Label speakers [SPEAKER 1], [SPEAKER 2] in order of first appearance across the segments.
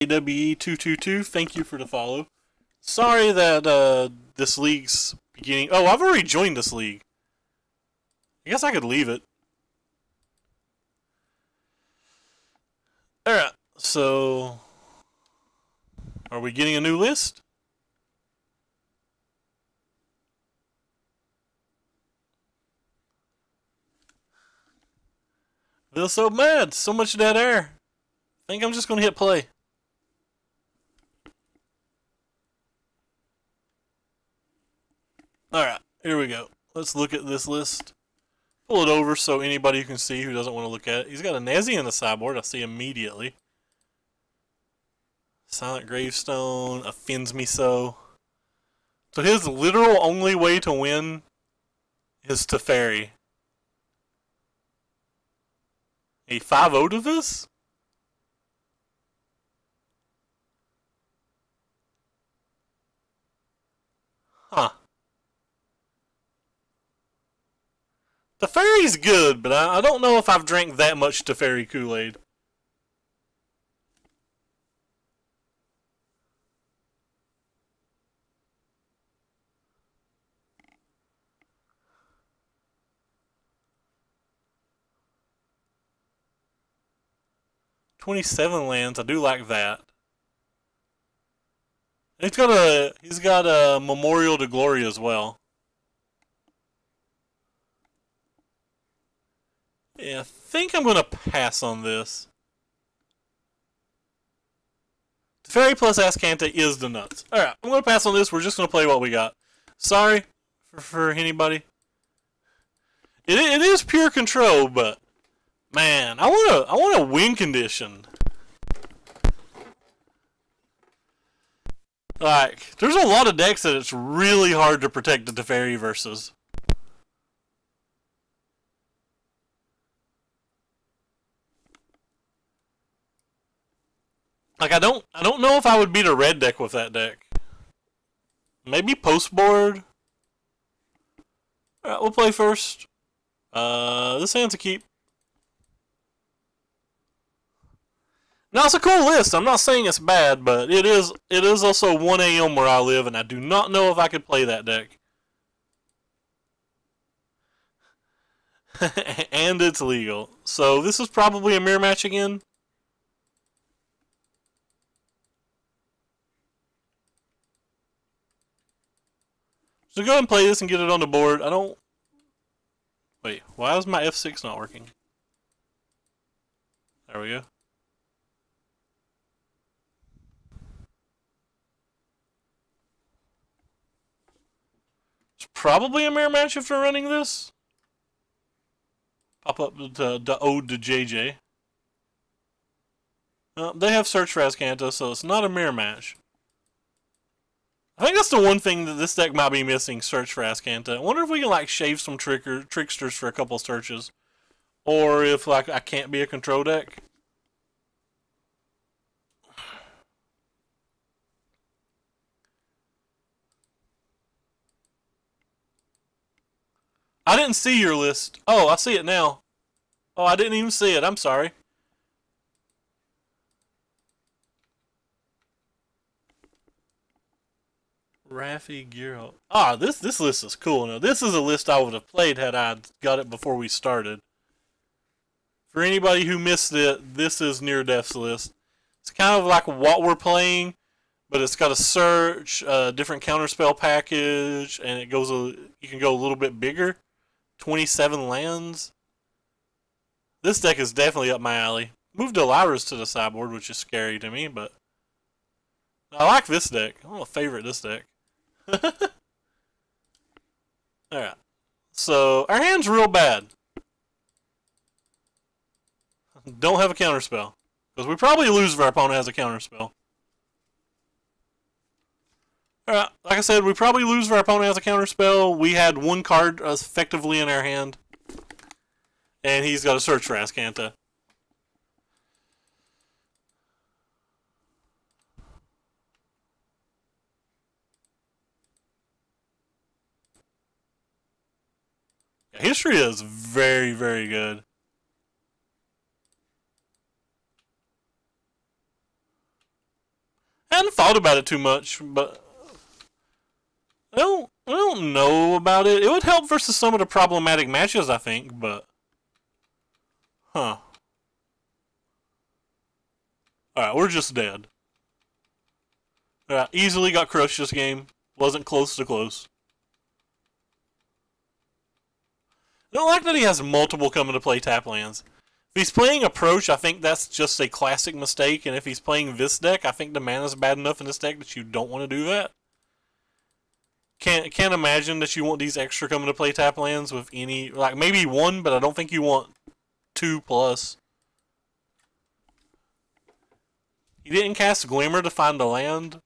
[SPEAKER 1] AWE222, thank you for the follow. Sorry that this league's beginning. Oh, I've already joined this league. I guess I could leave it. Alright, so are we getting a new list? Feel so mad, so much dead air. I think I'm just gonna hit play. Alright, here we go. Let's look at this list. Pull it over so anybody can see who doesn't want to look at it. He's got a Nazi in the sideboard, I see immediately. Silent Gravestone offends me so. So his literal only way to win is Teferi. A 5-0 to this? Huh. Teferi's good, but I don't know if I've drank that much Teferi Kool-Aid. $27 lands, I do like that. He's got a Memorial to Glory as well. Yeah, I think I'm gonna pass on this. Teferi plus Ascanta is the nuts. Alright, I'm gonna pass on this. We're just gonna play what we got. Sorry for anybody. It is pure control, but man, I want a win condition. Like, there's a lot of decks that it's really hard to protect the Teferi versus. Like, I don't know if I would beat a red deck with that deck. Maybe post board. Alright, we'll play first. This hand's a keep. Now, it's a cool list. I'm not saying it's bad, but it is also 1 a.m. where I live, and I do not know if I could play that deck. And it's legal. So this is probably a mirror match again. So go ahead and play this and get it on the board. I don't... Wait, why is my F6 not working? There we go. It's probably a mirror match if they're running this. Pop up the ode to JJ. They have Search for Ascanta, so it's not a mirror match. I think that's the one thing that this deck might be missing, Search for Ascanta. I wonder if we can like shave some tricksters for a couple searches. Or if like I can't be a control deck. I didn't see your list. Oh, I see it now. Oh, I didn't even see it. I'm sorry. Raffi Gearhult. Ah, this list is cool. Now, this is a list I would have played had I got it before we started. For anybody who missed it, this is Near Death's list. It's kind of like what we're playing, but it's got a search, a different counterspell package, and it goes you can go a little bit bigger. 27 lands. This deck is definitely up my alley. Moved Delira's to the sideboard, which is scary to me, but I like this deck. I'm gonna favorite this deck. Alright. So, our hand's real bad. Don't have a counterspell. Because we probably lose if our opponent has a counterspell. Alright, like I said, we probably lose if our opponent has a counterspell. We had one card effectively in our hand. And he's got to search for Ascanta. History is very, very good. hadn't thought about it too much, but I don't know about it. It would help versus some of the problematic matches, I think, but huh. Alright, we're just dead. Easily got crushed this game. Wasn't close to close. I don't like that he has multiple coming to play tap lands. If he's playing Approach, I think that's just a classic mistake, and if he's playing this deck, I think the mana's bad enough in this deck that you don't want to do that. Can't imagine that you want these extra coming to play tap lands with any, like maybe one, but I don't think you want 2+. He didn't cast Glimmer to find a land,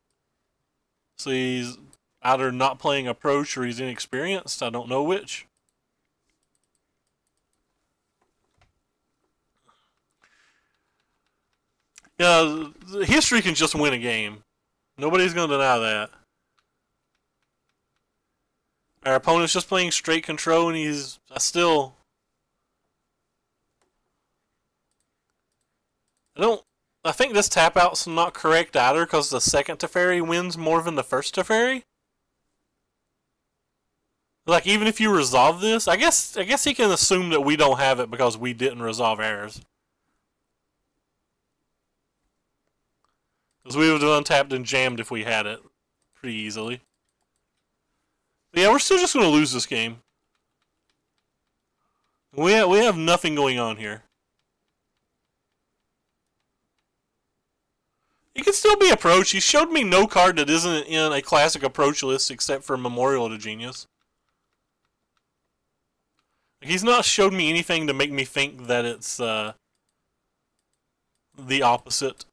[SPEAKER 1] so he's either not playing Approach or he's inexperienced. I don't know which. Yeah, history can just win a game. Nobody's going to deny that. Our opponent's just playing straight control, and he's I think this tap out's not correct either, because the second Teferi wins more than the first Teferi. Like, even if you resolve this, I guess he can assume that we don't have it because we didn't resolve ours. Because we would have untapped and jammed if we had it pretty easily. But yeah, we're still just going to lose this game. We have nothing going on here. He can still be Approach. He showed me no card that isn't in a classic Approach list except for Memorial to Genius. He's not showed me anything to make me think that it's the opposite.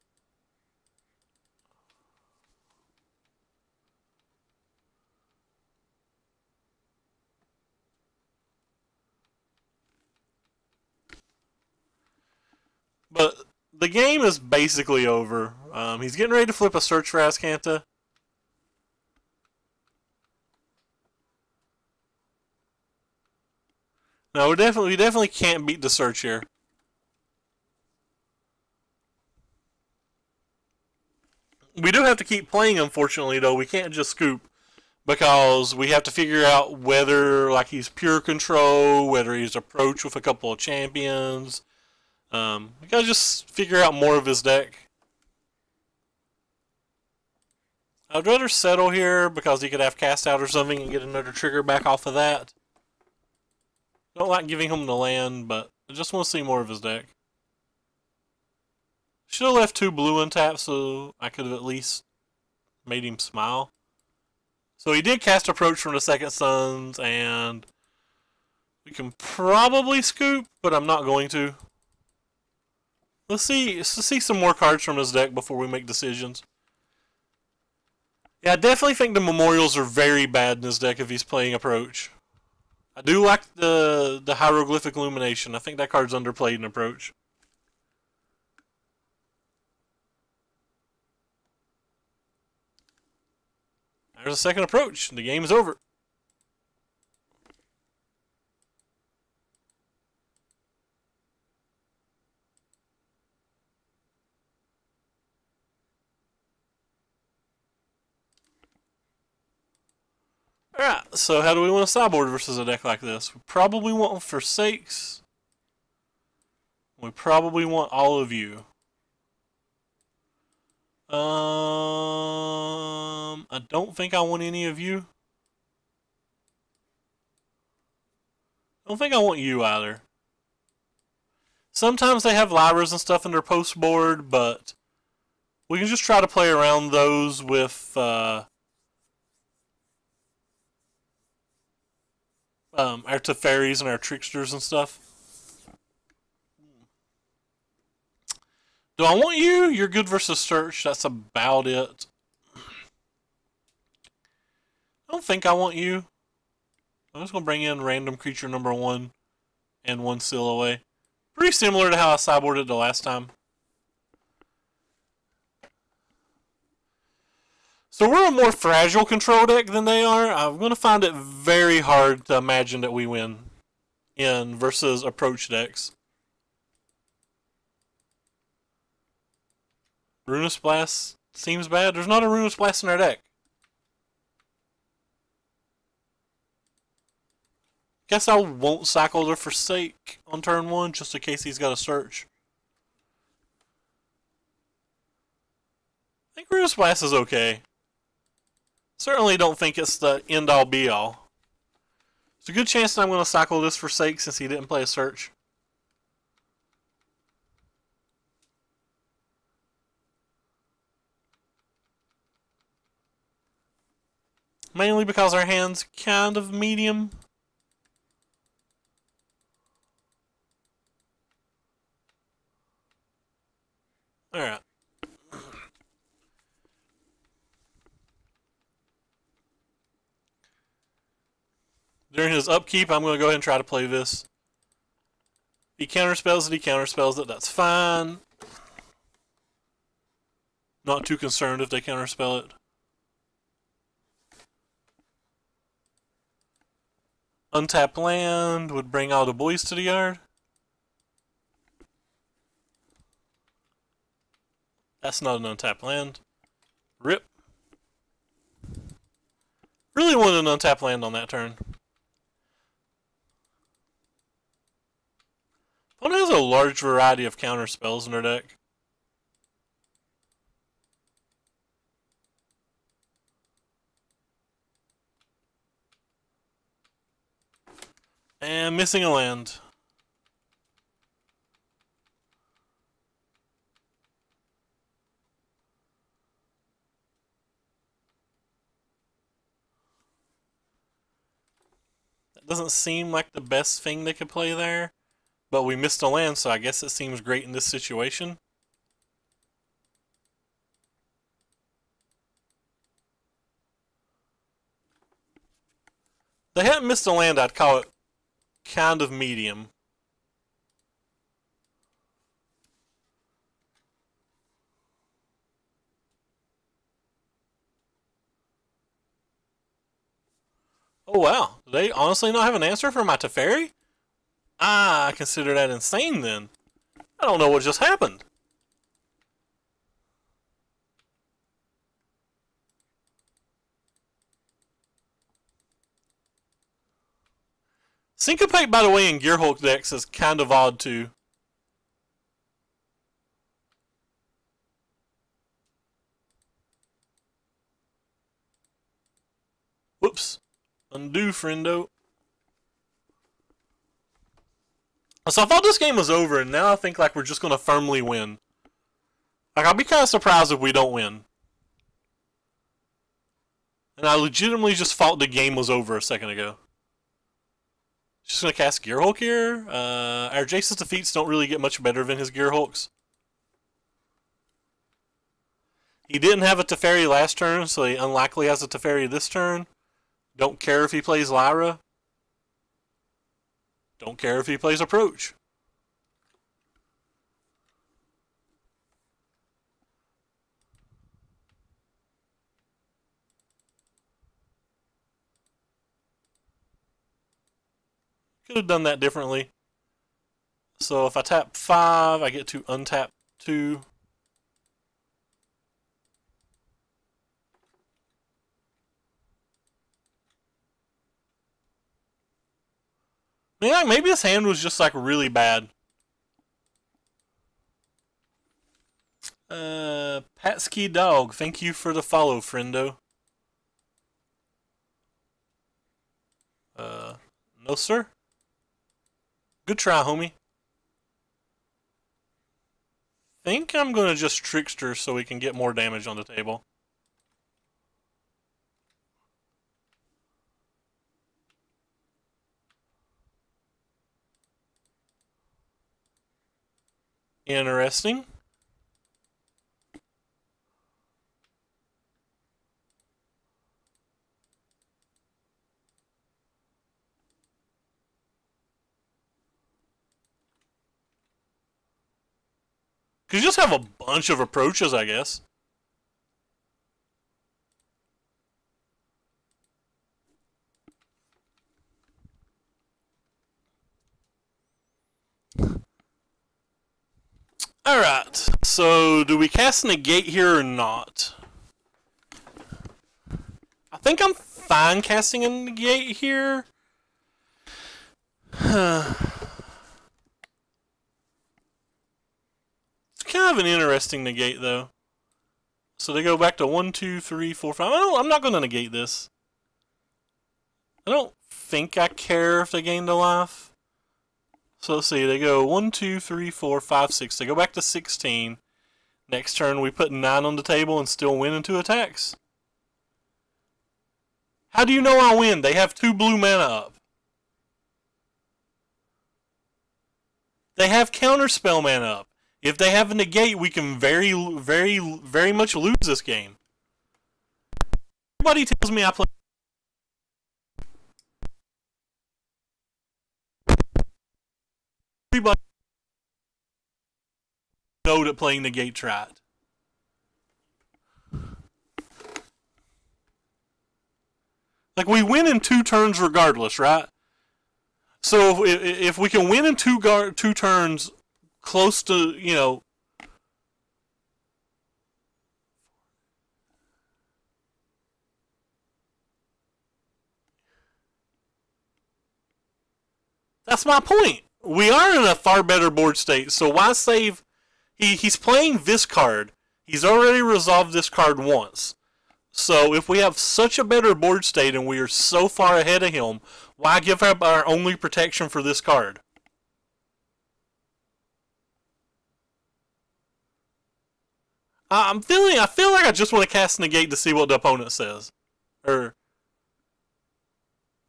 [SPEAKER 1] But the game is basically over. He's getting ready to flip a Search for Azcanta. No, we definitely can't beat the Search here. We do have to keep playing, unfortunately, though. We can't just scoop, because we have to figure out whether, like, he's pure control, whether he's Approach with a couple of champions. We gotta just figure out more of his deck. I'd rather settle here because he could have cast out or something and get another trigger back off of that. Don't like giving him the land, but I just want to see more of his deck. Should have left 2 blue untapped so I could have at least made him smile. So he did cast Approach from the Second Sons, and we can probably scoop, but I'm not going to. Let's see some more cards from his deck before we make decisions. Yeah, I definitely think the Memorials are very bad in his deck if he's playing Approach. I do like the Hieroglyphic Illumination. I think that card's underplayed in Approach. There's a second Approach. The game is over. Alright, so how do we want to sideboard versus a deck like this? We probably want Forsakes. We probably want all of you. I don't think I want any of you. I don't think I want you either. Sometimes they have Lyras and stuff in their post board, but we can just try to play around those with our Teferis and our Tricksters and stuff. Do I want you? You're good versus Search. That's about it. I don't think I want you. I'm just going to bring in random creature number 1 and 1 seal away. Pretty similar to how I sideboarded the last time. So we're a more fragile control deck than they are. I'm going to find it very hard to imagine that we win in versus Approach decks. Runus Blast seems bad. There's not a Ruinous Blast in our deck. Guess I won't cycle the Forsake on turn 1 just in case he's got a search. I think Ruinous Blast is okay. Certainly don't think it's the end-all be-all. There's a good chance that I'm going to cycle this Forsake since he didn't play a search. Mainly because our hand's kind of medium. Alright. During his upkeep, I'm going to go ahead and try to play this. If he counterspells it, he counterspells it. That's fine. Not too concerned if they counterspell it. Untap land would bring all the boys to the yard. That's not an untapped land. Rip. Really wanted an untapped land on that turn. Opponent has a large variety of counter spells in their deck. And missing a land. That doesn't seem like the best thing they could play there. But we missed a land, so I guess it seems great in this situation. If they hadn't missed a land, I'd call it kind of medium. Oh wow, do they honestly not have an answer for my Teferi? I consider that insane then. I don't know what just happened. Syncopate, by the way, in Gearhulk decks is kind of odd too. Whoops. Undo, friendo. So I thought this game was over, and now I think like we're just going to firmly win. Like, I'll be kind of surprised if we don't win. And I legitimately just thought the game was over a second ago. Just going to cast Gearhulk here. Our Jace's defeats don't really get much better than his Gearhulks. He didn't have a Teferi last turn, so he unlikely has a Teferi this turn. Don't care if he plays Lyra. Don't care if he plays Approach. Could have done that differently. So if I tap 5, I get to untap 2. Yeah, maybe his hand was just like really bad. Patsky Dog, thank you for the follow, friendo. No sir. Good try, homie. Think I'm gonna just Trickster so we can get more damage on the table. Interesting. Could you just have a bunch of approaches, I guess. Alright, so do we cast negate here or not? I think I'm fine casting a negate here. It's kind of an interesting negate, though. So they go back to 1, 2, 3, 4, 5. I'm not going to negate this. I don't think I care if they gained a life. So let's see, they go 1, 2, 3, 4, 5, 6. They go back to 16. Next turn we put 9 on the table and still win in 2 attacks. How do you know I win? They have 2 blue mana up. They have counterspell mana up. If they have a negate, we can very much lose this game. Everybody tells me I play. Everybody know that playing negate's right. Like, we win in 2 turns regardless, right? So if we can win in 2 turns close to, you know, that's my point. We are in a far better board state, so why save? He's playing this card. He's already resolved this card once. So if we have such a better board state and we are so far ahead of him, why give up our only protection for this card? I feel like I just want to cast negate to see what the opponent says.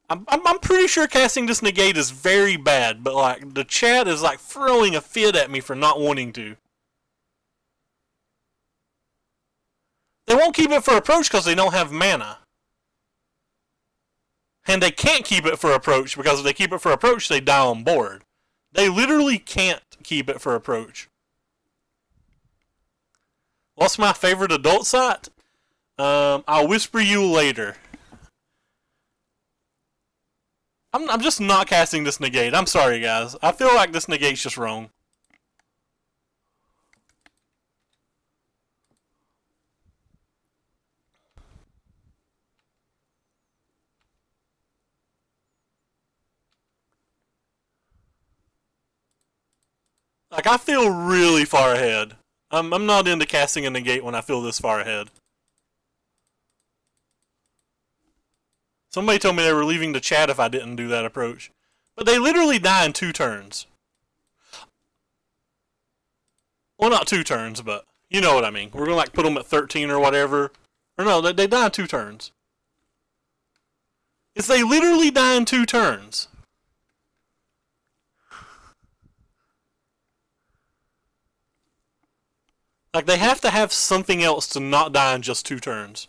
[SPEAKER 1] I'm pretty sure casting this negate is very bad, but like the chat is like throwing a fit at me for not wanting to. They won't keep it for approach because they don't have mana. And they can't keep it for approach because if they keep it for approach, they die on board. They literally can't keep it for approach. What's my favorite adult site? I'll whisper you later. I'm just not casting this negate. I'm sorry, guys. I feel like this negate's just wrong. Like, I feel really far ahead. I'm not into casting a negate when I feel this far ahead. Somebody told me they were leaving the chat if I didn't do that approach. But they literally die in 2 turns. Well, not 2 turns, but you know what I mean. We're going to like put them at 13 or whatever. Or no, they die in 2 turns. It's they literally die in 2 turns. Like, they have to have something else to not die in just 2 turns.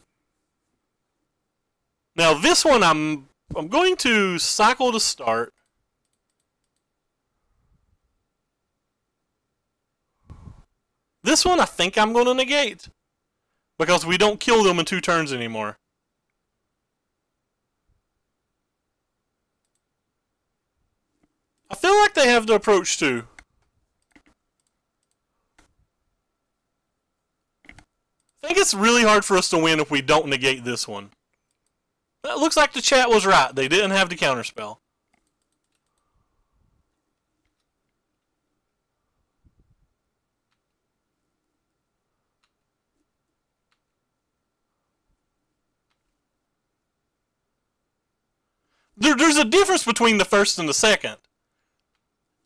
[SPEAKER 1] Now, this one, I'm going to cycle to start. This one, I think I'm going to negate. Because we don't kill them in 2 turns anymore. I feel like they have the approach, too. I think it's really hard for us to win if we don't negate this one. It looks like the chat was right. They didn't have the counterspell. There's a difference between the first and the second.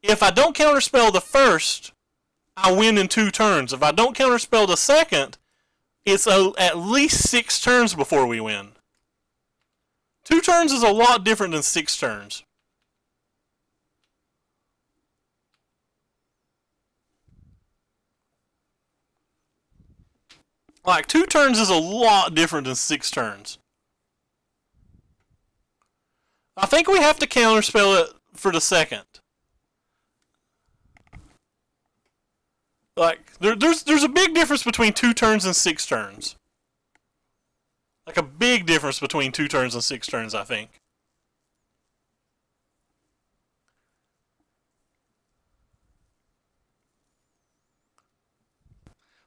[SPEAKER 1] If I don't counterspell the first, I win in 2 turns. If I don't counterspell the second, it's at least 6 turns before we win. 2 turns is a lot different than 6 turns. Like, 2 turns is a lot different than 6 turns. I think we have to counterspell it for the second. Like, there's a big difference between 2 turns and 6 turns. Like, a big difference between 2 turns and 6 turns, I think.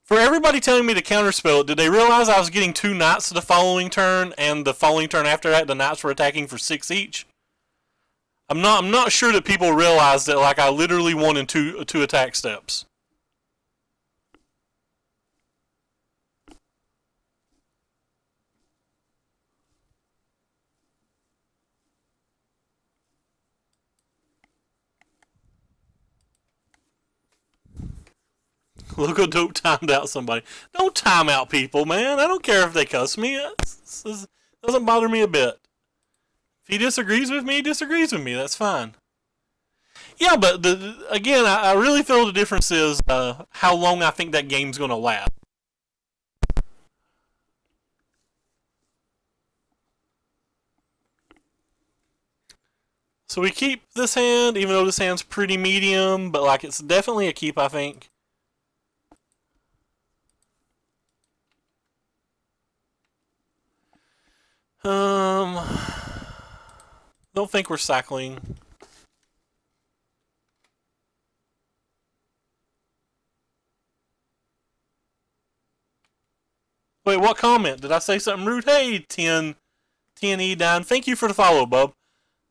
[SPEAKER 1] For everybody telling me to counterspell it, did they realize I was getting 2 knights the following turn, and the following turn after that, the knights were attacking for 6 each? I'm not sure that people realize that, like, I literally won in two attack steps. Logo Dope timed out somebody. Don't time out people, man. I don't care if they cuss me. It doesn't bother me a bit. If he disagrees with me, he disagrees with me. That's fine. Yeah, but again, I really feel the difference is how long I think that game's going to last. So we keep this hand, even though this hand's pretty medium, but like it's definitely a keep, I think. Don't think we're cycling. Wait, what comment? Did I say something rude? Hey, 10E9. Thank you for the follow, bub.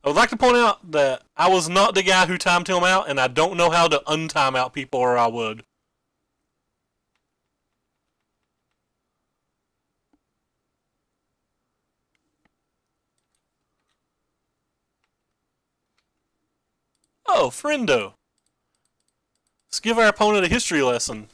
[SPEAKER 1] I would like to point out that I was not the guy who timed him out, and I don't know how to untime out people, or I would. Oh, friendo. Let's give our opponent a history lesson.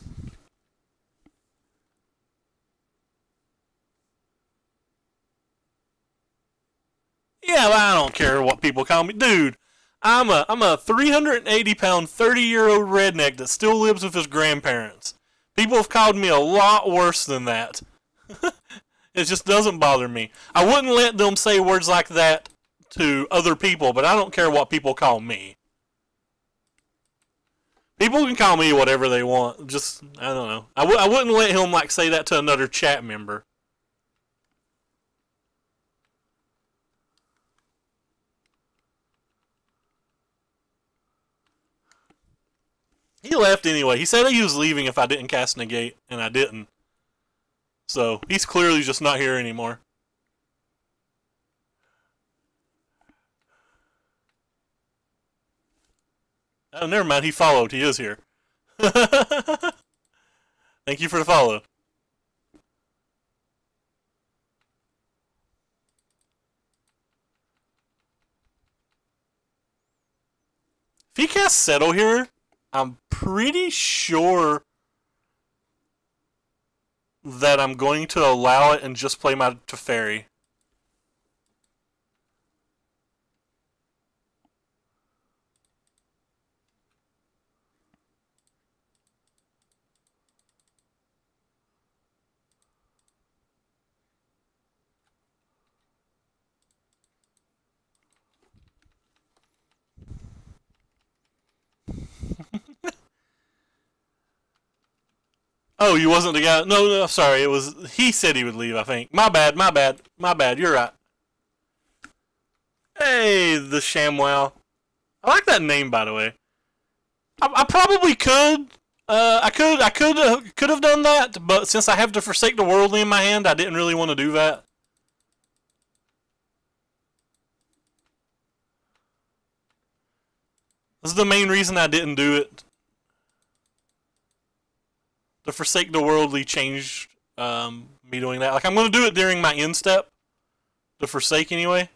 [SPEAKER 1] Yeah, well, I don't care what people call me. Dude, I'm a 380-pound, 30-year-old redneck that still lives with his grandparents. People have called me a lot worse than that. It just doesn't bother me. I wouldn't let them say words like that to other people, but I don't care what people call me. People can call me whatever they want. Just, I don't know. I wouldn't let him, like, say that to another chat member. He left anyway. He said he was leaving if I didn't cast negate, and I didn't. So, he's clearly just not here anymore. Oh, never mind. He followed. He is here. Thank you for the follow. If he casts Settle here, I'm pretty sure that I'm going to allow it and just play my Teferi. Oh, you wasn't the guy? No, sorry. It was, he said he would leave, I think. My bad. You're right. Hey, the ShamWow. I like that name, by the way. I probably could. I could have done that, but since I have to forsake the worldly in my hand, I didn't really want to do that. This is the main reason I didn't do it. The forsake the worldly changed me doing that. Like, I'm going to do it during my end step. The forsake anyway.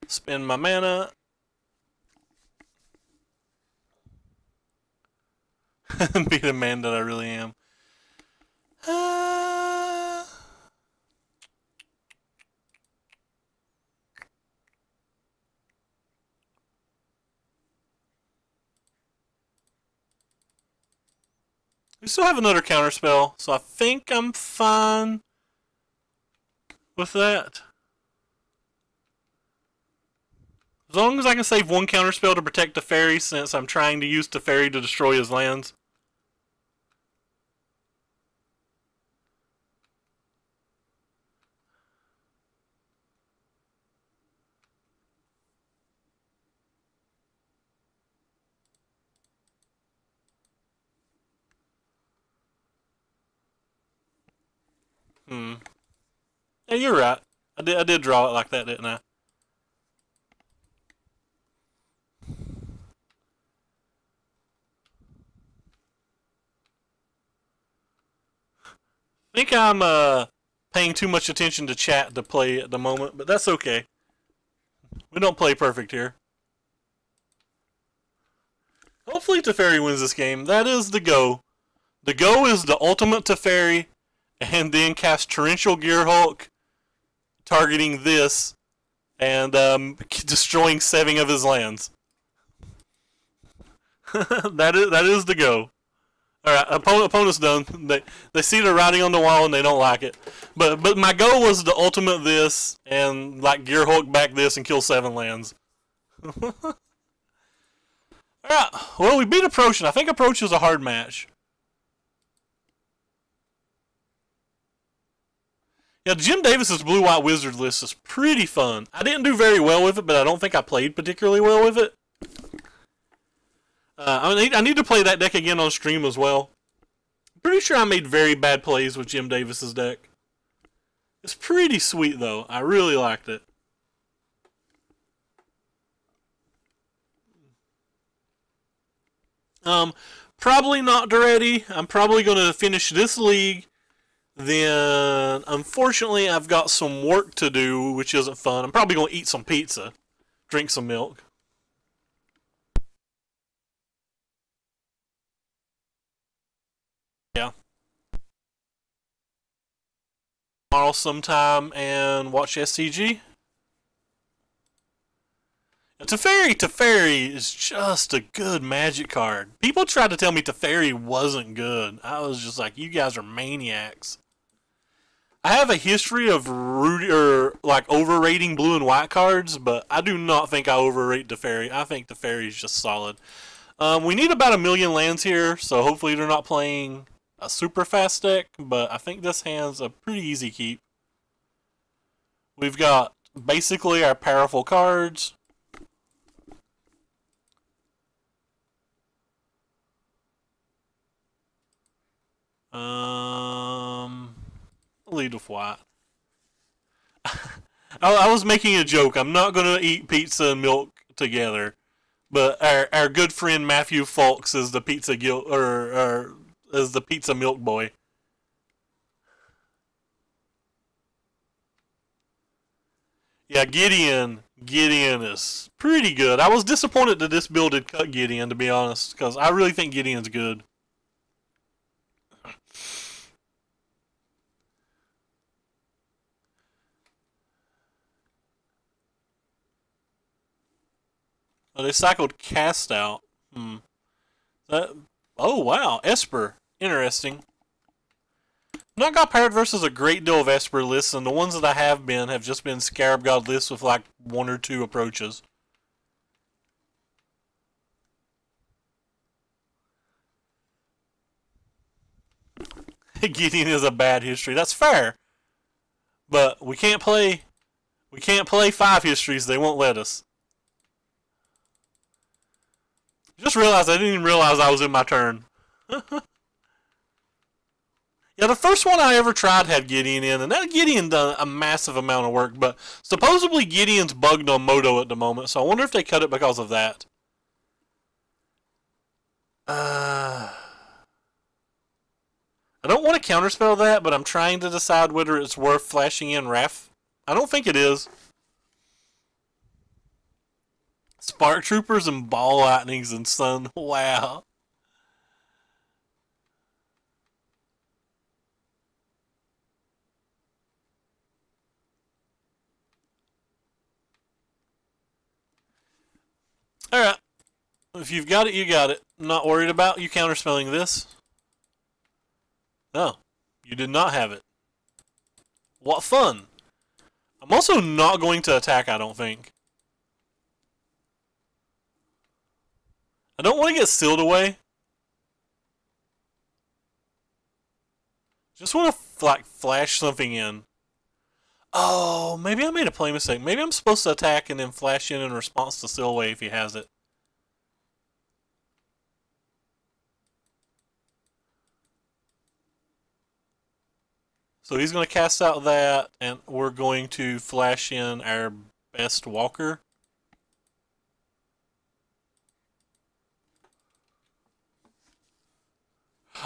[SPEAKER 1] Spend my mana. Be the man that I really am. We still have another counterspell, so I think I'm fine with that. As long as I can save one counterspell to protect the fairy, since I'm trying to use the fairy to destroy his lands. Hmm. Yeah, you're right. I did draw it like that, didn't I? I think I'm paying too much attention to chat to play at the moment, but that's okay. We don't play perfect here. Hopefully Teferi wins this game. That is the go. The go is the ultimate Teferi, and then cast Torrential Gearhulk, targeting this, and destroying 7 of his lands. that is the go. Alright, opponent's done. They see the writing on the wall and they don't like it. But my goal was the ultimate this and like Gearhulk back this and kill 7 lands. Alright, well we beat Approach, and I think Approach is a hard match. Yeah, Jim Davis's Blue-White Wizard list is pretty fun. I didn't do very well with it, but I don't think I played particularly well with it. I need to play that deck again on stream as well. I'm pretty sure I made very bad plays with Jim Davis's deck. It's pretty sweet, though. I really liked it. Probably not ready. I'm probably going to finish this league. Then, unfortunately, I've got some work to do, which isn't fun. I'm probably going to eat some pizza, drink some milk. Yeah. Tomorrow sometime and watch SCG. Teferi is just a good Magic card. People tried to tell me Teferi wasn't good. I was just like, you guys are maniacs. I have a history of overrating blue and white cards, but I do not think I overrate Teferi. I think Teferi is just solid. We need about 1,000,000 lands here, so hopefully they're not playing a super fast deck, but I think this hand's a pretty easy keep. We've got basically our powerful cards. Lead with white. I was making a joke. I'm not going to eat pizza and milk together. But our good friend Matthew Fawkes is the pizza is the pizza milk boy. Yeah, Gideon is pretty good. I was disappointed that this build had cut Gideon, to be honest, because I really think Gideon's good. Oh, they cycled Cast Out. Oh, wow. Esper. Interesting. Not got paired versus a great deal of Esper lists, and the ones that I have just been Scarab God lists with like 1 or 2 approaches. Gideon is a bad history. That's fair. But we can't play 5 histories. They won't let us. Just realized I didn't even realize I was in my turn. Yeah, the first one I ever tried had Gideon in, and that Gideon done a massive amount of work, but supposedly Gideon's bugged on Moto at the moment, so I wonder if they cut it because of that. I don't want to counterspell that, but I'm trying to decide whether it's worth flashing in Wrath. I don't think it is. Spark Troopers and Ball Lightnings and Sun. Wow. Alright. If you've got it, you got it. I'm not worried about you counterspelling this. No. You did not have it. What fun. I'm also not going to attack, I don't think. I don't want to get sealed away. Just want to like flash something in. Oh, maybe I made a play mistake. Maybe I'm supposed to attack and then flash in response to seal away if he has it. So he's going to cast out that, and we're going to flash in our best walker.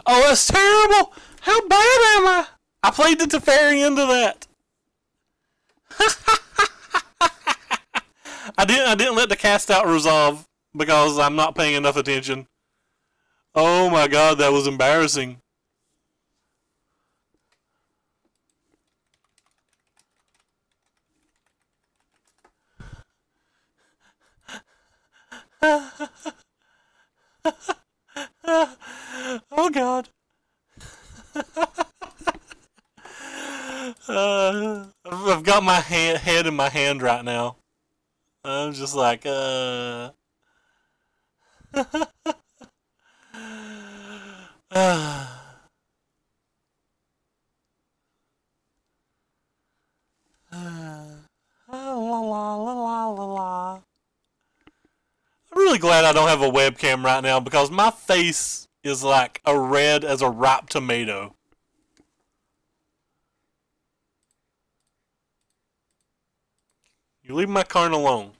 [SPEAKER 1] Oh, that's terrible! How bad am I? I played the Teferi into that. I didn't let the cast out resolve because I'm not paying enough attention. Oh my god, that was embarrassing. Oh god. I've got my head in my hand right now. I'm just like, Oh I'm really glad I don't have a webcam right now because my face is like a red as a ripe tomato. You leave my Karn alone.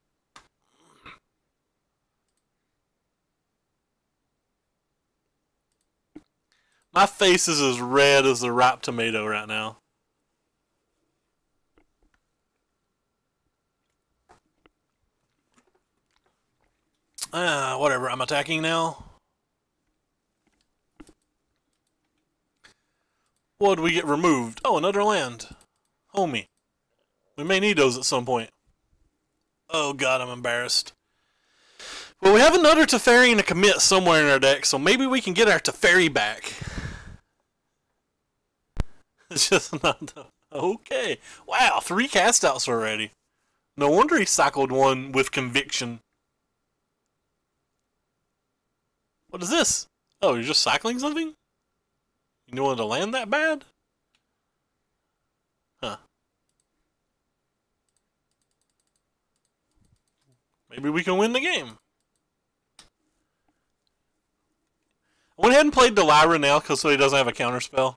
[SPEAKER 1] My face is as red as a ripe tomato right now. Whatever, I'm attacking now. What did we get removed? Oh, another land. Homie. We may need those at some point. Oh god, I'm embarrassed. Well, we have another Teferi and a commit somewhere in our deck, so maybe we can get our Teferi back. It's just not... Okay. Wow, 3 cast-outs already. No wonder he cycled one with conviction. What is this? Oh, you're just cycling something? You wanted to land that bad? Huh. Maybe we can win the game. I went ahead and played Dominaria now so he doesn't have a counterspell.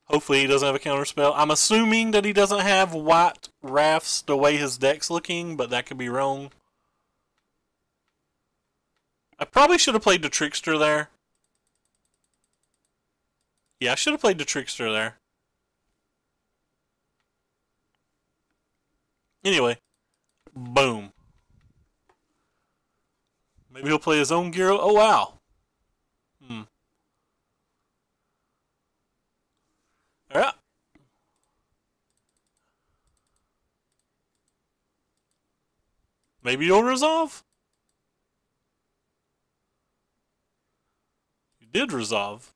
[SPEAKER 1] Hopefully he doesn't have a counterspell. I'm assuming that he doesn't have white rafts the way his deck's looking, but that could be wrong. I probably should have played the Trickster there. Yeah, I should have played the Trickster there. Anyway. Boom. Maybe he'll play his own Gyro. Oh, wow. Alright. Maybe you'll resolve? You did resolve.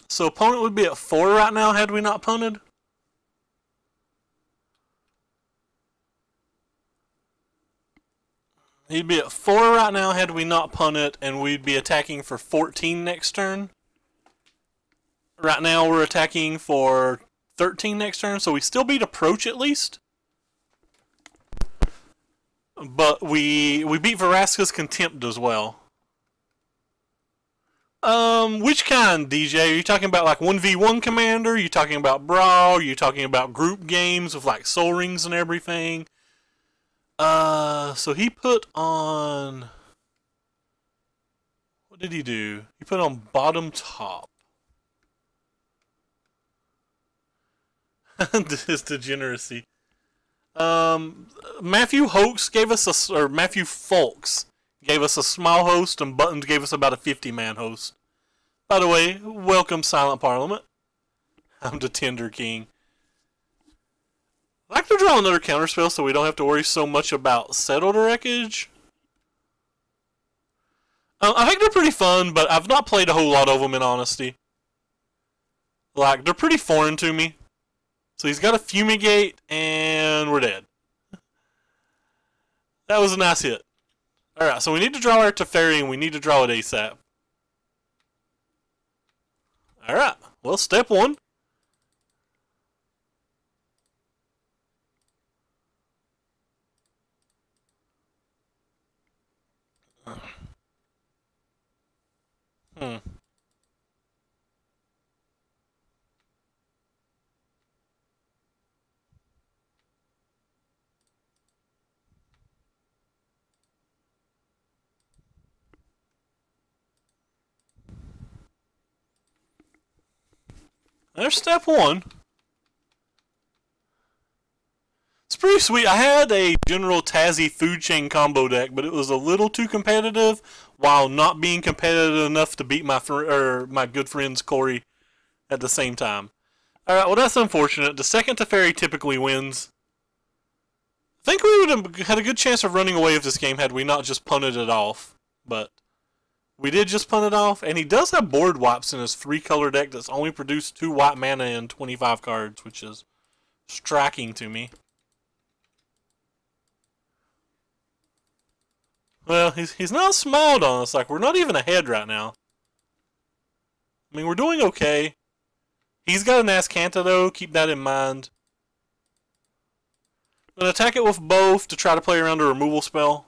[SPEAKER 1] So opponent would be at 4 right now had we not punted? He'd be at 4 right now had we not punted, and we'd be attacking for 14 next turn. Right now we're attacking for 13 next turn, so we still beat approach at least. But we beat Vraska's Contempt as well. Which kind, DJ? Are you talking about like 1v1 commander? Are you talking about brawl? Are you talking about group games with like soul rings and everything? So he put on... What did he do? He put on bottom top. His degeneracy. Matthew Folks gave us a small host, and Buttons gave us about a 50-man host. By the way, welcome Silent Parliament. I'm the Tender King. I like to draw another counterspell so we don't have to worry so much about Settled Wreckage. I think they're pretty fun, but I've not played a whole lot of them in honesty. Like, they're pretty foreign to me. So he's got a Fumigate, and we're dead. That was a nice hit. Alright, so we need to draw our Teferi, and we need to draw it ASAP. Alright, well, step 1. Hmm. There's step one. It's pretty sweet. I had a General Tazzy food chain combo deck, but it was a little too competitive, while not being competitive enough to beat my good friends Corey at the same time. All right, well that's unfortunate. The second Teferi typically wins. I think we would have had a good chance of running away with this game had we not just punted it off, but we did just punt it off. And he does have board wipes in his 3-color deck that's only produced 2 white mana and 25 cards, which is striking to me. Well, he's not smiled on us. Like, we're not even ahead right now. I mean, we're doing okay. He's got an Ascanta, though. Keep that in mind. I'm going to attack it with both to try to play around a removal spell.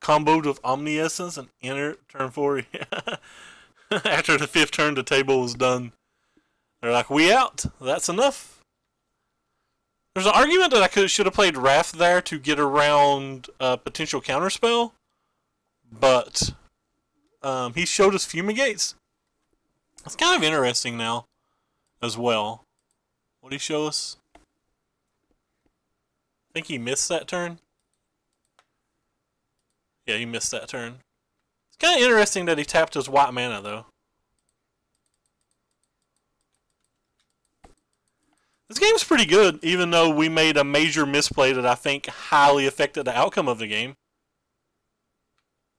[SPEAKER 1] Comboed with Omniessence and enter turn 4. After the 5th turn, the table was done. They're like, we out. That's enough. There's an argument that I should have played Wrath there to get around a potential counterspell. But he showed us Fumigates. That's kind of interesting now as well. What did he show us? I think he missed that turn. Yeah, he missed that turn. It's kind of interesting that he tapped his white mana, though. This game's pretty good, even though we made a major misplay that I think highly affected the outcome of the game.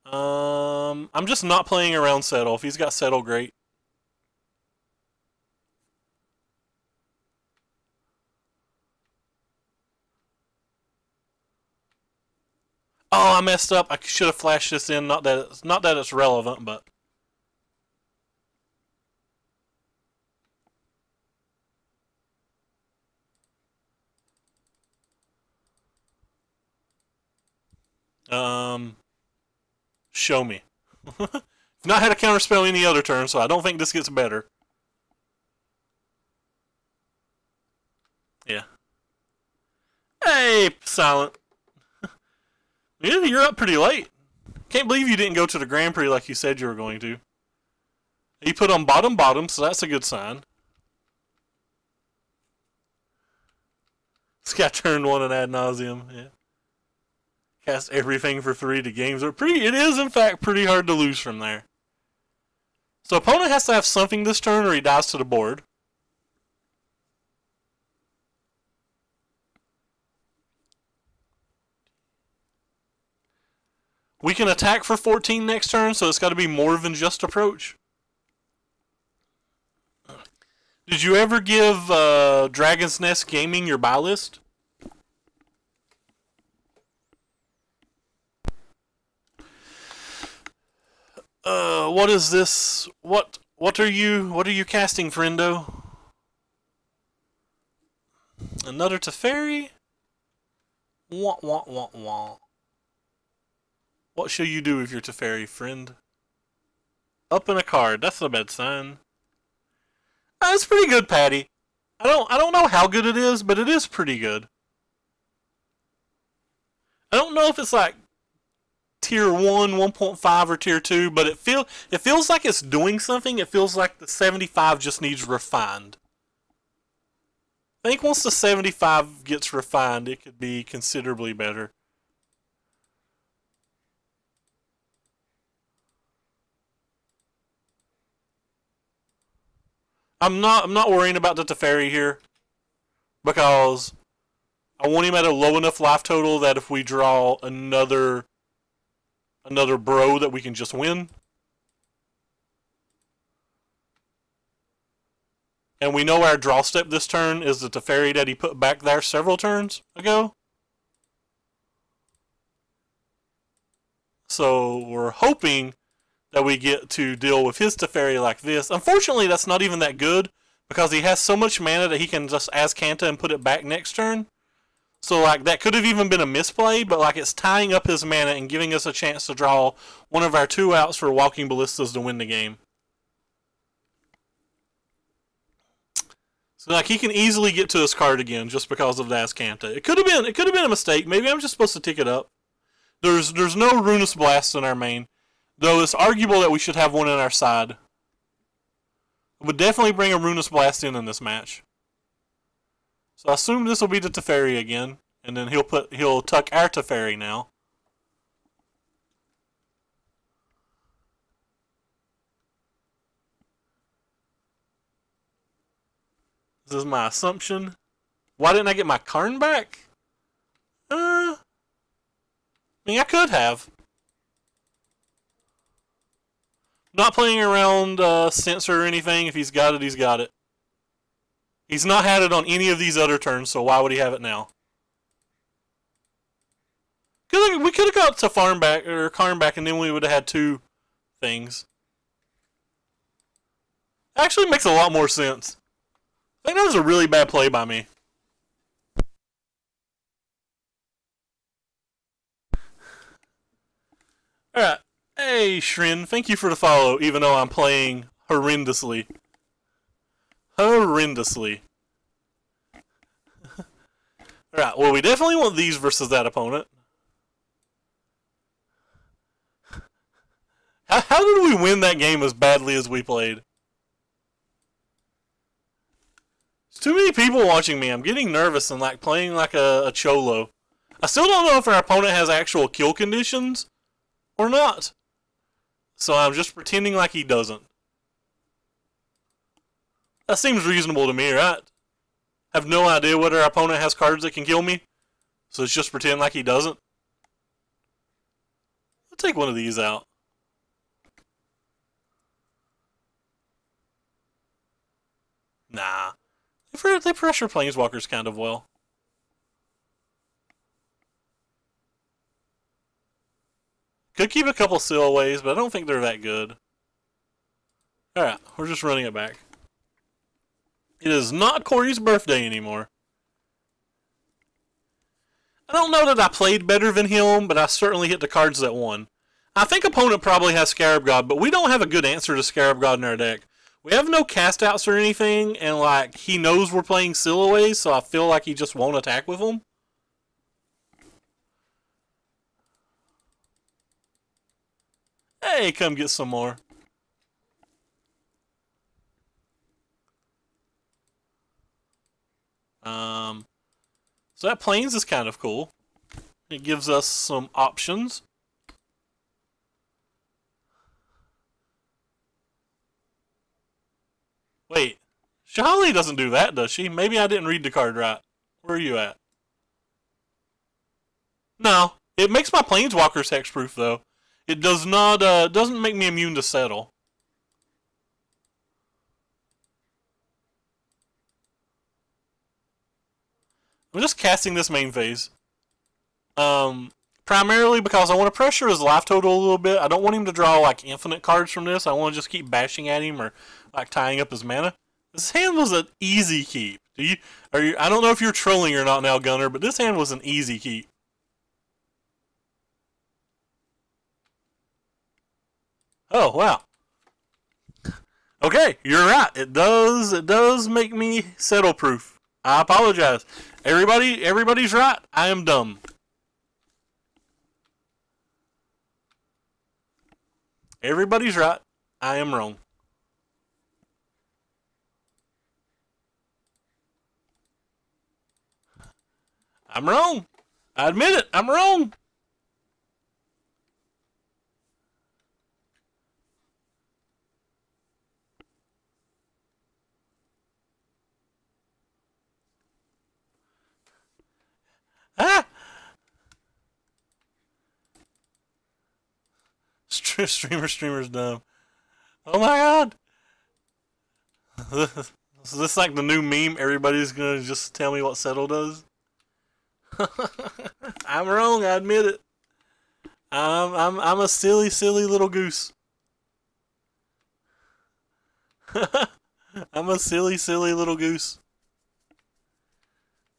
[SPEAKER 1] I'm just not playing around Settle. If he's got Settle, great. Oh, I messed up. I should have flashed this in. Not that it's relevant, but show me. I've not had a counterspell any other turn, so I don't think this gets better. Yeah. Hey, Silent. Yeah, you're up pretty late. Can't believe you didn't go to the Grand Prix like you said you were going to. You put on bottom, so that's a good sign. This guy turned 1 and ad nauseum. Yeah. Cast everything for 3 to games. It is, in fact, pretty hard to lose from there. So opponent has to have something this turn or he dies to the board. We can attack for 14 next turn, so it's got to be more than just approach. Did you ever give Dragon's Nest Gaming your buy list? What is this? What are you casting, friendo? Another Teferi? Wah wah wah wah. What shall you do with your Teferi, friend? Up in a card. That's a bad sign. That's pretty good, Patty. I don't know how good it is, but it is pretty good. I don't know if it's like tier 1, 1.5 or tier 2, but it feels like it's doing something. It feels like the 75 just needs refined. I think once the 75 gets refined, it could be considerably better. I'm not worrying about the Teferi here because I want him at a low enough life total that if we draw another bro that we can just win. And we know our draw step this turn is the Teferi that he put back there several turns ago. So we're hoping that we get to deal with his Teferi like this. Unfortunately, that's not even that good because he has so much mana that he can just Azcanta and put it back next turn. So, like, that could have even been a misplay, but, like, it's tying up his mana and giving us a chance to draw one of our 2 outs for Walking Ballistas to win the game. So, like, he can easily get to his card again just because of the Azcanta. It could have been a mistake. Maybe I'm just supposed to tick it up. There's no Runus Blast in our main, though it's arguable that we should have one in our side. I would definitely bring a Runus Blast in this match. So I assume this will be the Teferi again, and then he'll tuck our Teferi now. This is my assumption. Why didn't I get my Karn back? I mean, I could have. Not playing around Censor or anything. If he's got it, he's got it. He's not had it on any of these other turns, so why would he have it now? We could have got to farm back or Karn back, and then we would have had 2 things. Actually makes a lot more sense. I think that was a really bad play by me. Alright. Hey, Shrin, thank you for the follow, even though I'm playing horrendously. Horrendously. Alright, well, we definitely want these versus that opponent. How did we win that game as badly as we played? There's too many people watching me. I'm getting nervous and like playing like a cholo. I still don't know if our opponent has actual kill conditions or not. So I'm just pretending like he doesn't. That seems reasonable to me, right? Have no idea whether our opponent has cards that can kill me. So it's just pretend like he doesn't. I'll take one of these out. Nah. They pressure Planeswalkers kind of well. Could keep a couple Sillaways, but I don't think they're that good. Alright, we're just running it back. It is not Corey's birthday anymore. I don't know that I played better than him, but I certainly hit the cards that won. I think opponent probably has Scarab God, but we don't have a good answer to Scarab God in our deck. We have no cast outs or anything, and like he knows we're playing Sillaways, so I feel like he just won't attack with them. Hey, come get some more. So that Plains is kind of cool. It gives us some options. Wait, Shahali doesn't do that, does she? Maybe I didn't read the card right. Where are you at? No, it makes my Planeswalkers hexproof though. It does not, doesn't make me immune to settle. I'm just casting this main phase. Primarily because I want to pressure his life total a little bit. I don't want him to draw like infinite cards from this. I want to just keep bashing at him or like tying up his mana. This hand was an easy keep. I don't know if you're trolling or not now, Gunner, but this hand was an easy keep. Oh, wow. Okay, you're right. It does make me settle proof. I apologize. Everybody's right. I am dumb. Everybody's right. I am wrong. I'm wrong. I admit it. I'm wrong. Ah! Streamer's dumb. Oh my god! Is this like the new meme? Everybody's gonna just tell me what Settle does? I'm wrong, I admit it. I'm a silly little goose. I'm a silly, silly little goose.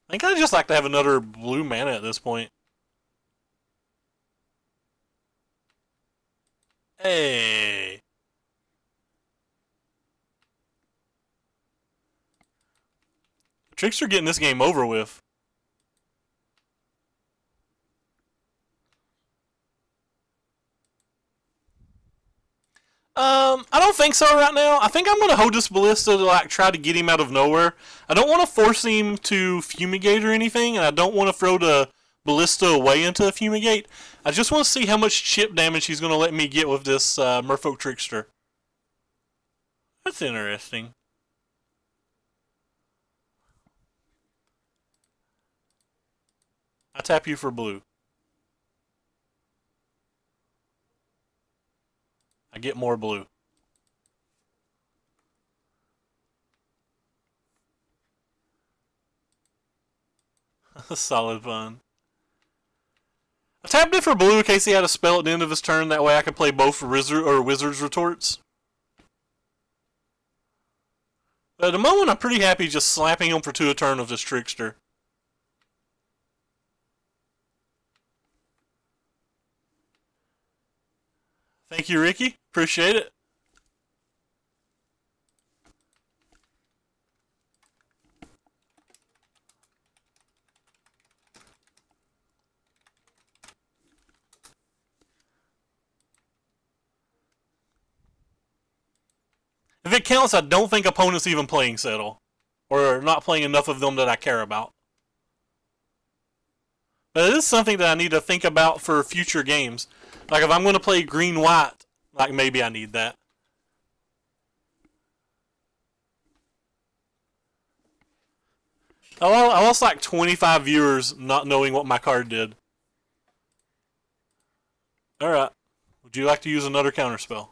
[SPEAKER 1] I think I'd just like to have another blue mana at this point. Hey. Trickster getting this game over with. I don't think so right now. I think I'm gonna hold this Ballista to like try to get him out of nowhere. I don't want to force him to fumigate or anything, and I don't want to throw the Ballista away into a fumigate. I just want to see how much chip damage he's gonna let me get with this Merfolk Trickster. That's interesting. I tap you for blue. I get more blue. Solid fun. I tapped it for blue in case he had a spell at the end of his turn. That way I could play both Wizard's Retorts. But at the moment, I'm pretty happy just slapping him for 2 a turn with this Trickster. Thank you, Ricky. Appreciate it. If it counts, I don't think opponents even playing Settle. Or not playing enough of them that I care about. But it is something that I need to think about for future games. Like if I'm going to play green-white, like maybe I need that. I lost like 25 viewers not knowing what my card did. Alright. Would you like to use another counterspell?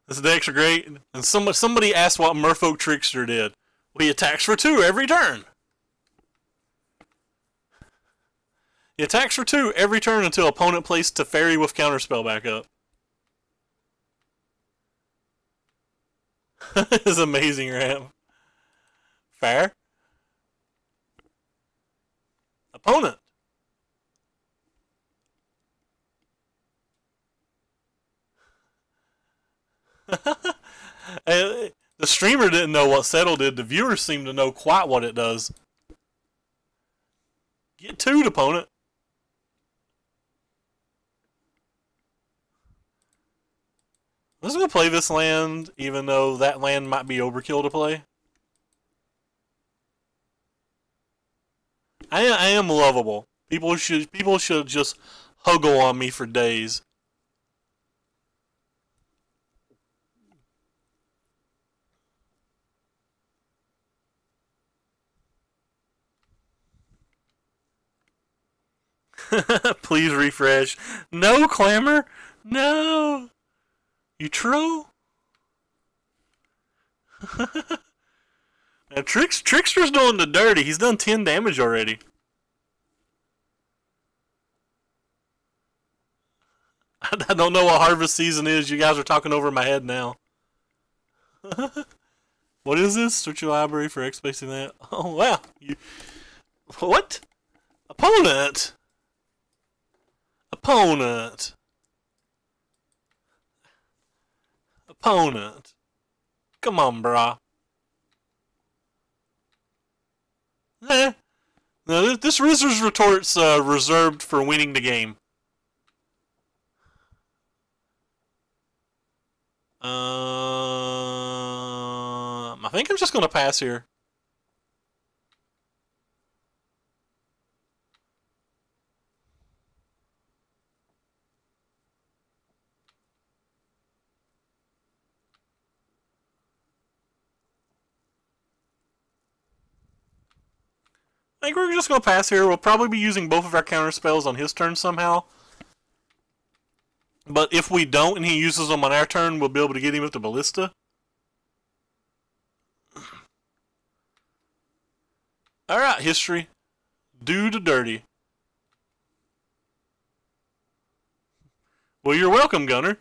[SPEAKER 1] This deck's are great. And somebody asked what Merfolk Trickster did. Well, he attacks for 2 every turn. He attacks for 2 every turn until opponent plays Teferi with counterspell back up. It's amazing ramp. Fair. Opponent. The streamer didn't know what Settle did. The viewers seem to know quite what it does. Get 2'd, opponent. I'm just going to play this land, even though that land might be overkill to play. I am lovable. People should just huggle on me for days. Please refresh. No, Clamor. No. You troll. Now, Trickster's doing the dirty. He's done 10 damage already. I don't know what harvest season is. You guys are talking over my head now. What is this? Search your library for X-spacing that. Oh, wow. What? Opponent? Opponent. Opponent. Come on, brah. Eh. No, this Wizard's Retort's reserved for winning the game. I think I'm just going to pass here. I think we're just going to pass here. We'll probably be using both of our counter spells on his turn somehow. But if we don't and he uses them on our turn, we'll be able to get him with the Ballista. Alright, history. Do the dirty. Well, you're welcome, Gunner.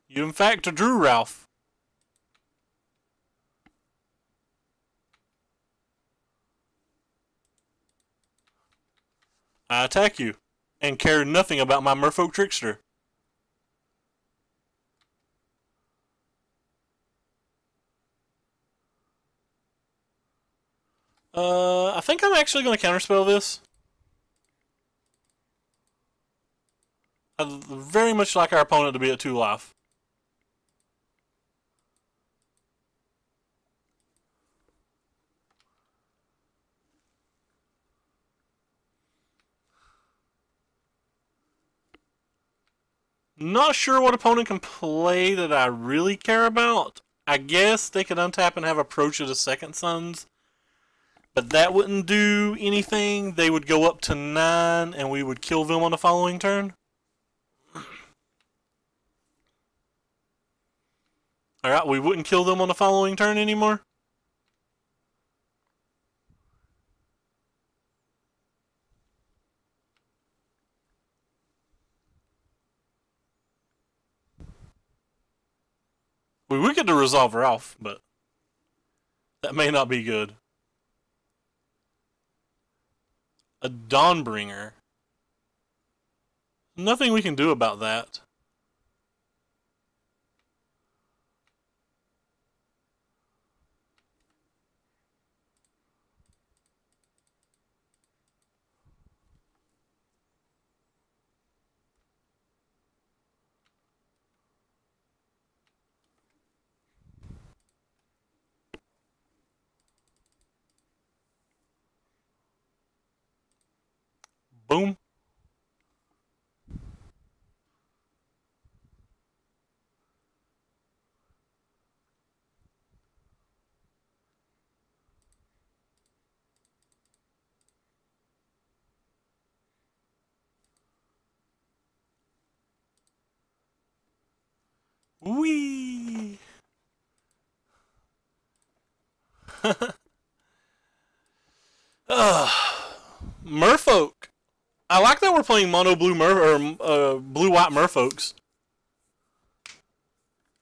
[SPEAKER 1] You in fact drew Ralph. I attack you, and care nothing about my merfolk trickster. I think I'm actually going to counterspell this. I'd very much like our opponent to be at 2 life. Not sure what opponent can play that I really care about. I guess they could untap and have Approach of the Second Sons. But that wouldn't do anything. They would go up to 9 and we would kill them on the following turn. Alright, we wouldn't kill them on the following turn anymore. We would get to resolve Ralph, but that may not be good. A Dawnbringer. Nothing we can do about that. Boom. Whee! Merfolk. I like that we're playing mono blue blue white merfolks.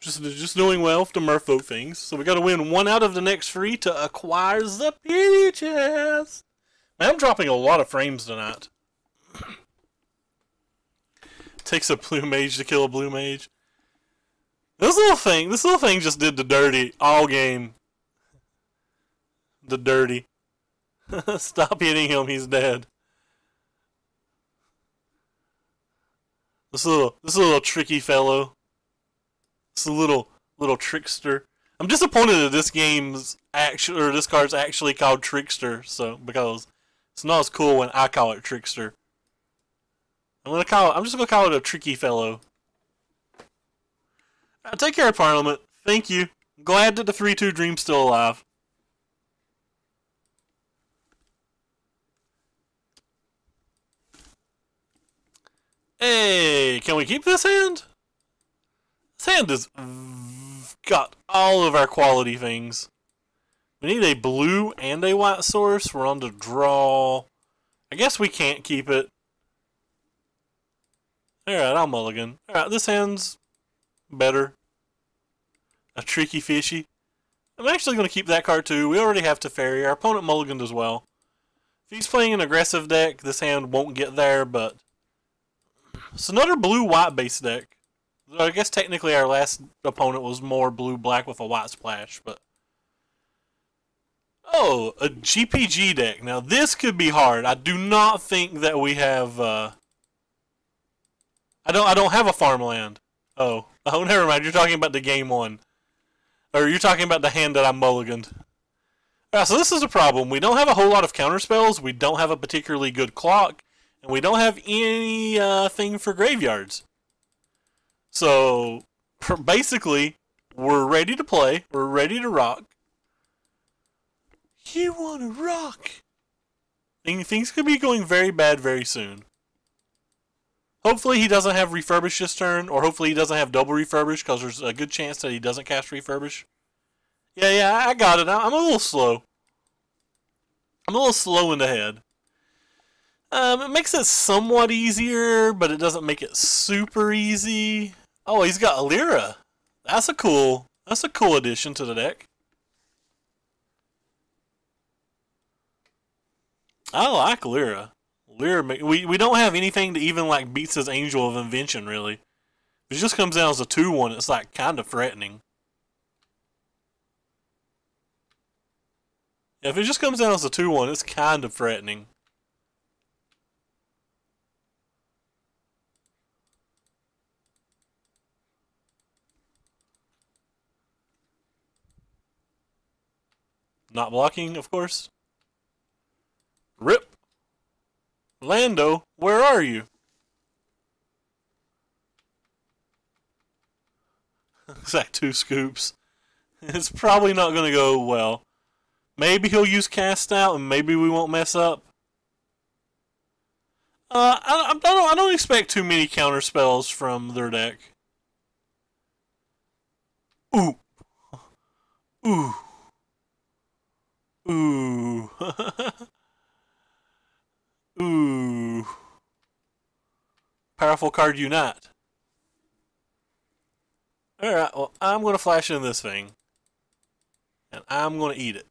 [SPEAKER 1] Just doing well with the merfolk things. So we got to win 1 out of the next 3 to acquire the peaches. Man, I'm dropping a lot of frames tonight. Takes a blue mage to kill a blue mage. This little thing just did the dirty all game. The dirty. Stop hitting him, he's dead. This little tricky fellow. This little trickster. I'm disappointed that this card's actually called Trickster, so because it's not as cool when I call it Trickster. I'm just gonna call it a tricky fellow. Take care, Parliament. Thank you. Glad that the 3/2 Dream's still alive. Hey, can we keep this hand? This hand has got all of our quality things. We need a blue and a white source. We're on the draw. I guess we can't keep it. Alright, I'll mulligan. Alright, this hand's better. A tricky fishy. I'm actually going to keep that card too. We already have Teferi. Our opponent mulliganed as well. If he's playing an aggressive deck, this hand won't get there, but it's another blue-white base deck. I guess technically our last opponent was more blue-black with a white splash, but oh, a GPG deck. Now this could be hard. I do not think that we have I don't have a farmland. Oh, never mind. You're talking about the game 1. Or you're talking about the hand that I mulliganed. Alright, so this is a problem. We don't have a whole lot of counter spells. We don't have a particularly good clock. And we don't have any thing for graveyards. So, basically, we're ready to play. We're ready to rock. You want to rock? Things could be going very bad very soon. Hopefully he doesn't have Refurbish this turn, or hopefully he doesn't have double Refurbish, because there's a good chance that he doesn't cast Refurbish. Yeah, I got it. I'm a little slow. I'm a little slow in the head. It makes it somewhat easier, but it doesn't make it super easy. Oh, he's got Lyra. That's a cool addition to the deck. I like Lyra. We don't have anything that even like beats his Angel of Invention really. If it just comes down as a 2/1, it's like kind of threatening. If it just comes down as a 2/1, it's kind of threatening. Not blocking, of course. Rip. Lando, where are you? It's like 2 scoops. It's probably not going to go well. Maybe he'll use Cast Out and maybe we won't mess up. I don't expect too many counter spells from their deck. Ooh. Ooh. Ooh. Ooh. Powerful card Unite. Alright, well, I'm going to flash in this thing. And I'm going to eat it.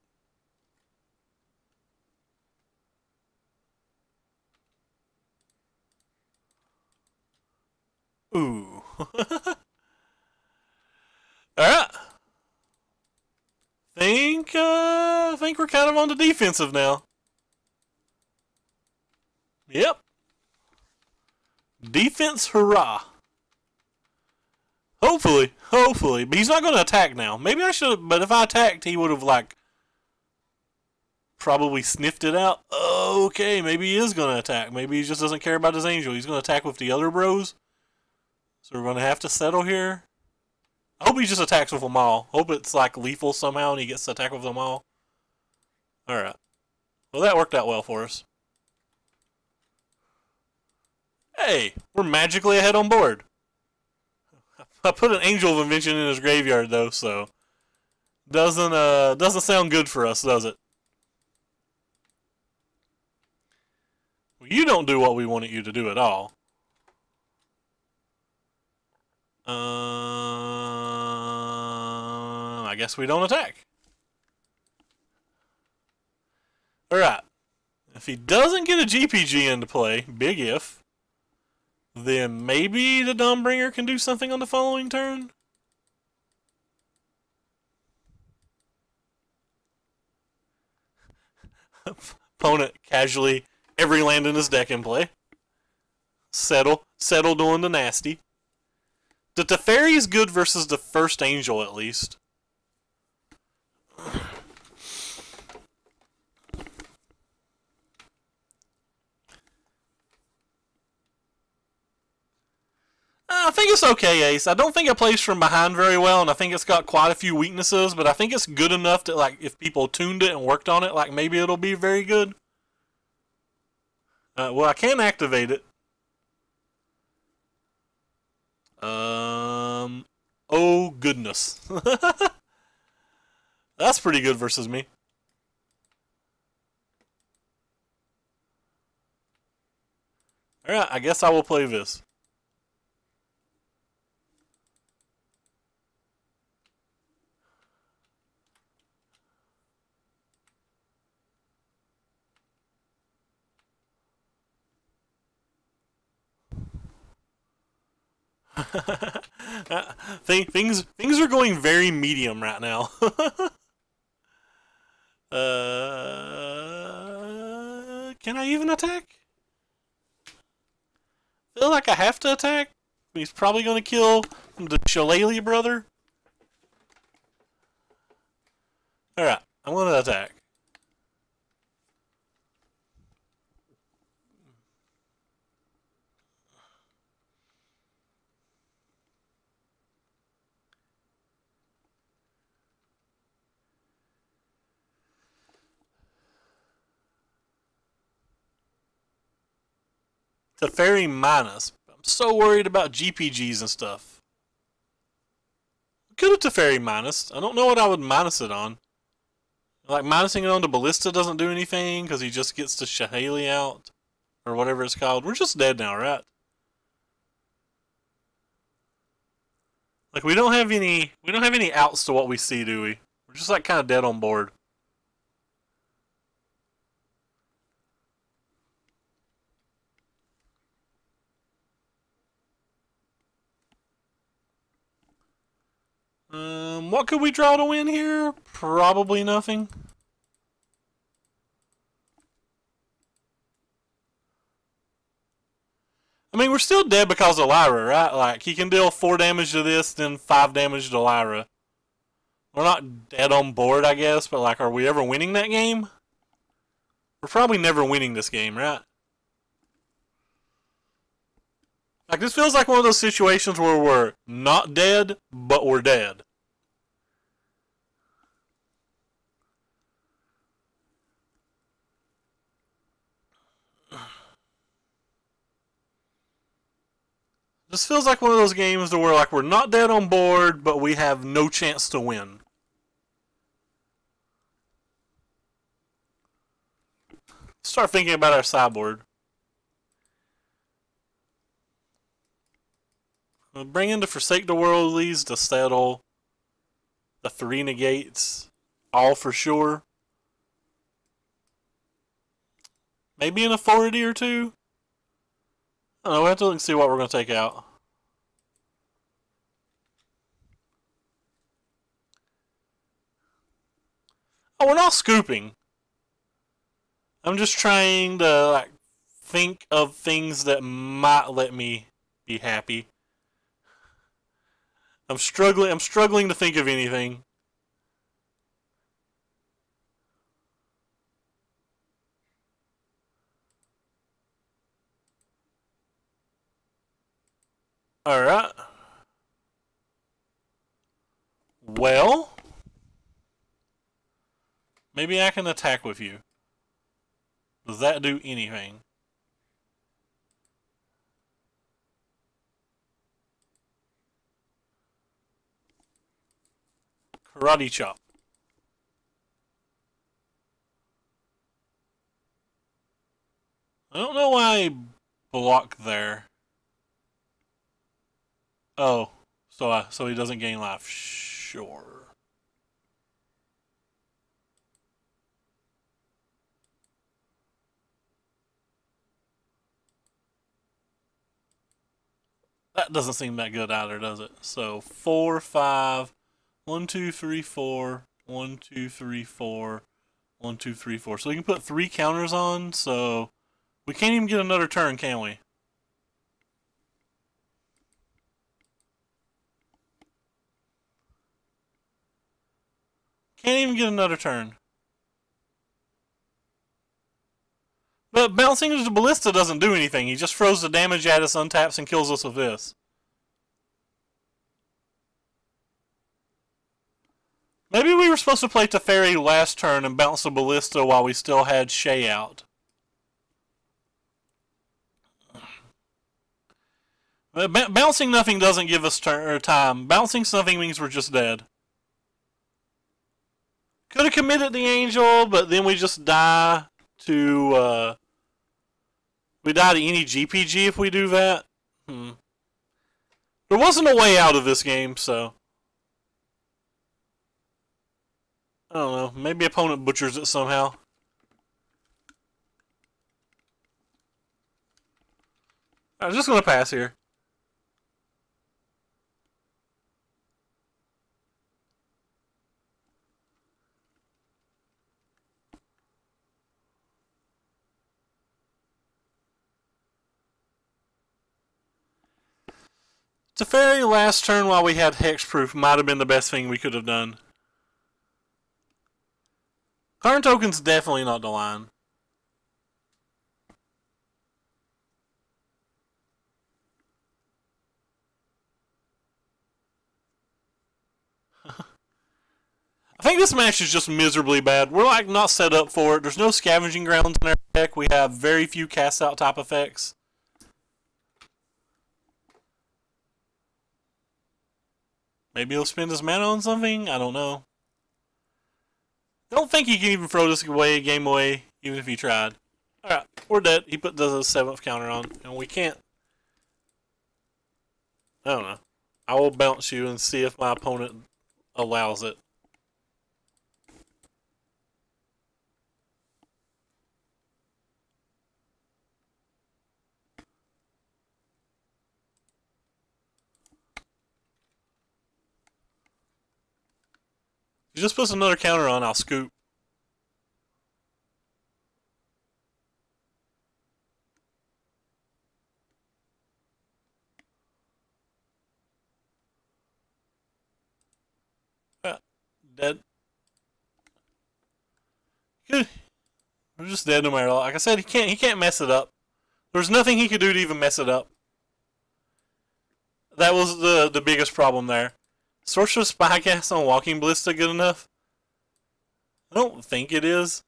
[SPEAKER 1] Ooh. Alright. Think we're kind of on the defensive now. Yep. Defense, hurrah. Hopefully. But he's not going to attack now. Maybe I should have, but if I attacked, he would have, like, probably sniffed it out. Okay, maybe he is going to attack. Maybe he just doesn't care about his Angel. He's going to attack with the other bros. So we're going to have to settle here. I hope he just attacks with them all. Hope it's, like, lethal somehow and he gets to attack with them all. Alright. Well, that worked out well for us. Hey, we're magically ahead on board. I put an Angel of Invention in his graveyard though, so doesn't sound good for us, does it? Well, you don't do what we wanted you to do at all. I guess we don't attack. Alright. If he doesn't get a GPG into play, big if, then maybe the Dawnbringer can do something on the following turn? Opponent casually, every land in his deck in play. Settle doing the nasty. The Teferi is good versus the first Angel at least. I think it's okay, Ace. I don't think it plays from behind very well, and I think it's got quite a few weaknesses, but I think it's good enough that, like, if people tuned it and worked on it, like, maybe it'll be very good. Well, I can activate it. Oh, goodness. That's pretty good versus me. Alright, I guess I will play this. Things are going very medium right now. Can I even attack? Feel like I have to attack. He's probably going to kill the Shillelagh brother. Alright, I'm going to attack. Teferi minus. I'm so worried about GPGs and stuff. Could have Teferi minus. I don't know what I would minus it on. Like, minusing it on to Ballista doesn't do anything because he just gets to Shillelagh out. or whatever it's called. We're just dead now, right? Like we don't have any outs to what we see, do we? We're just like kind of dead on board. What could we draw to win here? Probably nothing. I mean, we're still dead because of Lyra, right? Like, he can deal 4 damage to this, then 5 damage to Lyra. We're not dead on board, I guess, but, like, are we ever winning that game? We're probably never winning this game, right? Like, this feels like one of those situations where we're not dead, but we're dead. This feels like one of those games where like we're not dead on board, but we have no chance to win. Start thinking about our sideboard. We'll bring in the Forsake the Worldlies, the Settle, the 3 negates, all for sure. Maybe an authority or 2. I don't know, we'll have to look and see what we're going to take out. Oh, we're not scooping. I'm just trying to like think of things that might let me be happy. I'm struggling to think of anything. Alright. Well, maybe I can attack with you. Does that do anything? Karate chop. I don't know why I blocked there. Oh, so he doesn't gain life. Sure. That doesn't seem that good either, does it? So 4, 5, 1, 2, 3, 4, 1, 2, 3, 4, 1, 2, 3, 4. So we can put 3 counters on, so we can't even get another turn, can we? Can't even get another turn. But bouncing into the ballista doesn't do anything. He just throws the damage at us, untaps, and kills us with this. Maybe we were supposed to play Teferi last turn and bounce the ballista while we still had Shay out. Bouncing nothing doesn't give us time. Bouncing something means we're just dead. Could have committed the angel, but then we just die to we die to any GPG if we do that. There wasn't a way out of this game, so I don't know. Maybe opponent butchers it somehow. I'm just gonna pass here. Teferi last turn while we had hexproof might have been the best thing we could have done. Karn token's definitely not the line. I think this match is just miserably bad. We're like not set up for it. There's no scavenging grounds in our deck. We have very few cast out type effects. Maybe he'll spend his mana on something? I don't know. I don't think he can even throw this game away, even if he tried. Alright, we're dead. He put the 7th counter on, and we can't. I don't know. I will bounce you and see if my opponent allows it. If he just puts another counter on, I'll scoop. Dead. Good. We're just dead no matter what. Like I said, he can't mess it up. There's nothing he could do to even mess it up. That was the biggest problem there. Sorcerer's Spycast on Walking Ballista good enough? I don't think it is.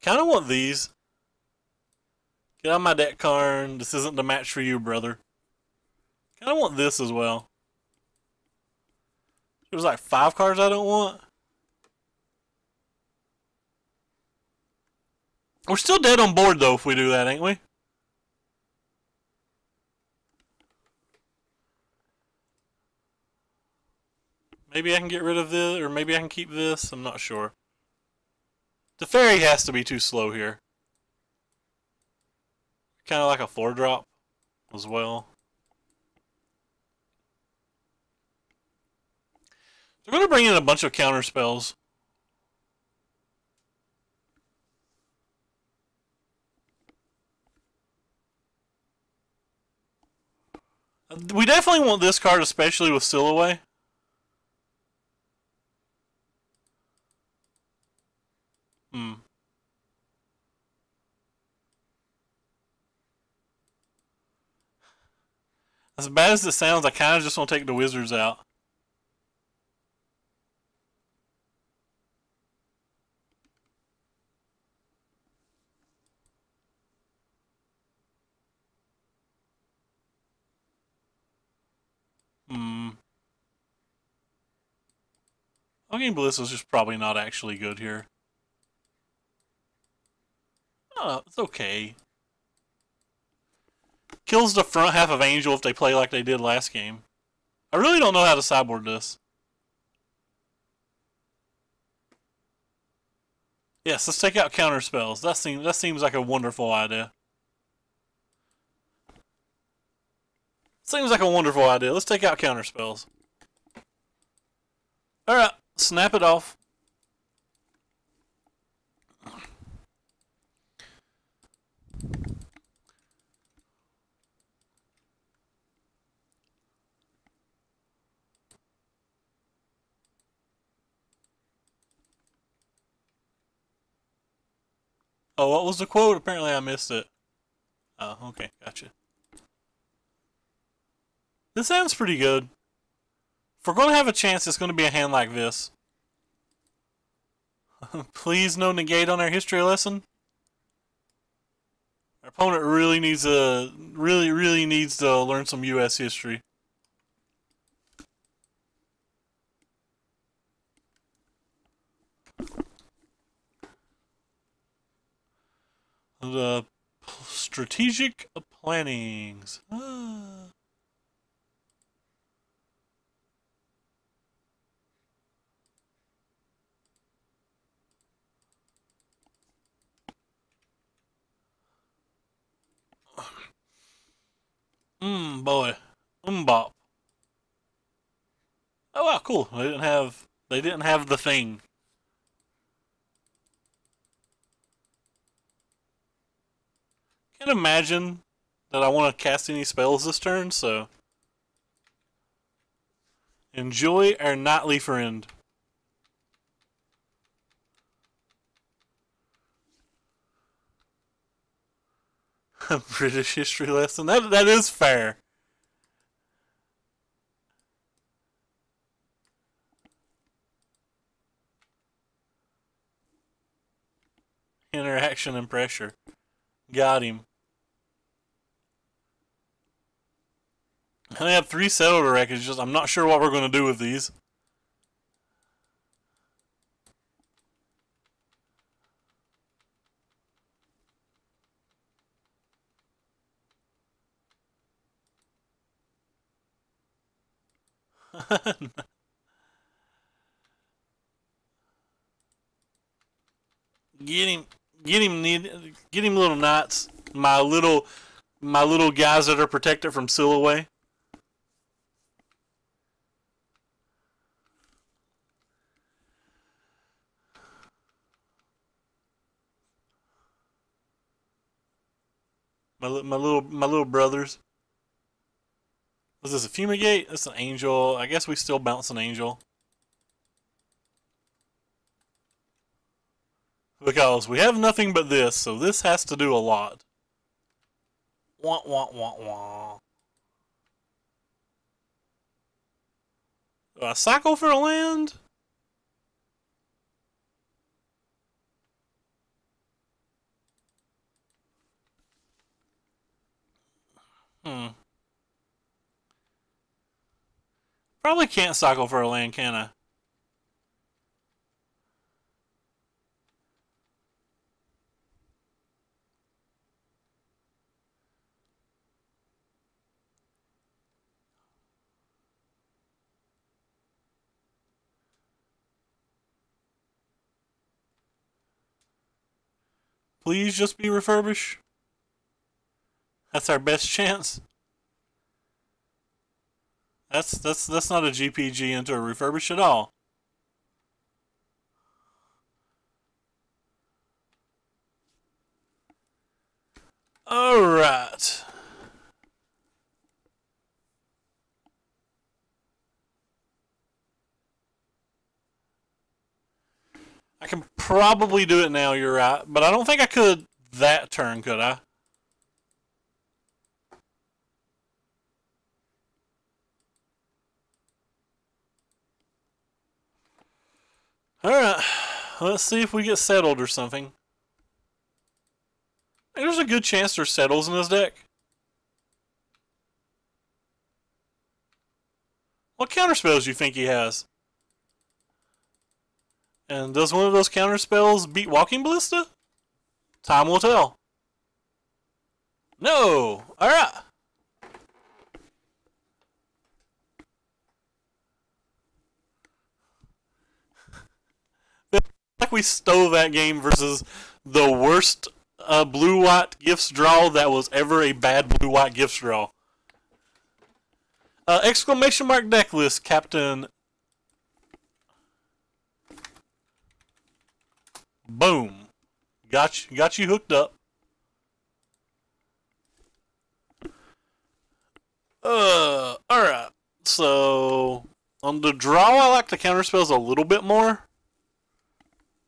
[SPEAKER 1] Kinda want these. Get out of my deck, Karn. This isn't the match for you, brother. Kinda want this as well. There's like 5 cards I don't want. We're still dead on board though if we do that, ain't we? Maybe I can get rid of this, or maybe I can keep this. I'm not sure. The fairy has to be too slow here. Kind of like a 4-drop as well. They're going to bring in a bunch of counter spells. We definitely want this card, especially with Silhouette. As bad as it sounds, I kind of just want to take the wizards out. Walking Ballista's just probably not actually good here. Oh, it's okay. Kills the front half of Angel if they play like they did last game. I really don't know how to sideboard this. Yes, let's take out counter spells. That seems like a wonderful idea. Seems like a wonderful idea. Let's take out counter spells. Alright, snap it off. Oh, what was the quote? Apparently I missed it. Oh, okay, gotcha. This hand's pretty good. If we're going to have a chance, it's going to be a hand like this. Please no negate on our history lesson. Our opponent really needs to learn some U.S. history. The strategic plannings. Boy. Bop. Oh wow, cool. They didn't have the thing. Can't imagine that I want to cast any spells this turn, so enjoy our nightly friend. A British history lesson. That is fair. Interaction and pressure. Got him. I have 3 settled wreckages. I'm not sure what we're going to do with these. Get him, get him, little knights. My little guys that are protected from Sillaway. My little brothers. Was this a fumigate? That's an angel. I guess we still bounce an angel. Because we have nothing but this, so this has to do a lot. Wah, wah, wah, wah. Do I cycle for a land? Probably can't cycle for a land, can I? Please just be refurbish. That's our best chance. That's not a GPG into a refurbish at all. Alright. I can probably do it now, you're right. But I don't think I could that turn, could I? Alright. Let's see if we get settled or something. There's a good chance there's settles in this deck. What counterspells do you think he has? And does one of those counterspells beat Walking Ballista? Time will tell. No! Alright. Like we stole that game versus the worst blue-white gifts draw that was ever a bad blue-white gifts draw. Exclamation mark deck list, Captain. Boom. Got you hooked up. Alright. So, on the draw, I like the counterspells a little bit more.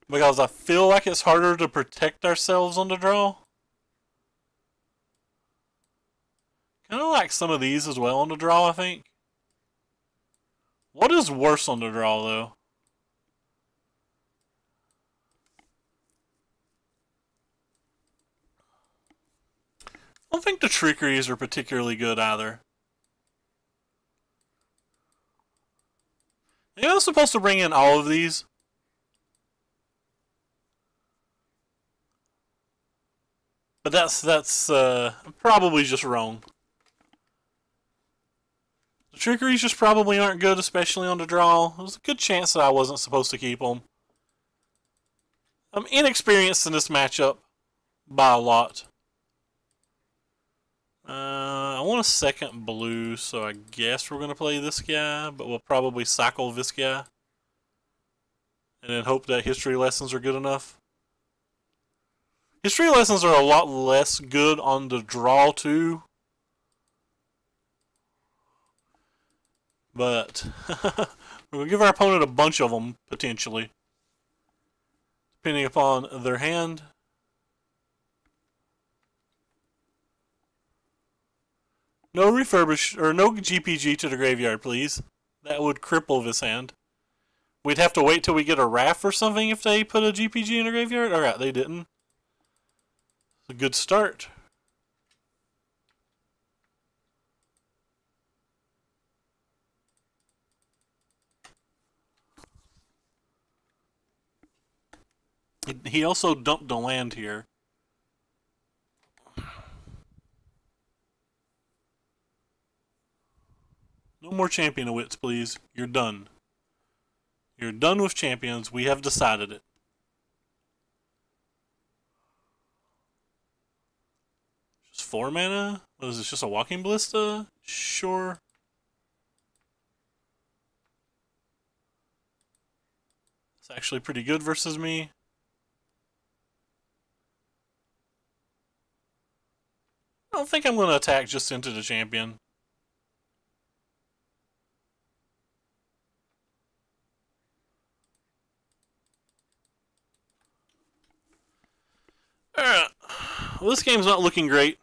[SPEAKER 1] Because I feel like it's harder to protect ourselves on the draw. Kind of like some of these as well on the draw, I think. What is worse on the draw, though? I don't think the trickeries are particularly good either. Maybe I was supposed to bring in all of these. But that's probably just wrong. The trickeries just probably aren't good, especially on the draw. There's a good chance that I wasn't supposed to keep them. I'm inexperienced in this matchup by a lot. I want a second blue, so I guess we're going to play this guy, but we'll probably cycle this guy. And then hope that history lessons are good enough. History lessons are a lot less good on the draw, too. But we're going to give our opponent a bunch of them, potentially. Depending upon their hand. No refurbish, or no GPG to the graveyard, please. That would cripple this hand. We'd have to wait till we get a Wrath or something if they put a GPG in the graveyard? Alright, they didn't. It's a good start. He also dumped a land here. No more champion of wits, please. You're done. You're done with champions. We have decided it. Just 4 mana? What is this, just a walking ballista? Sure. It's actually pretty good versus me. I don't think I'm going to attack just into the champion. Alright. Well, this game's not looking great.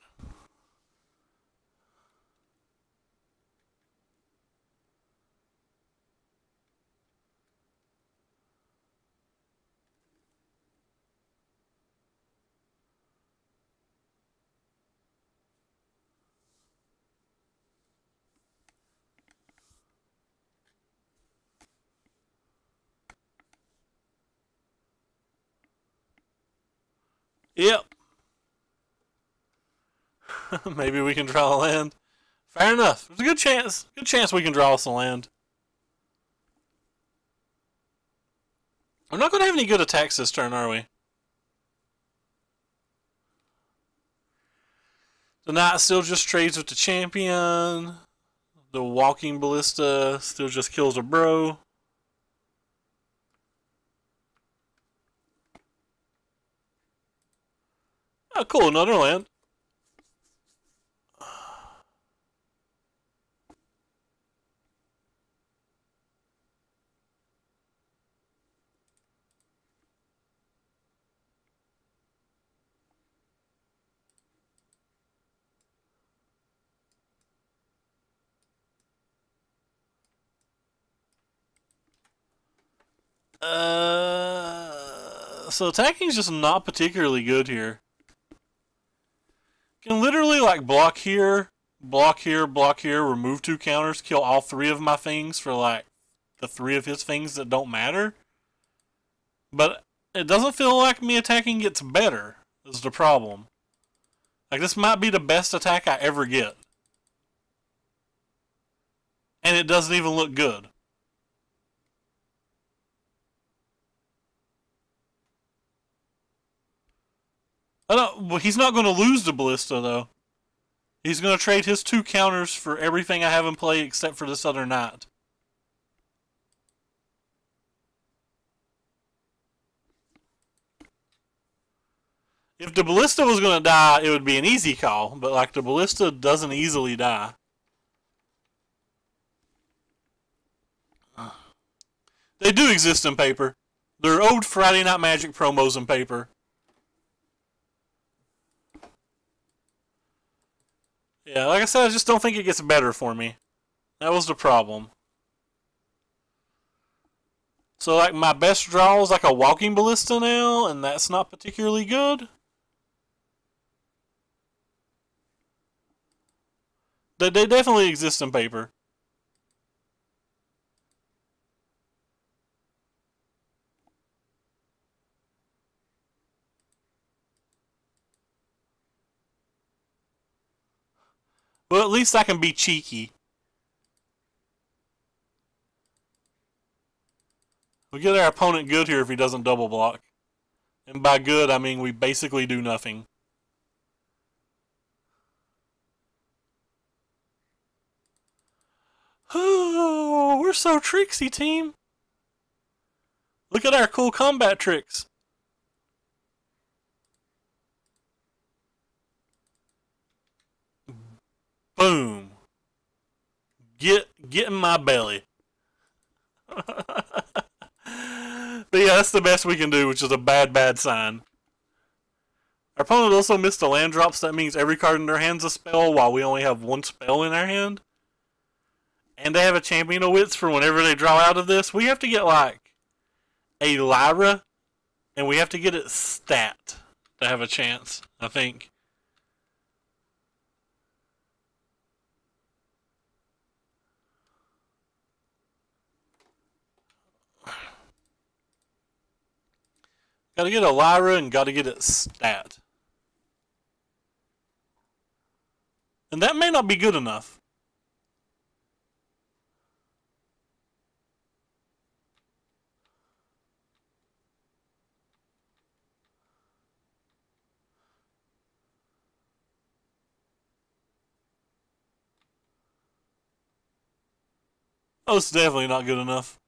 [SPEAKER 1] Yep. Maybe we can draw a land. Fair enough. There's a good chance. Good chance we can draw us a land. We're not going to have any good attacks this turn, are we? The knight still just trades with the champion. The walking ballista still just kills a bro. Oh, cool. Another land. So attacking is just not particularly good here. You can literally like block here, block here, block here, remove 2 counters, kill all 3 of my things for like the 3 of his things that don't matter. But it doesn't feel like me attacking gets better, is the problem. Like this might be the best attack I ever get. And it doesn't even look good. Well, he's not going to lose the ballista, though. He's going to trade his 2 counters for everything I have in play except for this other knight. If the ballista was going to die, it would be an easy call. But, like, the ballista doesn't easily die. They do exist in paper. There are old Friday Night Magic promos in paper. Yeah, like I said, I just don't think it gets better for me. That was the problem. So, like, my best draw is like a walking ballista now, and that's not particularly good. They definitely exist in paper. Well, at least I can be cheeky. We get our opponent good here if he doesn't double block. And by good, I mean we basically do nothing. Oh, we're so tricksy, team. Look at our cool combat tricks. Boom. Get in my belly. But yeah, that's the best we can do, which is a bad sign. Our opponent also missed a land drop, so that means every card in their hand's a spell, while we only have 1 spell in our hand. And they have a champion of wits for whenever they draw out of this. We have to get like a Lyra, and we have to get it stat to have a chance, I think. Gotta get a Lyra and gotta get it stat. And that may not be good enough. Oh, it's definitely not good enough.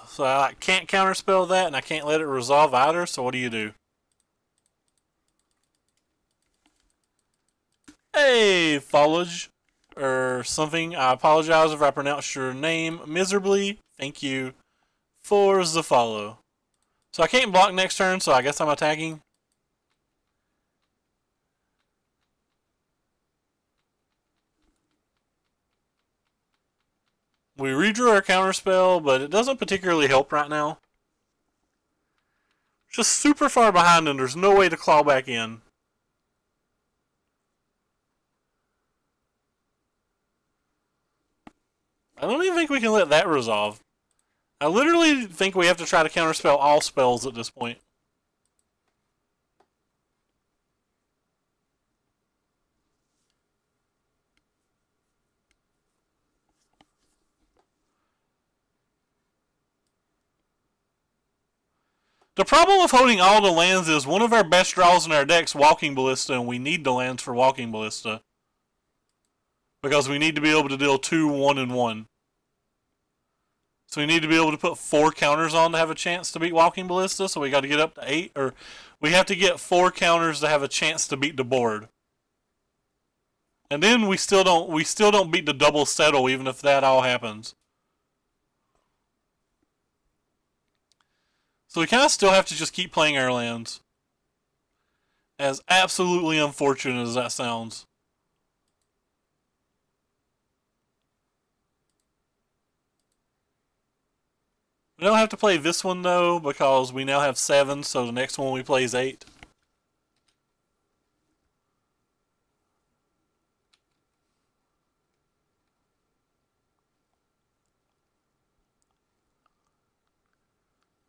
[SPEAKER 1] So I can't counterspell that, and I can't let it resolve either, so what do? Hey, Foliage, or something. I apologize if I pronounced your name miserably. Thank you for the follow. So I can't block next turn, so I guess I'm attacking. We redrew our counterspell, but it doesn't particularly help right now. Just super far behind, and there's no way to claw back in. I don't even think we can let that resolve. I literally think we have to try to counterspell all spells at this point. The problem with holding all the lands is one of our best draws in our deck's Walking Ballista, and we need the lands for Walking Ballista. Because we need to be able to deal 2, 1, and 1. So we need to be able to put 4 counters on to have a chance to beat Walking Ballista, so we got to get up to 8, or we have to get 4 counters to have a chance to beat the board. And then we still don't beat the double settle, even if that all happens. So we kind of still have to just keep playing our lands. As absolutely unfortunate as that sounds. We don't have to play this one though, because we now have 7, so the next one we play is 8.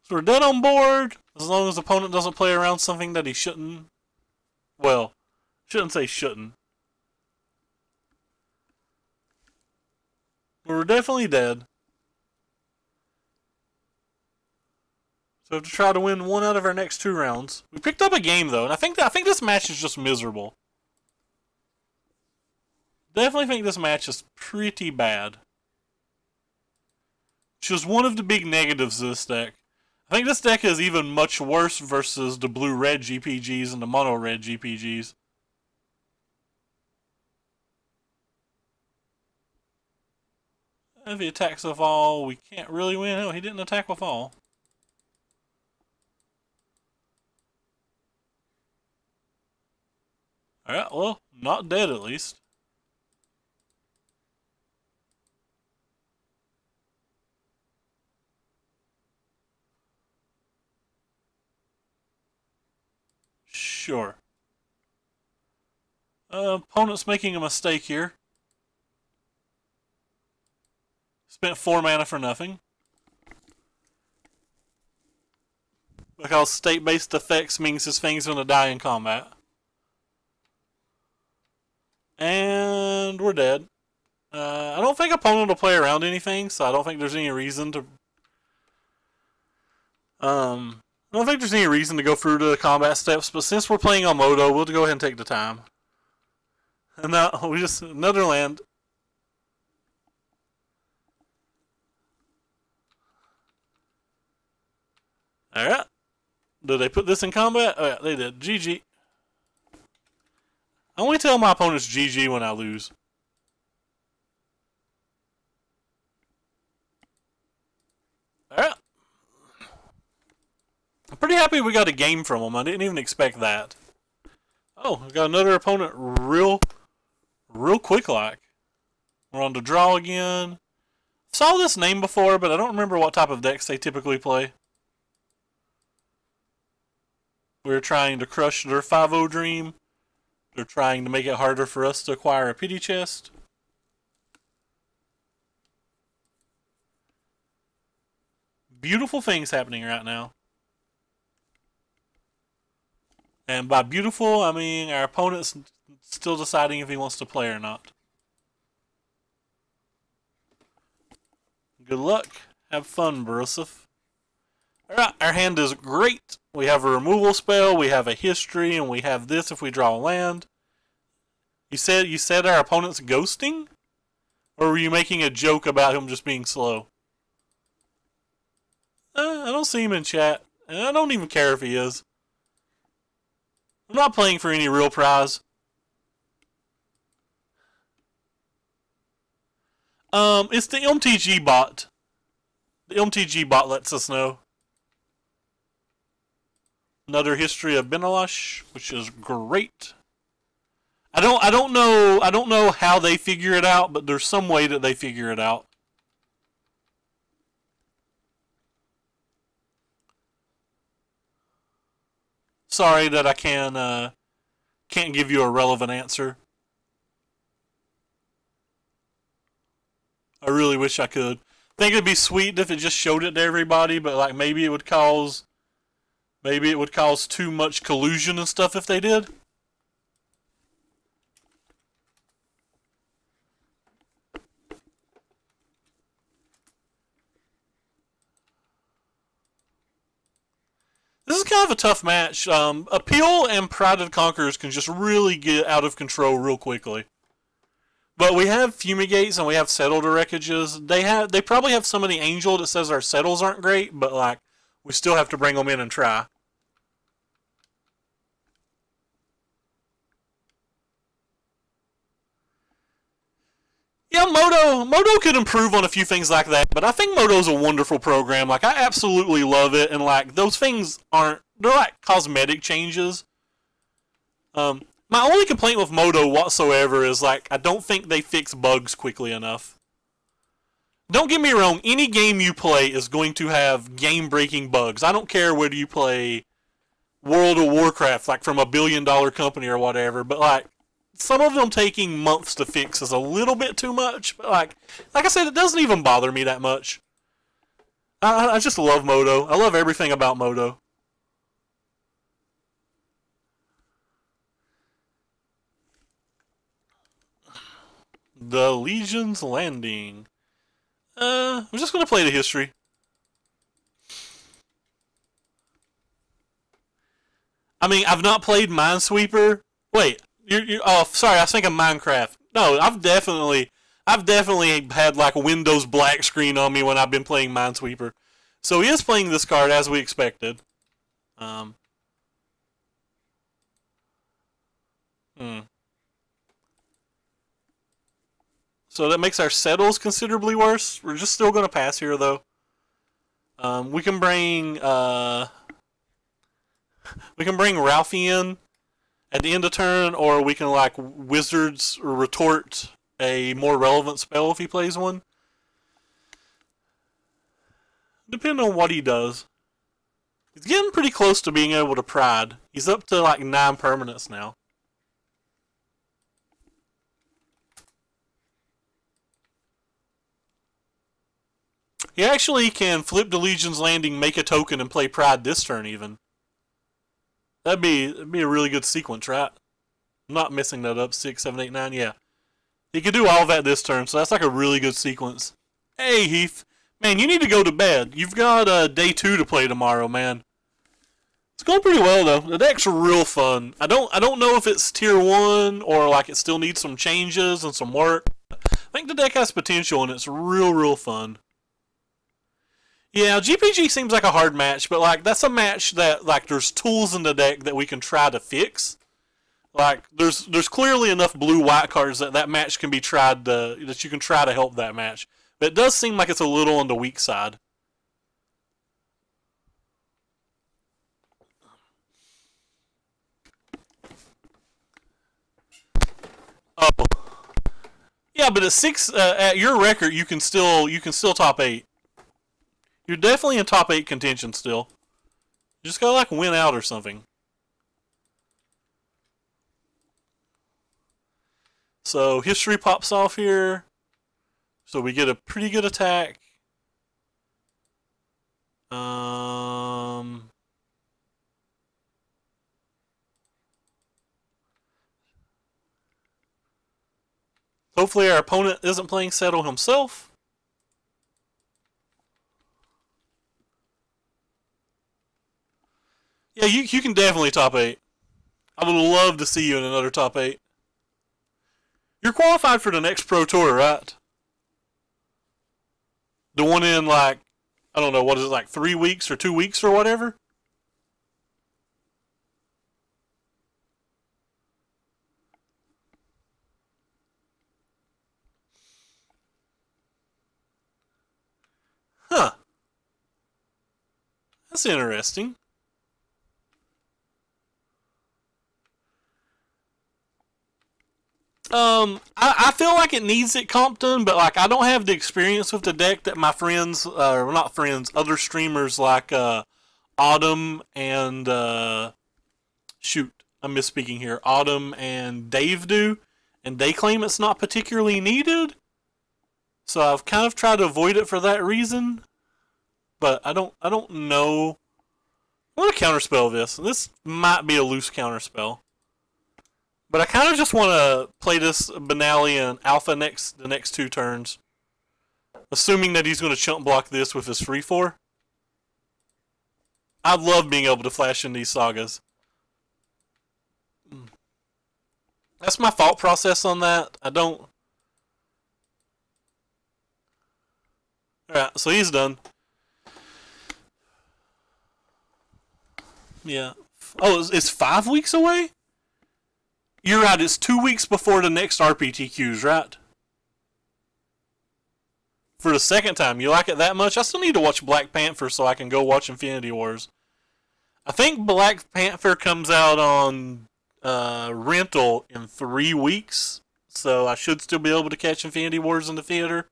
[SPEAKER 1] So we're dead on board, as long as the opponent doesn't play around something that he shouldn't. Well, shouldn't say shouldn't. We're definitely dead. So we have to try to win 1 out of our next 2 rounds. We picked up a game though, and I think this match is just miserable. Definitely think this match is pretty bad. Which is one of the big negatives of this deck. I think this deck is even much worse versus the blue-red GPGs and the mono-red GPGs. If he attacks with all, we can't really win. No, he didn't attack with all. Alright, well, not dead at least. Sure. Opponent's making a mistake here. Spent 4 mana for nothing. Because state-based effects means this thing's going to die in combat. And we're dead. I don't think opponent will play around anything, so I don't think there's any reason to... I don't think there's any reason to go through the combat steps, but since we're playing on Moto, we'll go ahead and take the time. And now, we just... another land. Alright. Did they put this in combat? Oh yeah, they did. GG. I only tell my opponents GG when I lose. Alright. I'm pretty happy we got a game from them. I didn't even expect that. Oh, we got another opponent real quick like. We're on the draw again. Saw this name before, but I don't remember what type of decks they typically play. We're trying to crush their 5-0 dream. They're trying to make it harder for us to acquire a pity chest. beautiful things happening right now. And by beautiful, I mean our opponent's still deciding if he wants to play or not. Good luck. Have fun, Broseph. Alright, our hand is great. We have a removal spell, we have a history, and we have this if we draw a land. You said our opponent's ghosting? Or were you making a joke about him just being slow? I don't see him in chat. And I don't even care if he is. I'm not playing for any real prize. It's the MTG bot. The MTG bot lets us know. Another history of Benelash, which is great. I don't know how they figure it out, but there's some way that they figure it out. Sorry that I can't give you a relevant answer. I really wish I could. I think it'd be sweet if it just showed it to everybody, but like maybe it would cause too much collusion and stuff if they did. This is kind of a tough match. Appeal and Pride of the Conquerors can just really get out of control real quickly. But we have Fumigates and we have Settle to Wreckages. They probably have some of the Angel that says our Settles aren't great, but like we still have to bring them in and try. Yeah, Moto could improve on a few things like that, but I think Moto's a wonderful program. Like, I absolutely love it, and like those things they're like cosmetic changes. My only complaint with Moto whatsoever is like I don't think they fix bugs quickly enough. Don't get me wrong, any game you play is going to have game-breaking bugs. I don't care whether you play World of Warcraft, like from $1 billion company or whatever, but like some of them taking months to fix is a little bit too much. But like I said, it doesn't even bother me that much. I just love Moto. I love everything about Moto. The Legion's Landing. I'm just gonna play the history. I mean, I've not played Minesweeper. Wait, oh, sorry, I was thinking Minecraft. No, I've definitely had like a Windows black screen on me when I've been playing Minesweeper. So he is playing this card as we expected. So that makes our settles considerably worse. We're just still going to pass here, though. We can bring Ralphie in at the end of turn, or we can like Wizards retort a more relevant spell if he plays one. Depending on what he does. He's getting pretty close to being able to Pride. He's up to like 9 permanents now. He actually can flip the Legion's Landing, make a token, and play Pride this turn even. That'd be a really good sequence, right? I'm not messing that up. 6, 7, 8, 9, yeah. He could do all that this turn, so that's like a really good sequence. Hey, Heath. Man, you need to go to bed. You've got day 2 to play tomorrow, man. It's going pretty well, though. The deck's real fun. I don't know if it's tier 1 or like it still needs some changes and some work. I think the deck has potential and it's real fun. Yeah, GPG seems like a hard match, but like that's a match that like there's tools in the deck that we can try to fix. Like there's clearly enough blue-white cards that match can be tried to, that you can try to help that match. But it does seem like it's a little on the weak side. Oh, yeah, but at 6 at your record, you can still top 8. You're definitely in top 8 contention still. You just gotta like win out or something. So history pops off here. So we get a pretty good attack. Um, hopefully our opponent isn't playing Settle himself. Yeah, you can definitely top 8. I would love to see you in another top 8. You're qualified for the next Pro Tour, right? The one in, like, I don't know, what is it, like 3 weeks or 2 weeks or whatever? Huh. That's interesting. I feel like it needs it Compton, but like I don't have the experience with the deck that my friends, or not friends, other streamers like Autumn and shoot, I'm misspeaking here. Autumn and Dave do, and they claim it's not particularly needed. So I've kind of tried to avoid it for that reason. But I don't know. I want to counterspell this. This might be a loose counterspell. But I kind of just want to play this Benally and Alpha the next 2 turns. Assuming that he's going to chump block this with his free 4. I love being able to flash in these sagas. That's my thought process on that. I don't... Alright, so he's done. Yeah. Oh, it's 5 weeks away? You're right, it's 2 weeks before the next RPTQs, right? For the second time, you like it that much? I still need to watch Black Panther so I can go watch Infinity Wars. I think Black Panther comes out on rental in 3 weeks, so I should still be able to catch Infinity Wars in the theater.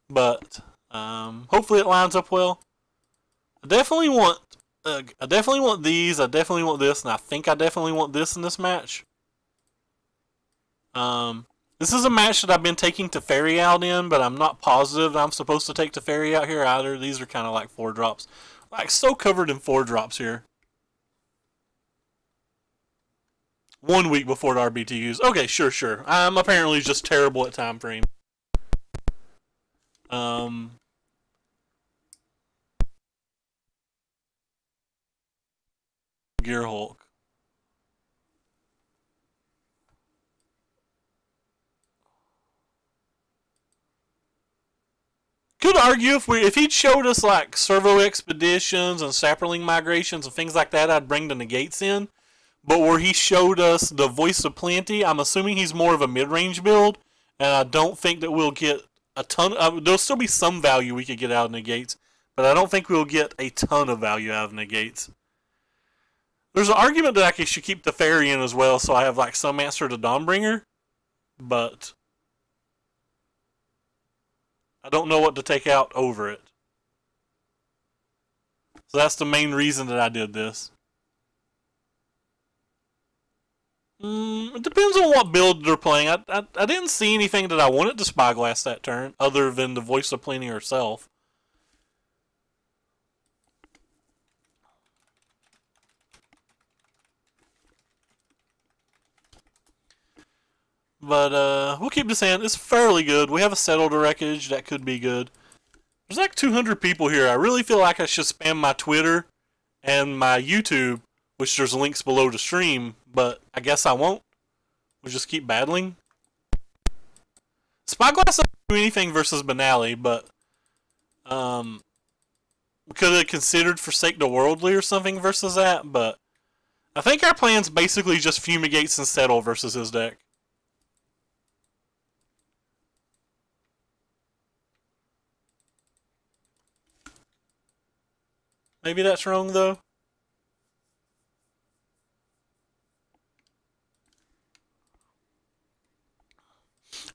[SPEAKER 1] But hopefully it lines up well. I definitely want these. I definitely want this, and I think I definitely want this in this match. This is a match that I've been taking to Fairy out in, but I'm not positive I'm supposed to take to Fairy out here either. These are kind of like 4 drops. Like, so covered in 4 drops here. 1 week before the RBTUs. Okay, sure. I'm apparently just terrible at time frame. Gear Hulk. Could argue if he'd showed us like servo expeditions and sapperling migrations and things like that, I'd bring the negates in. But where he showed us the Voice of Plenty, I'm assuming he's more of a mid-range build, and I don't think that we'll get a ton. There'll still be some value we could get out of negates, but I don't think we'll get a ton of value out of negates. There's an argument that I should keep the Fairy in as well, so I have like some answer to Dawnbringer, but I don't know what to take out over it. So that's the main reason that I did this. It depends on what build they're playing. I didn't see anything that I wanted to Spyglass that turn, other than the Voice of Plenty herself. But we'll keep this hand. It's fairly good. We have a Settle to Wreckage. That could be good. There's like 200 people here. I really feel like I should spam my Twitter and my YouTube, which there's links below the stream, but I guess I won't. We'll just keep battling. Spyglass doesn't do anything versus Benally, but we could have considered Forsake the Worldly or something versus that, but I think our plan's basically just Fumigates and Settle versus his deck. Maybe that's wrong, though.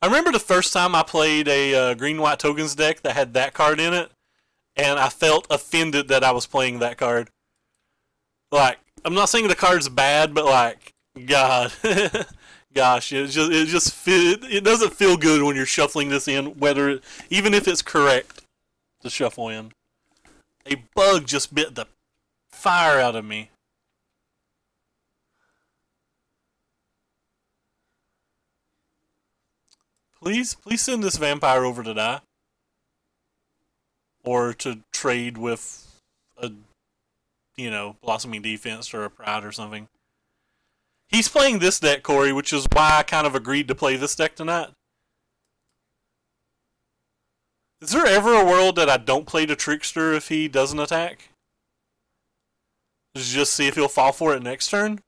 [SPEAKER 1] I remember the first time I played a green-white tokens deck that had that card in it, and I felt offended that I was playing that card. Like, I'm not saying the card's bad, but like, God, gosh, it doesn't feel good when you're shuffling this in, even if it's correct to shuffle in. A bug just bit the fire out of me. Please send this vampire over to die. Or to trade with a, blossoming defense or a pride or something. He's playing this deck, Corey, which is why I kind of agreed to play this deck tonight. Is there ever a world that I don't play the Trickster if he doesn't attack? Just see if he'll fall for it next turn?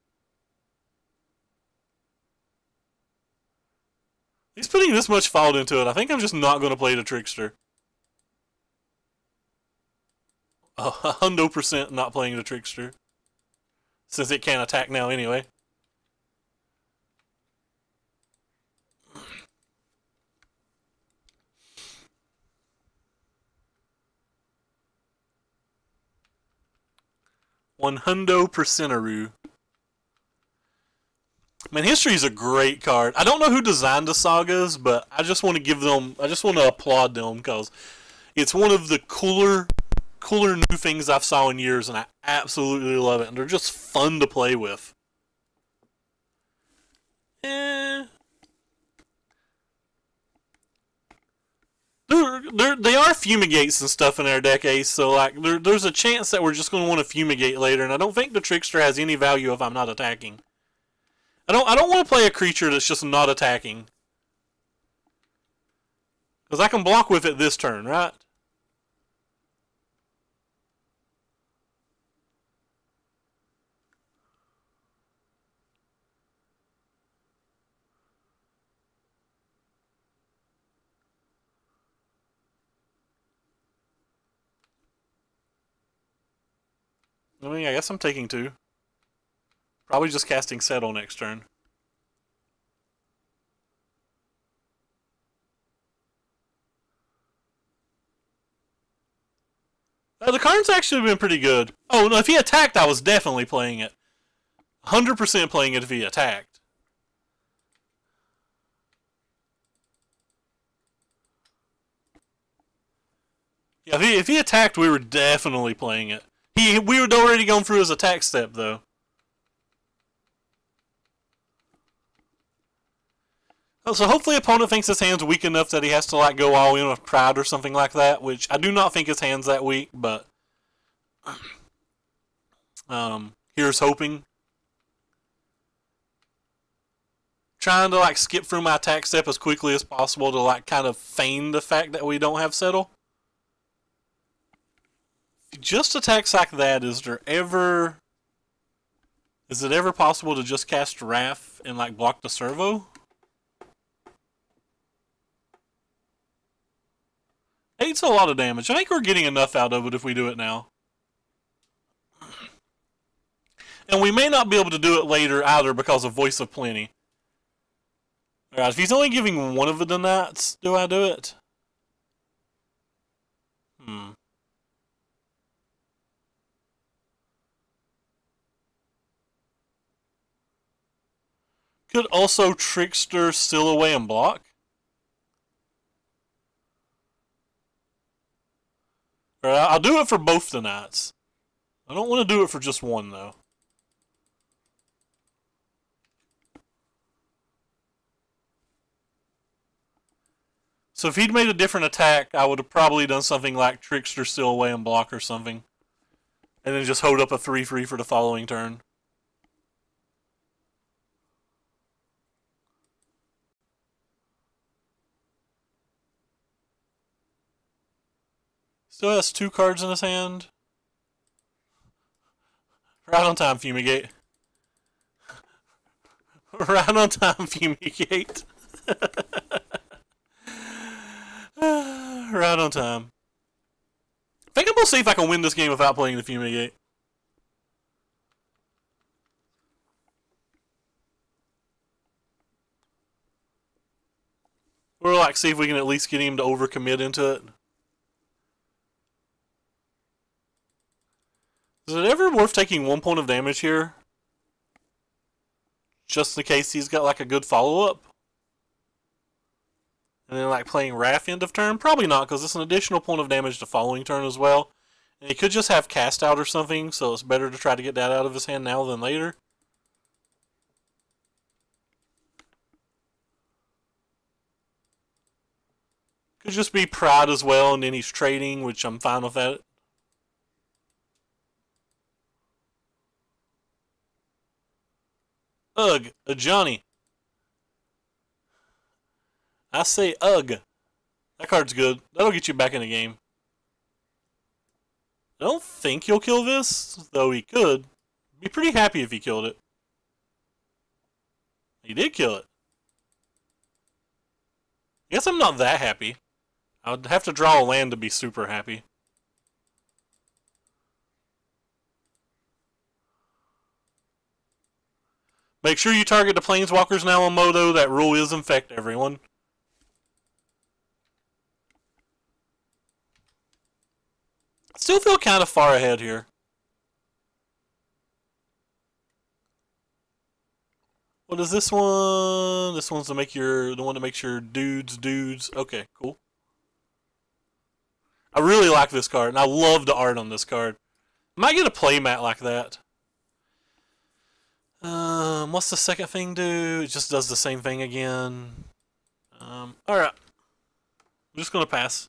[SPEAKER 1] He's putting this much thought into it. I think I'm just not going to play the Trickster. 100% not playing the Trickster. Since it can't attack now anyway. $100%. Man, History is a great card. I don't know who designed the sagas, but I just want to applaud them because it's one of the cooler new things I've saw in years, and I absolutely love it. And they're just fun to play with. They are fumigates and stuff in our deck, Ace, so like there's a chance that we're just going to want to fumigate later, and I don't think the Trickster has any value if I'm not attacking. I don't want to play a creature that's just not attacking. Because I can block with it this turn, right? I mean, I guess I'm taking 2. Probably just casting Settle next turn. The card's actually been pretty good. Oh, no, if he attacked, I was definitely playing it. 100% playing it if he attacked. Yeah, if he attacked, we were definitely playing it. We had already gone through his attack step, though. So hopefully opponent thinks his hand's weak enough that he has to like go all in with Pride or something like that, which I do not think his hand's that weak, but here's hoping. Trying to like skip through my attack step as quickly as possible to like kind of feign the fact that we don't have Settle. If he just attacks like that, is it ever possible to just cast Wrath and like block the servo? 8's a lot of damage. I think we're getting enough out of it if we do it now. And we may not be able to do it later either because of Voice of Plenty. Alright, if he's only giving one of the Knights, do I do it? Could also Trickster Steal Away and block. I'll do it for both the Knights. I don't want to do it for just one, though. So if he'd made a different attack, I would have probably done something like Trickster Steal Away and block or something. And then just hold up a 3/3 for the following turn. Still has 2 cards in his hand. Right on time, Fumigate. Right on time, Fumigate. Right on time. I think I'm going to see if I can win this game without playing the Fumigate. Or like see if we can at least get him to overcommit into it. Is it ever worth taking 1 point of damage here? Just in case he's got like a good follow-up? And then like playing Wrath end of turn? Probably not, because it's an additional point of damage the following turn as well. And he could just have cast out or something, so it's better to try to get that out of his hand now than later. Could just be pride as well, and then he's trading, which I'm fine with that. Ugh, a Johnny. I say ugh. That card's good. That'll get you back in the game. I don't think he'll kill this, though he could. Be pretty happy if he killed it. He did kill it. I guess I'm not that happy. I would have to draw a land to be super happy. Make sure you target the Planeswalkers now on Moto. That rule is infect everyone. Still feel kind of far ahead here. What is this one? This one's to make the one that makes your dudes. Okay, cool. I really like this card, and I love the art on this card. Might get a playmat like that. What's the second thing do? It just does the same thing again. Alright. I'm just gonna pass.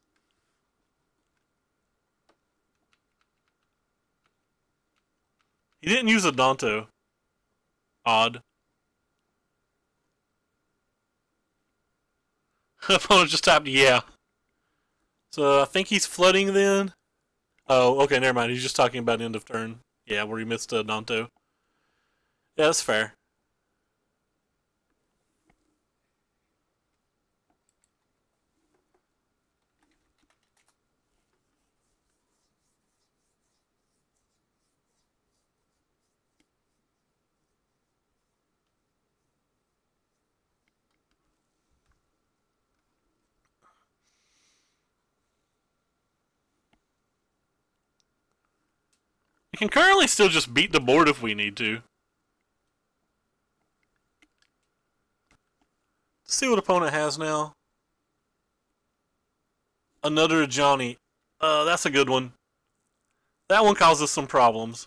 [SPEAKER 1] He didn't use a Danto. Odd. Opponent just tapped yeah. So I think he's flooding then. Oh, okay, never mind. He's just talking about end of turn. Yeah, where he missed a Danto. Yeah, that's fair. We can currently still just beat the board if we need to. Let's see what opponent has now. Another Johnny. That's a good one. That one causes some problems.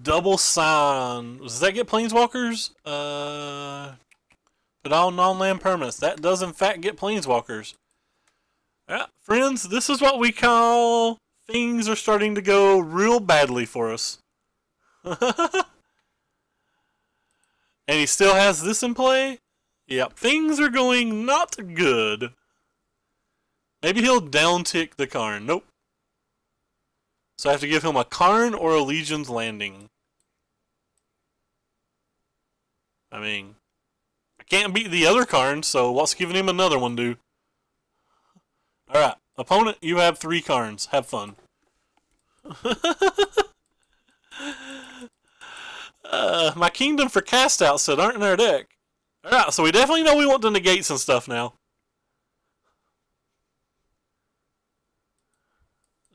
[SPEAKER 1] Double sign. Does that get Planeswalkers? But all non-land permanents. That does in fact get Planeswalkers. Yeah, friends, this is what we call things are starting to go real badly for us. And he still has this in play? Yep, things are going not good. Maybe he'll downtick the Karn. Nope. So I have to give him a Karn or a Legion's Landing. I mean, I can't beat the other Karn, so what's giving him another one do? Alright, opponent, you have 3 Karns. Have fun. My Kingdom for cast out said aren't in our deck. Alright, so we definitely know we want the negates and stuff now.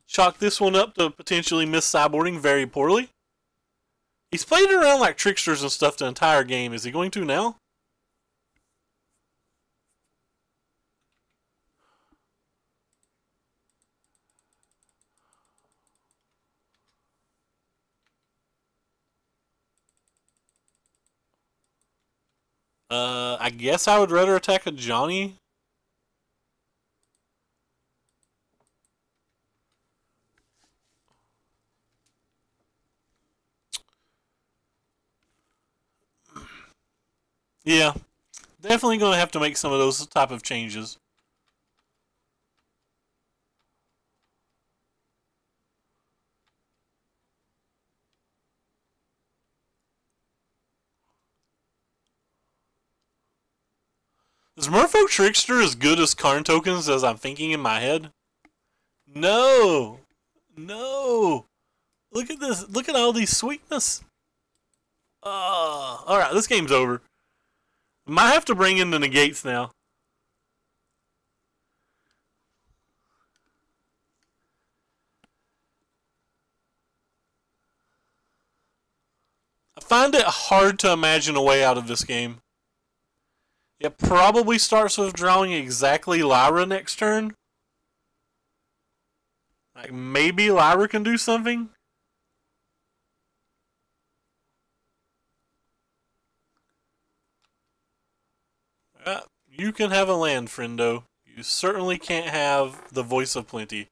[SPEAKER 1] Chalk this one up to potentially miss sideboarding very poorly. He's played around like tricksters and stuff the entire game. Is he going to now? I guess I would rather attack a Johnny. Yeah, definitely going to have to make some of those type of changes. Is Merfolk Trickster as good as Karn tokens as I'm thinking in my head? No! No! Look at this. Look at all these sweetness. Alright, this game's over. Might have to bring in the negates now. I find it hard to imagine a way out of this game. It probably starts with drawing exactly Lyra next turn. Like, maybe Lyra can do something? You can have a land, friendo. You certainly can't have the Voice of Plenty.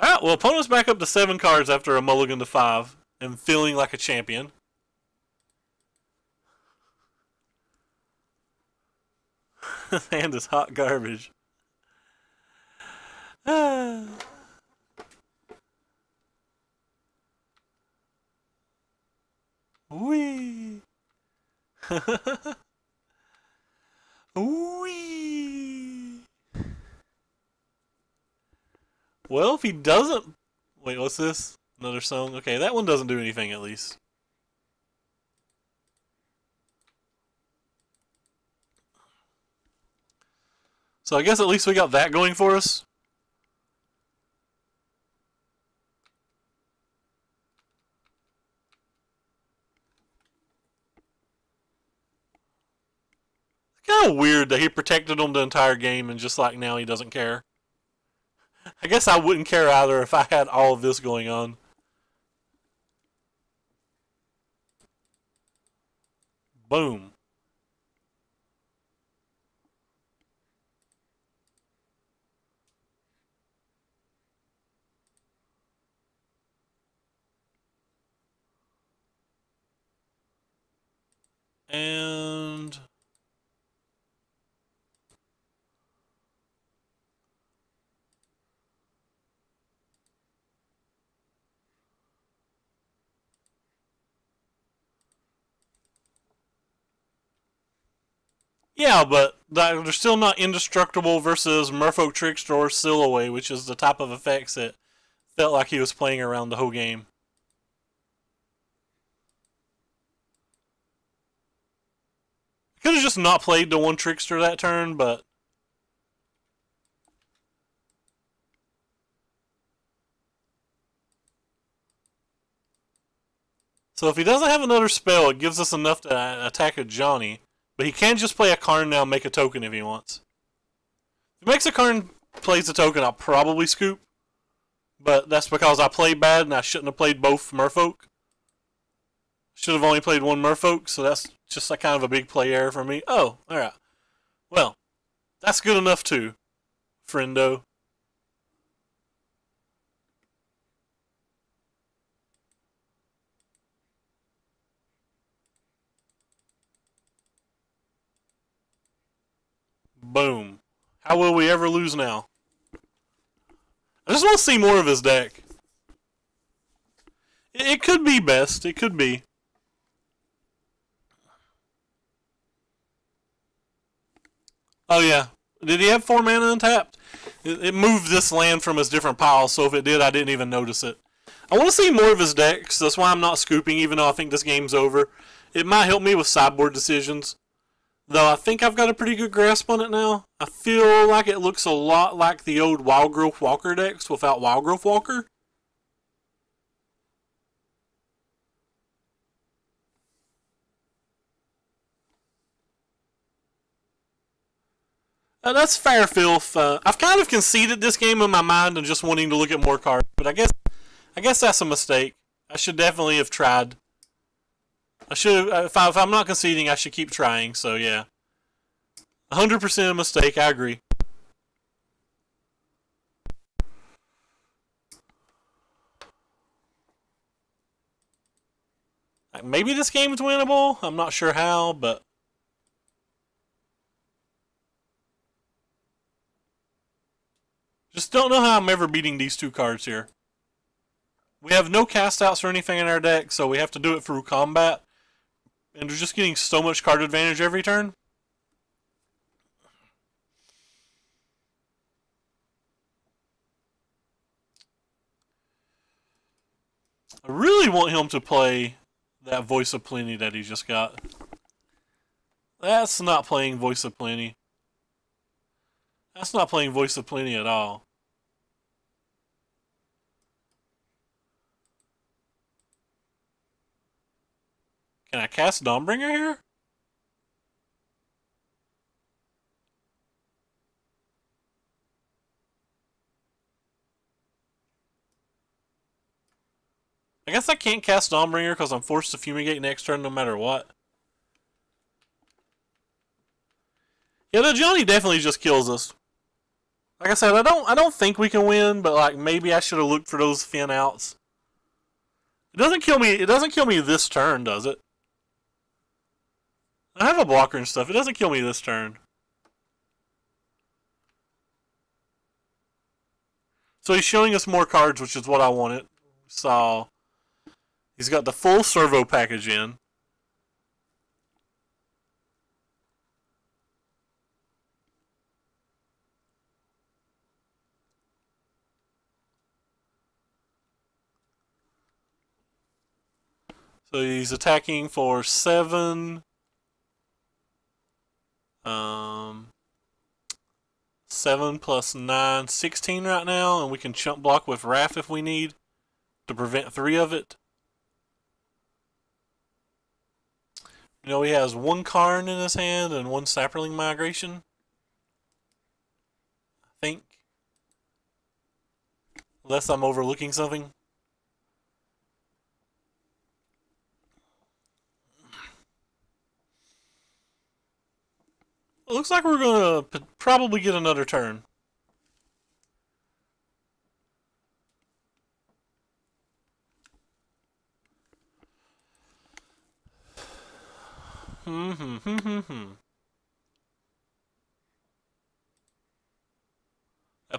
[SPEAKER 1] Alright, well, opponent's back up to 7 cards after a mulligan to 5 and feeling like a champion. This hand is hot garbage. Wee. Wee. Well, if he doesn't... Wait, what's this? Another song? Okay, that one doesn't do anything at least. So I guess at least we got that going for us. It's kind of weird that he protected him the entire game and just like now he doesn't care. I guess I wouldn't care either if I had all of this going on. Boom. And... yeah, but they're still not indestructible versus Merfolk Trickster or Sillaway, which is the type of effects that felt like he was playing around the whole game. Could have just not played the one Trickster that turn, but... So if he doesn't have another spell, it gives us enough to attack a Johnny. But he can just play a Karn now and make a token if he wants. If he makes a Karn, plays a token, I'll probably scoop. But that's because I played bad and I shouldn't have played both Merfolk. Should have only played one Merfolk, so that's just like kind of a big play error for me. Oh, alright. Well, that's good enough too, friendo. Boom. How will we ever lose now? I just want to see more of his deck. It could be best. It could be. Oh yeah. Did he have 4 mana untapped? It moved this land from his different piles, so if it did, I didn't even notice it. I want to see more of his decks. That's why I'm not scooping, even though I think this game's over. It might help me with sideboard decisions. Though I think I've got a pretty good grasp on it now. I feel like it looks a lot like the old Wild Growth Walker decks without Wild Growth Walker. That's fair, Filth. I've kind of conceded this game in my mind and just wanting to look at more cards, but I guess that's a mistake. I should definitely have tried. I should. If I'm not conceding, I should keep trying. So yeah, 100% a mistake. I agree. Like, maybe this game is winnable. I'm not sure how, but. Just don't know how I'm ever beating these 2 cards here. We have no cast outs or anything in our deck, so we have to do it through combat. And we're just getting so much card advantage every turn. I really want him to play that Voice of Plenty that he just got. That's not playing Voice of Plenty. That's not playing Voice of Plenty at all. Can I cast Dawnbringer here? I guess I can't cast Dawnbringer because I'm forced to fumigate next turn no matter what. Yeah, the Johnny definitely just kills us. Like I said, I don't think we can win, but like maybe I should have looked for those Finn outs. It doesn't kill me. It doesn't kill me this turn, does it? I have a blocker and stuff. It doesn't kill me this turn. So he's showing us more cards, which is what I wanted. So he's got the full servo package in. So he's attacking for 7. 7 plus 9, 16 right now, and we can chump block with Wrath if we need to prevent 3 of it. You know, he has 1 Karn in his hand and 1 Sapperling Migration. I think. Unless I'm overlooking something. It looks like we're going to probably get another turn. That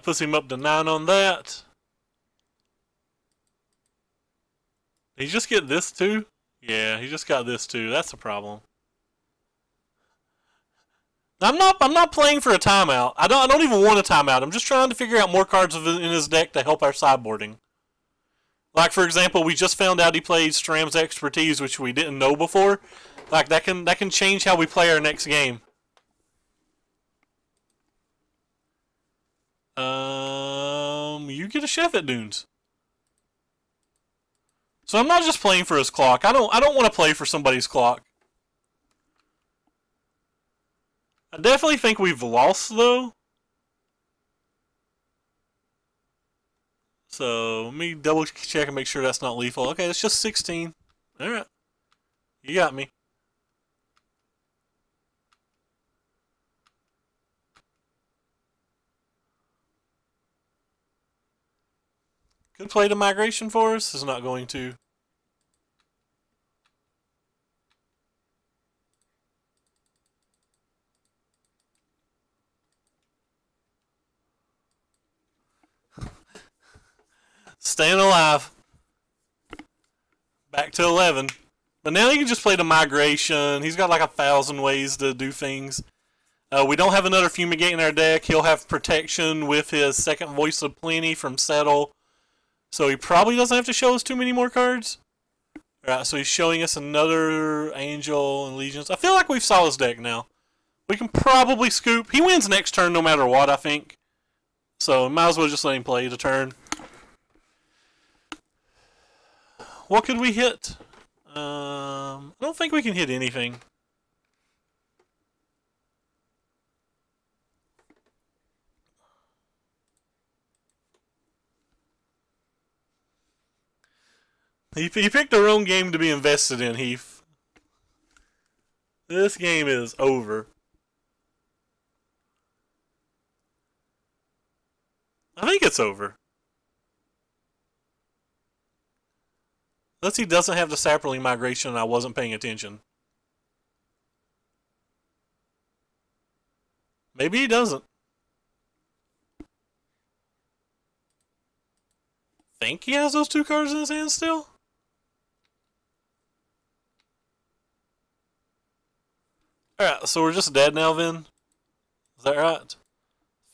[SPEAKER 1] puts him up to 9 on that. Did he just get this too? Yeah, he just got this too. That's a problem. I'm not playing for a timeout. I don't even want a timeout. I'm just trying to figure out more cards in his deck to help our sideboarding. Like for example, we just found out he played Stram's Expertise, which we didn't know before. Like that can change how we play our next game. You get a chef at Dunes. So I'm not just playing for his clock. I don't want to play for somebody's clock. I definitely think we've lost, though. So, let me double check and make sure that's not lethal. Okay, it's just 16. Alright. You got me. Could play the migration for us. Is not going to. Staying alive. Back to 11. But now he can just play the migration. He's got like 1,000 ways to do things. We don't have another Fumigate in our deck. He'll have protection with his second Voice of Plenty from Settle. So he probably doesn't have to show us too many more cards. Alright, so he's showing us another Angel and Legions. I feel like we've saw his deck now. We can probably scoop. He wins next turn no matter what, I think. So might as well just let him play the turn. What could we hit? I don't think we can hit anything. He picked the wrong game to be invested in, Heath. This game is over. I think it's over. Unless he doesn't have the Sapperling Migration and I wasn't paying attention. Maybe he doesn't. Think he has those 2 cards in his hand still? Alright, so we're just dead now then? Is that right?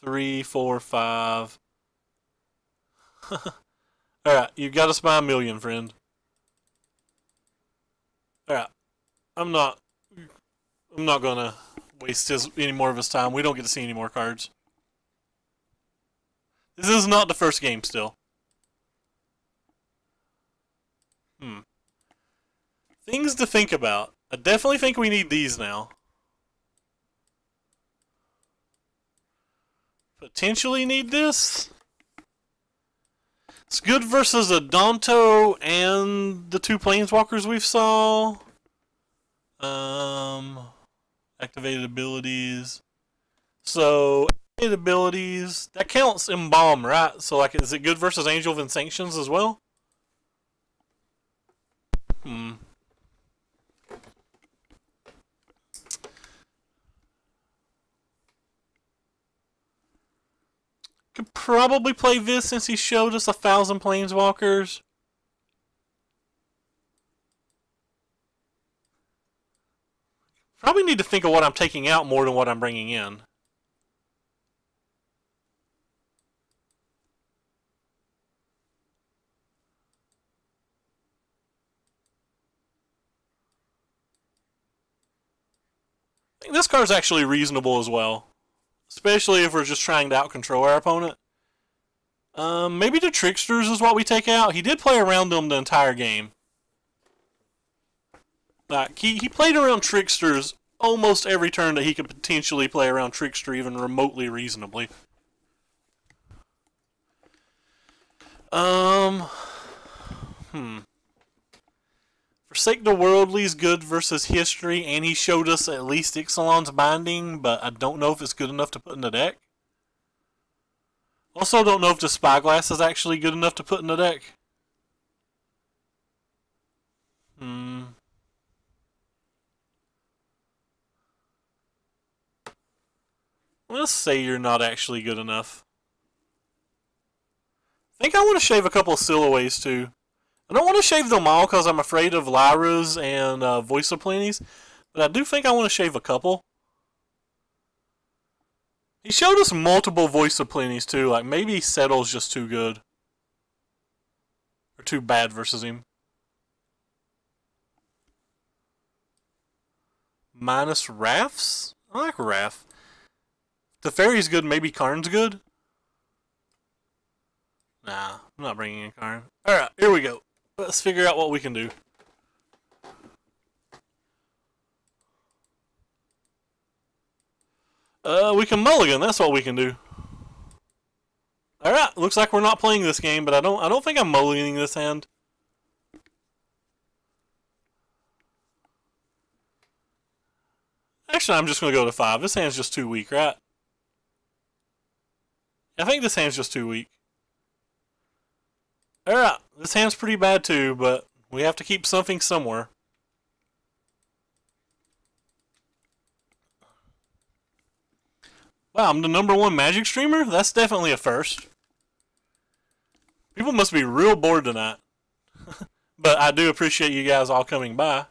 [SPEAKER 1] 3, 4, 5. Alright, you got us by 1,000,000, friend. Alright. I'm not gonna waste any more of his time. We don't get to see any more cards. This is not the first game still. Things to think about. I definitely think we need these now. Potentially need this. It's good versus a Danto and the 2 Planeswalkers we've saw. Activated abilities. So, activated abilities, that counts Embalm, right? So, like, is it good versus Angel of Sanctions as well? Could probably play this since he showed us 1,000 Planeswalkers. Probably need to think of what I'm taking out more than what I'm bringing in. I think this card's actually reasonable as well. Especially if we're just trying to out-control our opponent. Maybe the Tricksters is what we take out. He did play around them the entire game. Like, he played around Tricksters almost every turn that he could potentially play around Trickster even remotely reasonably. Forsake the Worldly's good versus History, and he showed us at least Ixalan's Binding, but I don't know if it's good enough to put in the deck. Also, don't know if the Spyglass is actually good enough to put in the deck. Let's say you're not actually good enough. I think I want to shave a couple of Silhouettes too. I don't want to shave them all because I'm afraid of Lyra's and Voice of Plenty's, but I do think I want to shave a couple. He showed us multiple Voice of Plenty's too, like maybe Settle's just too good. Or too bad versus him. Minus Wraths? I like Wrath. If Teferi's good, maybe Karn's good? Nah, I'm not bringing in Karn. Alright, here we go. Let's figure out what we can do. We can mulligan, that's what we can do. Alright, looks like we're not playing this game, but I don't think I'm mulliganing this hand. Actually, I'm just going to go to 5. This hand's just too weak, right? I think this hand's just too weak. Alright, this hand's pretty bad too, but we have to keep something somewhere. Wow, I'm the #1 Magic streamer? That's definitely a first. People must be real bored tonight. But I do appreciate you guys all coming by.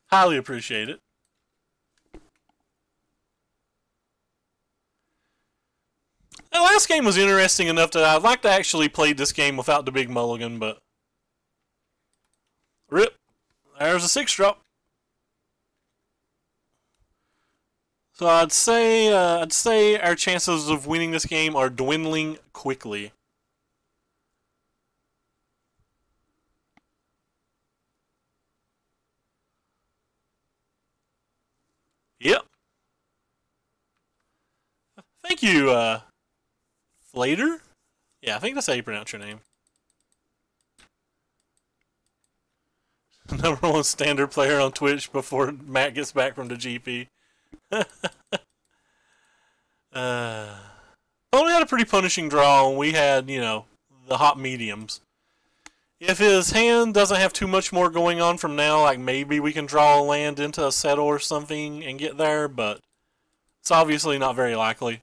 [SPEAKER 1] Highly appreciate it. The last game was interesting enough that I'd like to actually play this game without the big mulligan, but... Rip. There's a 6-drop. So I'd say our chances of winning this game are dwindling quickly. Yep. Thank you, Flater? Yeah, I think that's how you pronounce your name. #1 standard player on Twitch before Matt gets back from the GP. Only had a pretty punishing draw, and we had, you know, the hot mediums. If his hand doesn't have too much more going on from now, like maybe we can draw a land into a settle or something and get there, but it's obviously not very likely.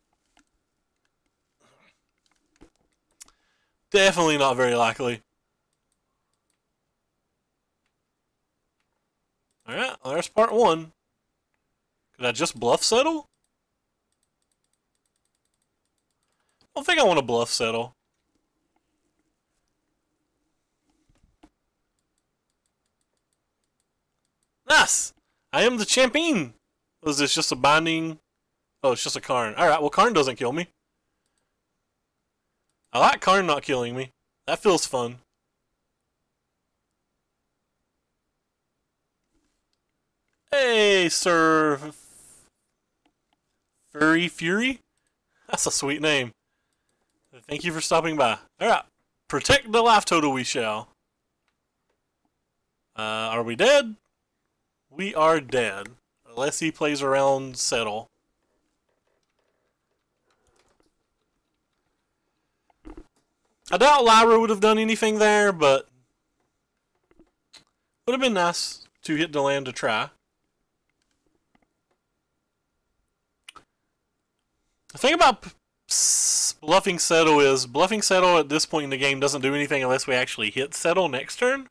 [SPEAKER 1] Definitely not very likely. Alright, well, there's part 1. Could I just bluff settle? I don't think I want to bluff settle. Nice! I am the champion! Was this just a binding? Oh, it's just a Karn. Alright, well Karn doesn't kill me. I like Karn not killing me. That feels fun. Hey, Sir Furry Fury? That's a sweet name. Thank you for stopping by. Alright. Protect the life total we shall. Are we dead? We are dead. Unless he plays around settle. I doubt Lyra would have done anything there, but would have been nice to hit the land to try. The thing about bluffing settle is, bluffing settle at this point in the game doesn't do anything unless we actually hit settle next turn.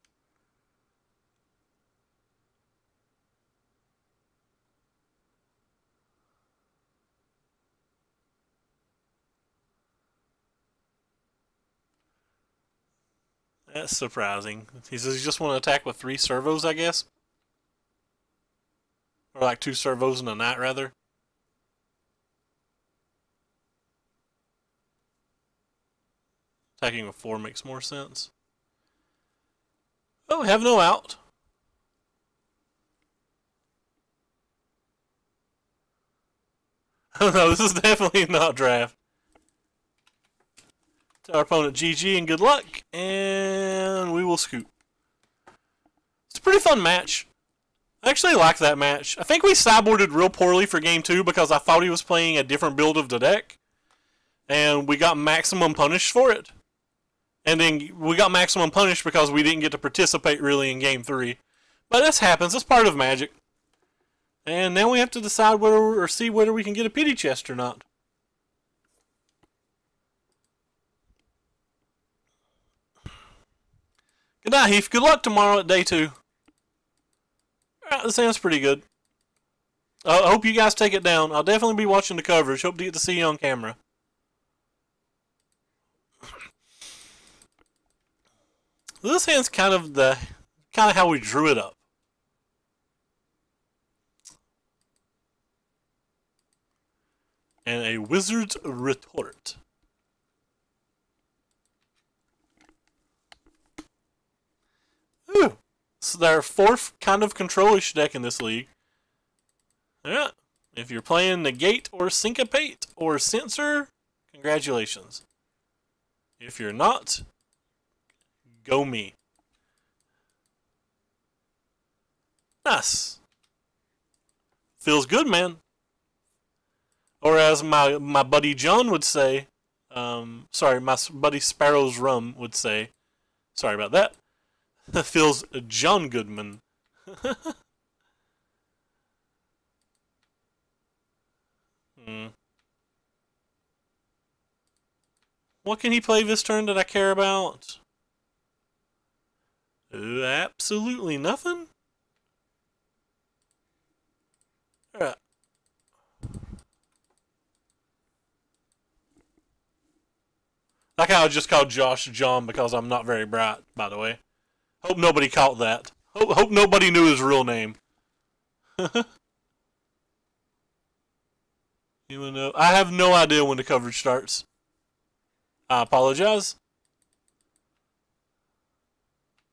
[SPEAKER 1] That's surprising. He says he just want to attack with 3 servos, I guess. Or like 2 servos and a knight, rather. Attacking with 4 makes more sense. Oh, we have no out. Oh no, this is definitely not draft. Tell our opponent GG and good luck, and we will scoop. It's a pretty fun match. I actually like that match. I think we sideboarded real poorly for game 2 because I thought he was playing a different build of the deck, and we got maximum punished for it. And then we got maximum punished because we didn't get to participate really in game 3. But this happens. It's part of Magic. And now we have to decide whether or see whether we can get a pity chest or not. Good night, Heath. Good luck tomorrow at day 2. Alright, this sounds pretty good. I hope you guys take it down. I'll definitely be watching the coverage. Hope to get to see you on camera. This hand's kind of how we drew it up. And a Wizard's Retort. Ooh. So they're 4th kind of control-ish deck in this league. Yeah. If you're playing Negate or Syncopate or Censor, congratulations. If you're not, go me. Nice. Feels good, man. Or as my buddy John would say, sorry, my buddy Sparrow's Rum would say, sorry about that. Feels John Goodman. What can he play this turn that I care about? Absolutely nothing. Alright. Like how I just called Josh John because I'm not very bright, by the way. Hope nobody caught that. Hope nobody knew his real name. Even though I have no idea when the coverage starts. I apologize.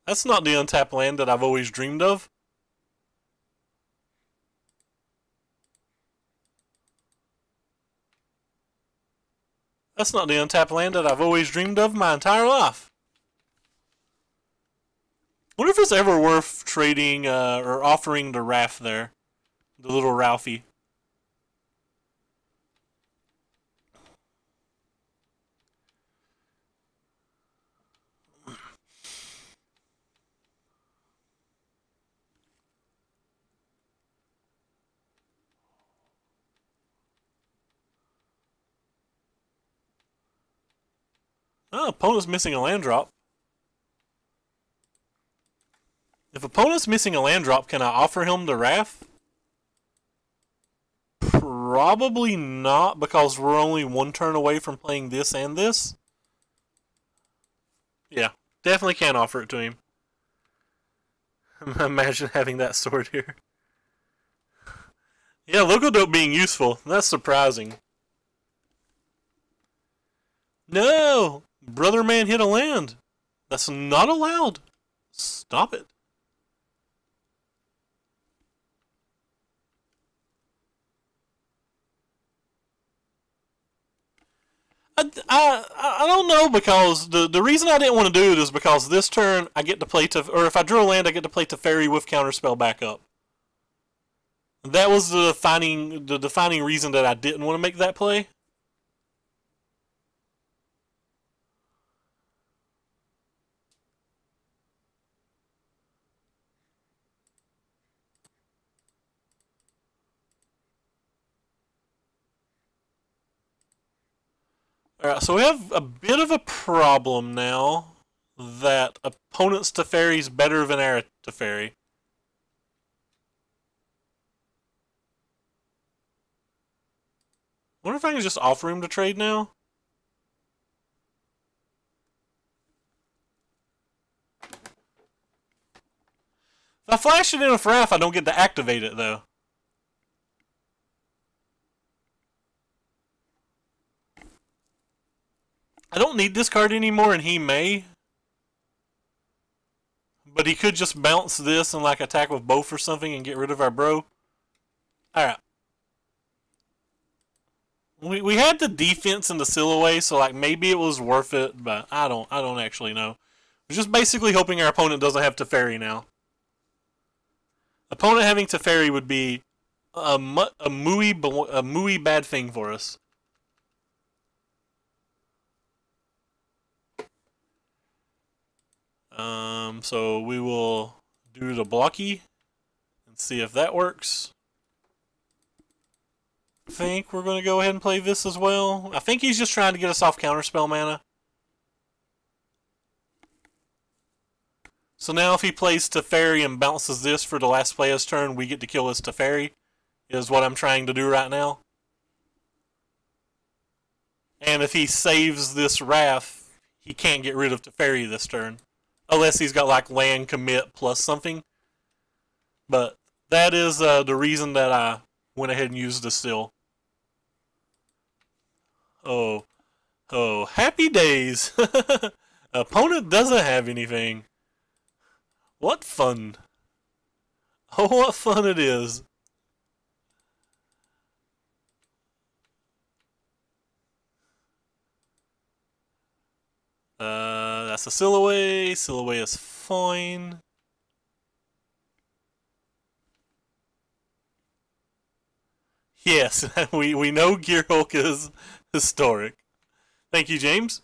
[SPEAKER 1] That's not the untapped land that I've always dreamed of. That's not the untapped land that I've always dreamed of my entire life. I wonder if it's ever worth trading or offering the Raph there. The little Ralphie. Oh, opponent's missing a land drop. If opponent's missing a land drop, can I offer him the Wrath? Probably not, because we're only 1 turn away from playing this and this. Yeah, definitely can't offer it to him. Imagine having that sword here. Yeah, local dope being useful. That's surprising. No! Brother man hit a land. That's not allowed. Stop it. I don't know, because the reason I didn't want to do it is because this turn I get to play or if I drew a land, I get to play Teferi with Counterspell back up. That was the defining reason that I didn't want to make that play. Alright, so we have a bit of a problem now that opponent's Teferi is better than our Teferi. I wonder if I can just offer him to trade now? If I flash it in with Wrath, I don't get to activate it, though. I don't need this card anymore, and he may. But he could just bounce this and like attack with both or something and get rid of our bro. Alright. We had the defense and the Silhouette, so like maybe it was worth it, but I don't actually know. We're just basically hoping our opponent doesn't have Teferi now. Opponent having Teferi would be a mooey bad thing for us. So we will do the blocky and see if that works. I think we're going to go ahead and play this as well. I think he's just trying to get us off Counterspell mana. So now if he plays Teferi and bounces this for the last player's turn, we get to kill his Teferi, is what I'm trying to do right now. And if he saves this Wrath, he can't get rid of Teferi this turn. Unless he's got like land commit plus something. But that is the reason that I went ahead and used the still. Oh, happy days. Opponent doesn't have anything. What fun. Oh, what fun it is. That's a Silhouette. Silhouette is fine. Yes, we know Gearhulk is historic. Thank you, James.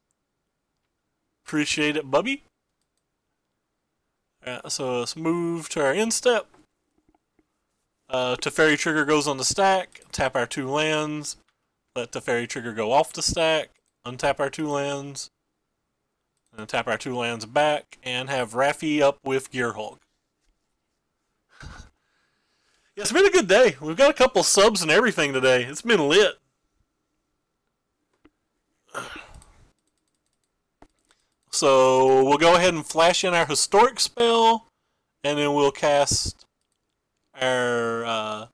[SPEAKER 1] Appreciate it, Bubby. So let's move to our end step. Teferi trigger goes on the stack. Tap our 2 lands. Let Teferi trigger go off the stack. Untap our 2 lands. And tap our 2 lands back. And have Raffi up with Gearhulk. Yeah, it's been a good day. We've got a couple subs and everything today. It's been lit. So we'll go ahead and flash in our historic spell, and then we'll cast our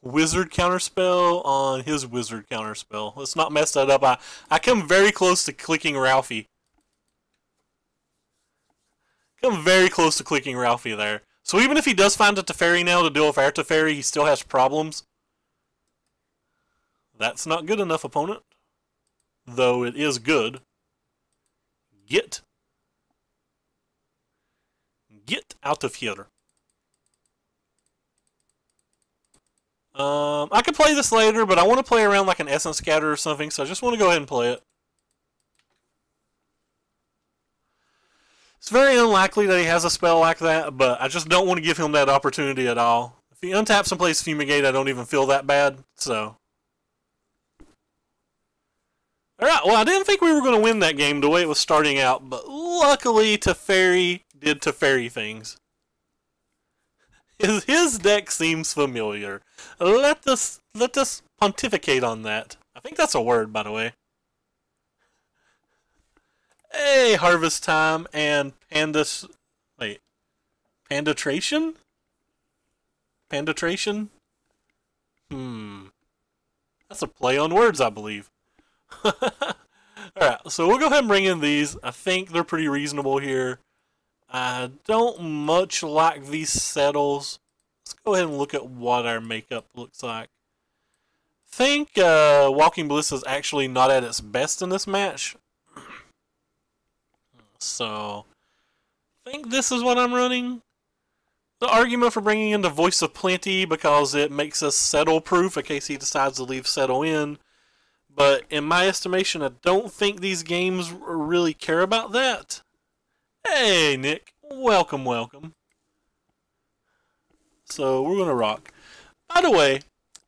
[SPEAKER 1] wizard counterspell on his wizard counterspell. Let's not mess that up. I come very close to clicking Ralphie. Come very close to clicking Ralphie there. So even if he does find a Teferi now to deal with our Teferi, he still has problems. That's not good enough, opponent. Though it is good. Get out of here. I could play this later, but I want to play around like an Essence Scatter or something, so I just want to go ahead and play it. It's very unlikely that he has a spell like that, but I just don't want to give him that opportunity at all. If he untaps and plays Fumigate, I don't even feel that bad, so... Alright, well, I didn't think we were going to win that game the way it was starting out, but luckily Teferi did Teferi things. His deck seems familiar. Let us pontificate on that. I think that's a word, by the way. Hey, Harvest Time and Panditration? Panditration? That's a play on words, I believe. Alright, so we'll go ahead and bring in these. I think they're pretty reasonable here. I don't much like these settles. Let's go ahead and look at what our makeup looks like. I think Walking Bliss is actually not at its best in this match. So, I think this is what I'm running. The argument for bringing in the Voice of Plenty because it makes us settle proof in case he decides to leave settle in. But in my estimation, I don't think these games really care about that. Hey, Nick. Welcome, welcome. So, we're going to rock. By the way,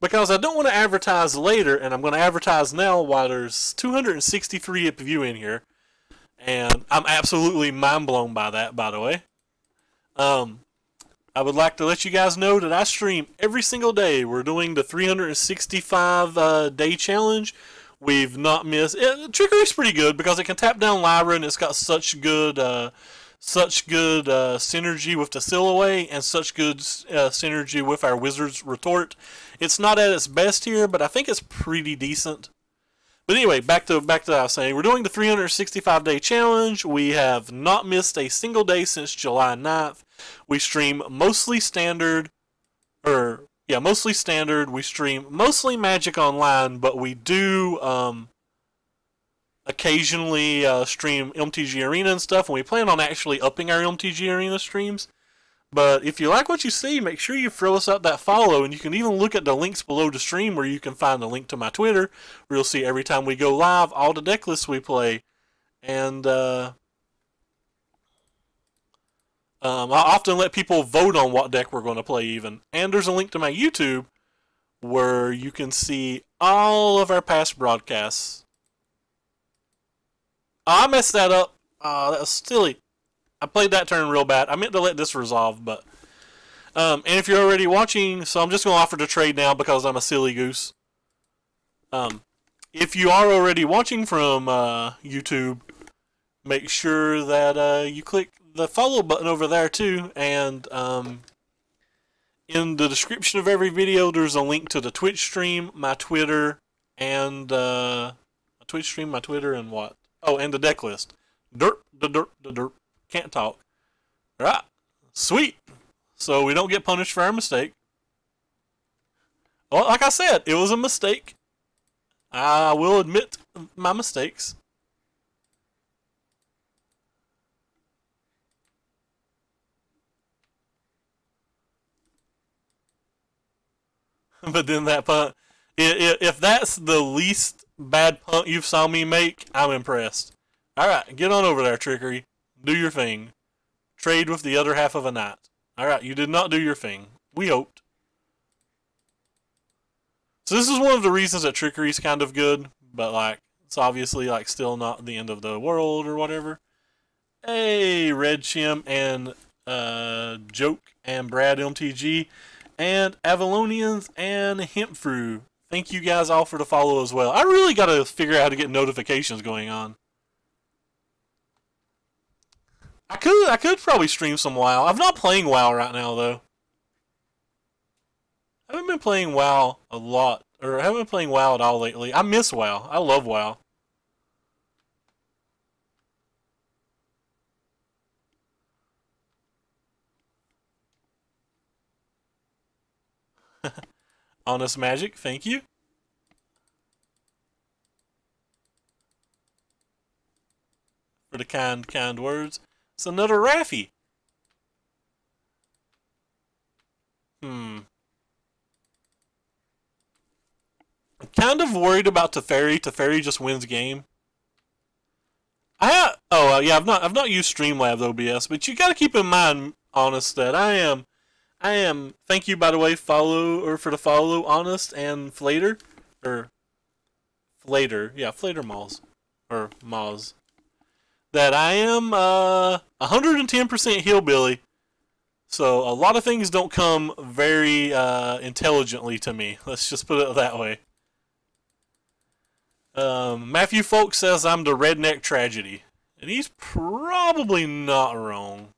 [SPEAKER 1] because I don't want to advertise later, and I'm going to advertise now while there's 263 of you in here. And I'm absolutely mind blown by that, by the way. I would like to let you guys know that I stream every single day. We're doing the 365 day challenge. We've not missed. Trickery's pretty good because it can tap down Lyra and it's got such good synergy with the Silhouette and such good synergy with our Wizard's Retort. It's not at its best here, but I think it's pretty decent. But anyway, back to what I was saying. We're doing the 365 day challenge. We have not missed a single day since July 9th. We stream mostly standard, mostly standard. We stream mostly Magic Online, but we do occasionally stream MTG Arena and stuff, and we plan on actually upping our MTG Arena streams. But if you like what you see, make sure you throw us up that follow, and you can even look at the links below the stream where you can find the link to my Twitter, where you'll see every time we go live, all the deck lists we play. And I often let people vote on what deck we're going to play even. And there's a link to my YouTube where you can see all of our past broadcasts. Oh, I messed that up. Oh, that was silly. I played that turn real bad. I meant to let this resolve, but... and if you're already watching, so I'm just going to offer to trade now because I'm a silly goose. If you are already watching from YouTube, make sure that you click the follow button over there too, and in the description of every video, there's a link to the Twitch stream, my Twitter, and my Twitter, and what? Oh, and the deck list. Derp. Can't talk. Alright. Sweet. So we don't get punished for our mistake. Well, like I said, it was a mistake. I will admit my mistakes. But then that punt, if that's the least bad punt you've saw me make, I'm impressed. Alright, get on over there, Trickery. Do your thing. Trade with the other half of a knight. Alright, you did not do your thing. We hoped. So this is one of the reasons that Trickery's kind of good, but like, it's obviously like still not the end of the world or whatever. Hey, Red Chim and Joke and Brad MTG and Avalonians and Hempfru. Thank you guys all for the follow as well. I really got to figure out how to get notifications going on. I could probably stream some WoW. I'm not playing WoW right now though. I haven't been playing WoW a lot, or I haven't been playing WoW at all lately. I miss WoW. I love WoW. Honest Magic, thank you. For the kind words. It's another Raffi. I'm kind of worried about Teferi. Teferi just wins game. Yeah, I've not used Streamlabs OBS, but you got to keep in mind, Honest, that I am. Thank you, by the way, for the follow, Honest and Flater, or Flater, yeah, Flater Malls, or Moz. That I am 110% hillbilly, so a lot of things don't come very intelligently to me. Let's just put it that way. Matthew Folk says I'm the redneck tragedy, and he's probably not wrong.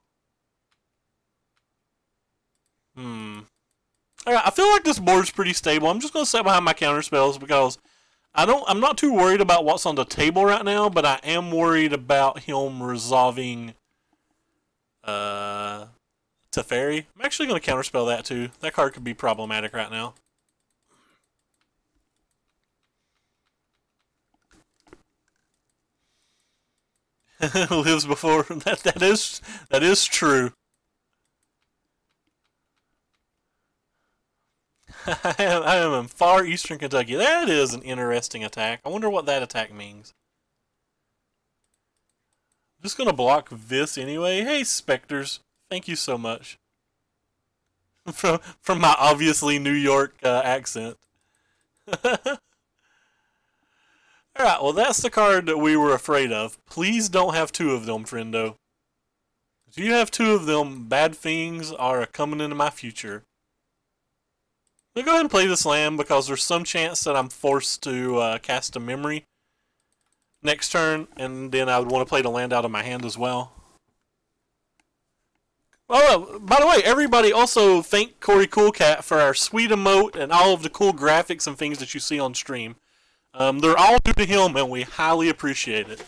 [SPEAKER 1] Alright, I feel like this board's pretty stable. I'm just gonna sit behind my counter spells because I'm not too worried about what's on the table right now, but I am worried about him resolving Teferi. I'm actually going to counterspell that too. That card could be problematic right now. Lives before that is true. I am in far eastern Kentucky. That is an interesting attack. I wonder what that attack means. I'm just gonna block this anyway. Hey, Spectres, thank you so much. From my obviously New York accent. Alright, well that's the card that we were afraid of. Please don't have two of them, friendo. If you have two of them, bad things are coming into my future. I'm going to go ahead and play this land because there's some chance that I'm forced to cast a memory next turn, and then I would want to play the land out of my hand as well. Oh, by the way, everybody also thank Corey Coolcat for our sweet emote and all of the cool graphics and things that you see on stream. They're all due to him, and we highly appreciate it.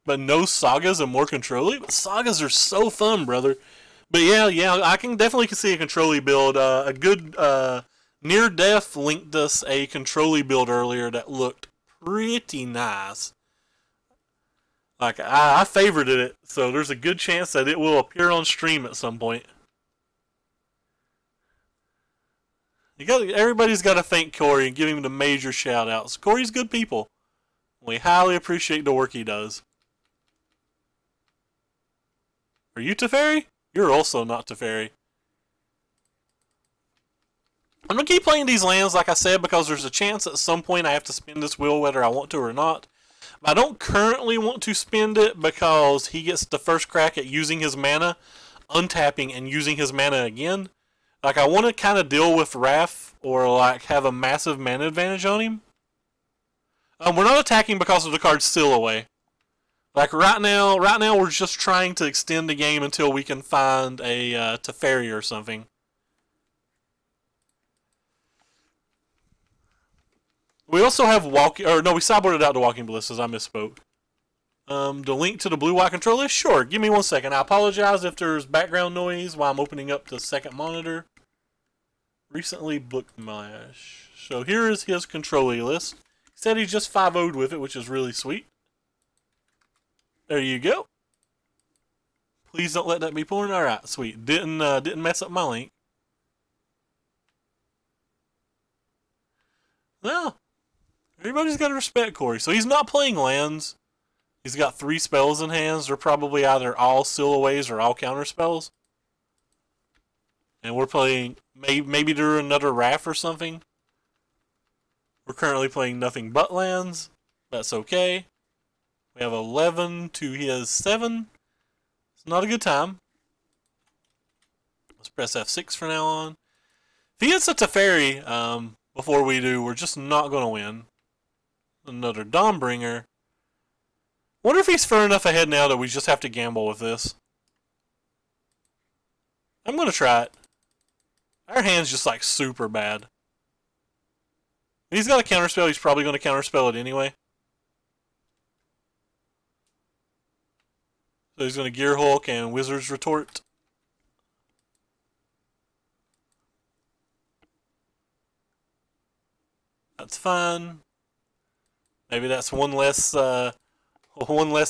[SPEAKER 1] But no sagas and more control-y? But sagas are so fun, brother. But yeah, I can definitely see a control-y build. A good Near Death linked us a control-y build earlier that looked pretty nice. Like, I favorited it, so there's a good chance that it will appear on stream at some point. Everybody's got to thank Corey and give him the major shout-outs. Corey's good people. We highly appreciate the work he does. Are you Teferi? You're also not Teferi. I'm going to keep playing these lands, like I said, because there's a chance at some point I have to spend this wheel whether I want to or not. But I don't currently want to spend it because he gets the first crack at using his mana, untapping and using his mana again. Like, I want to kind of deal with Wrath or, like, have a massive mana advantage on him. We're not attacking because of the card Seal Away. Like, right now we're just trying to extend the game until we can find a Teferi or something. We also have we sideboarded out the Walking Ballistas, I misspoke. The link to the blue-white control list? Sure, give me 1 second. I apologize if there's background noise while I'm opening up the second monitor. Recently booked Mash. So here is his control list. He said he just 5-0'd with it, which is really sweet. There you go. Please don't let that be porn. Alright, sweet. Didn't mess up my link. Well, everybody's got to respect Corey. So he's not playing lands. He's got 3 spells in hands. They're probably either all Seal Aways or all counter spells. And we're playing, maybe there another Wrath or something. We're currently playing nothing but lands. That's okay. We have 11 to his 7. It's not a good time. Let's press F6 from now on. If he hits a Teferi before we do, we're just not going to win. Another Dawnbringer. Wonder if he's far enough ahead now that we just have to gamble with this. I'm going to try it. Our hand's just like super bad. He's got a counterspell. He's probably going to counterspell it anyway. So he's going to Gear Hulk and Wizard's Retort. That's fine. Maybe that's one less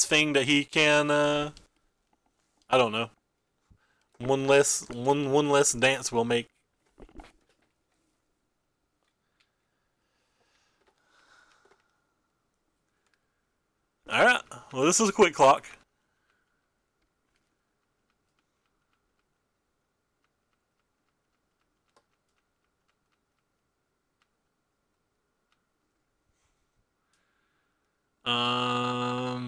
[SPEAKER 1] thing that he can. I don't know. One less dance we'll make. All right. Well, this is a quick clock. I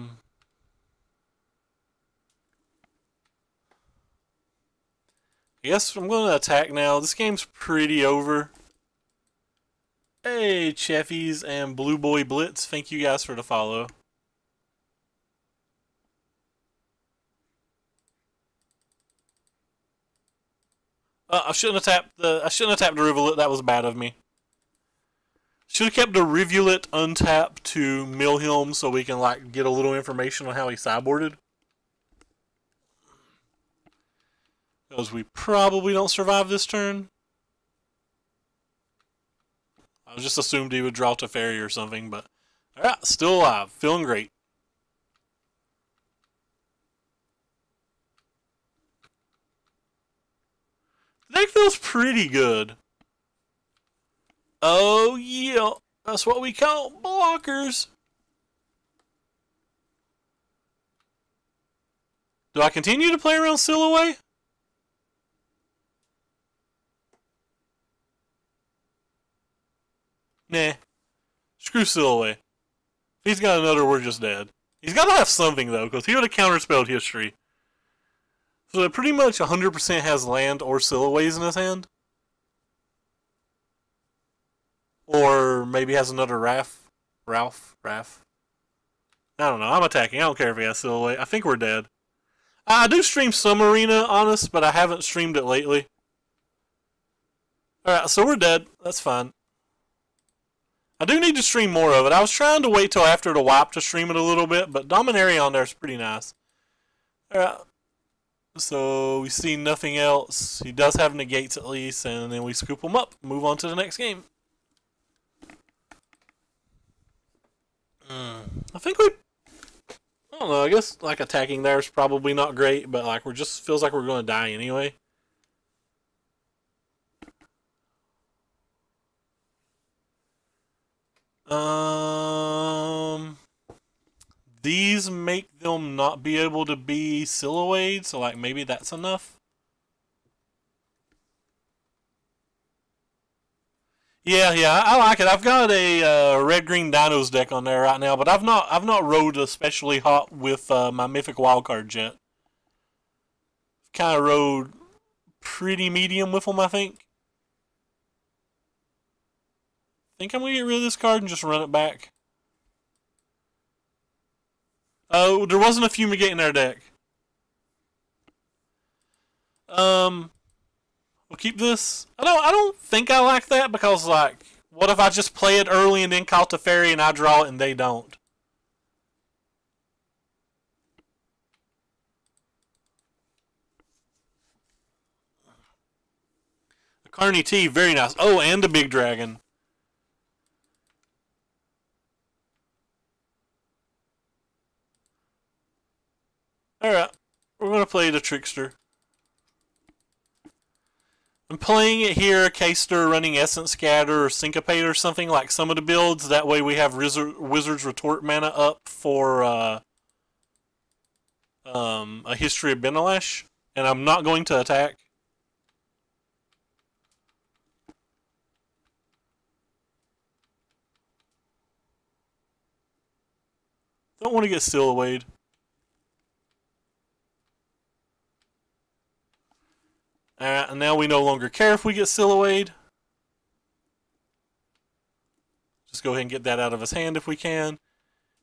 [SPEAKER 1] guess I'm going to attack now. This game's pretty over. Hey, Cheffies and Blue Boy Blitz. Thank you guys for the follow. I shouldn't have tapped the Rivulet. That was bad of me. Should have kept the Rivulet untapped to mill him so we can like get a little information on how he sideboarded. Because we probably don't survive this turn. I just assumed he would draw to Fairy or something, but alright, still alive. Feeling great. The deck feels pretty good. Oh yeah, that's what we call blockers. Do I continue to play around Silhouette? Nah. Screw Silhouette. If he's got another, we're just dead. He's got to have something, though, because he would have counterspelled history. So it pretty much 100% has land or Silhouettes in his hand. Or maybe has another Ralph. I don't know. I'm attacking. I don't care if he has Silhouette. I think we're dead. I do stream some Arena, honest, but I haven't streamed it lately. Alright, so we're dead. That's fine. I do need to stream more of it. I was trying to wait till after the wipe to stream it a little bit, but Dominaria on there is pretty nice. Alright. So we see nothing else. He does have negates at least, and then we scoop him up. Move on to the next game. I think we... I don't know, I guess like attacking there is probably not great, but like we're just feels like we're going to die anyway. These make them not be able to be Silhouette, so like maybe that's enough. Yeah, I like it. I've got a red-green Dinos deck on there right now, but I've not rode especially hot with my Mythic Wildcards yet. Kind of rode pretty medium with them, I think. I'm gonna get rid of this card and just run it back. Oh, there wasn't a Fumigate in our deck. We'll keep this. I don't think I like that because, like, what if I just play it early and then call Teferi and I draw it and they don't? The Carney T, very nice. Oh, and the Big Dragon. Alright, we're going to play the Trickster. I'm playing it here, Caster running Essence Scatter or Syncopate or something like some of the builds. That way we have Wizard's Retort mana up for a History of Benelash. And I'm not going to attack. Don't want to get Silhouette. Alright, and now we no longer care if we get Silhouette. Just go ahead and get that out of his hand if we can.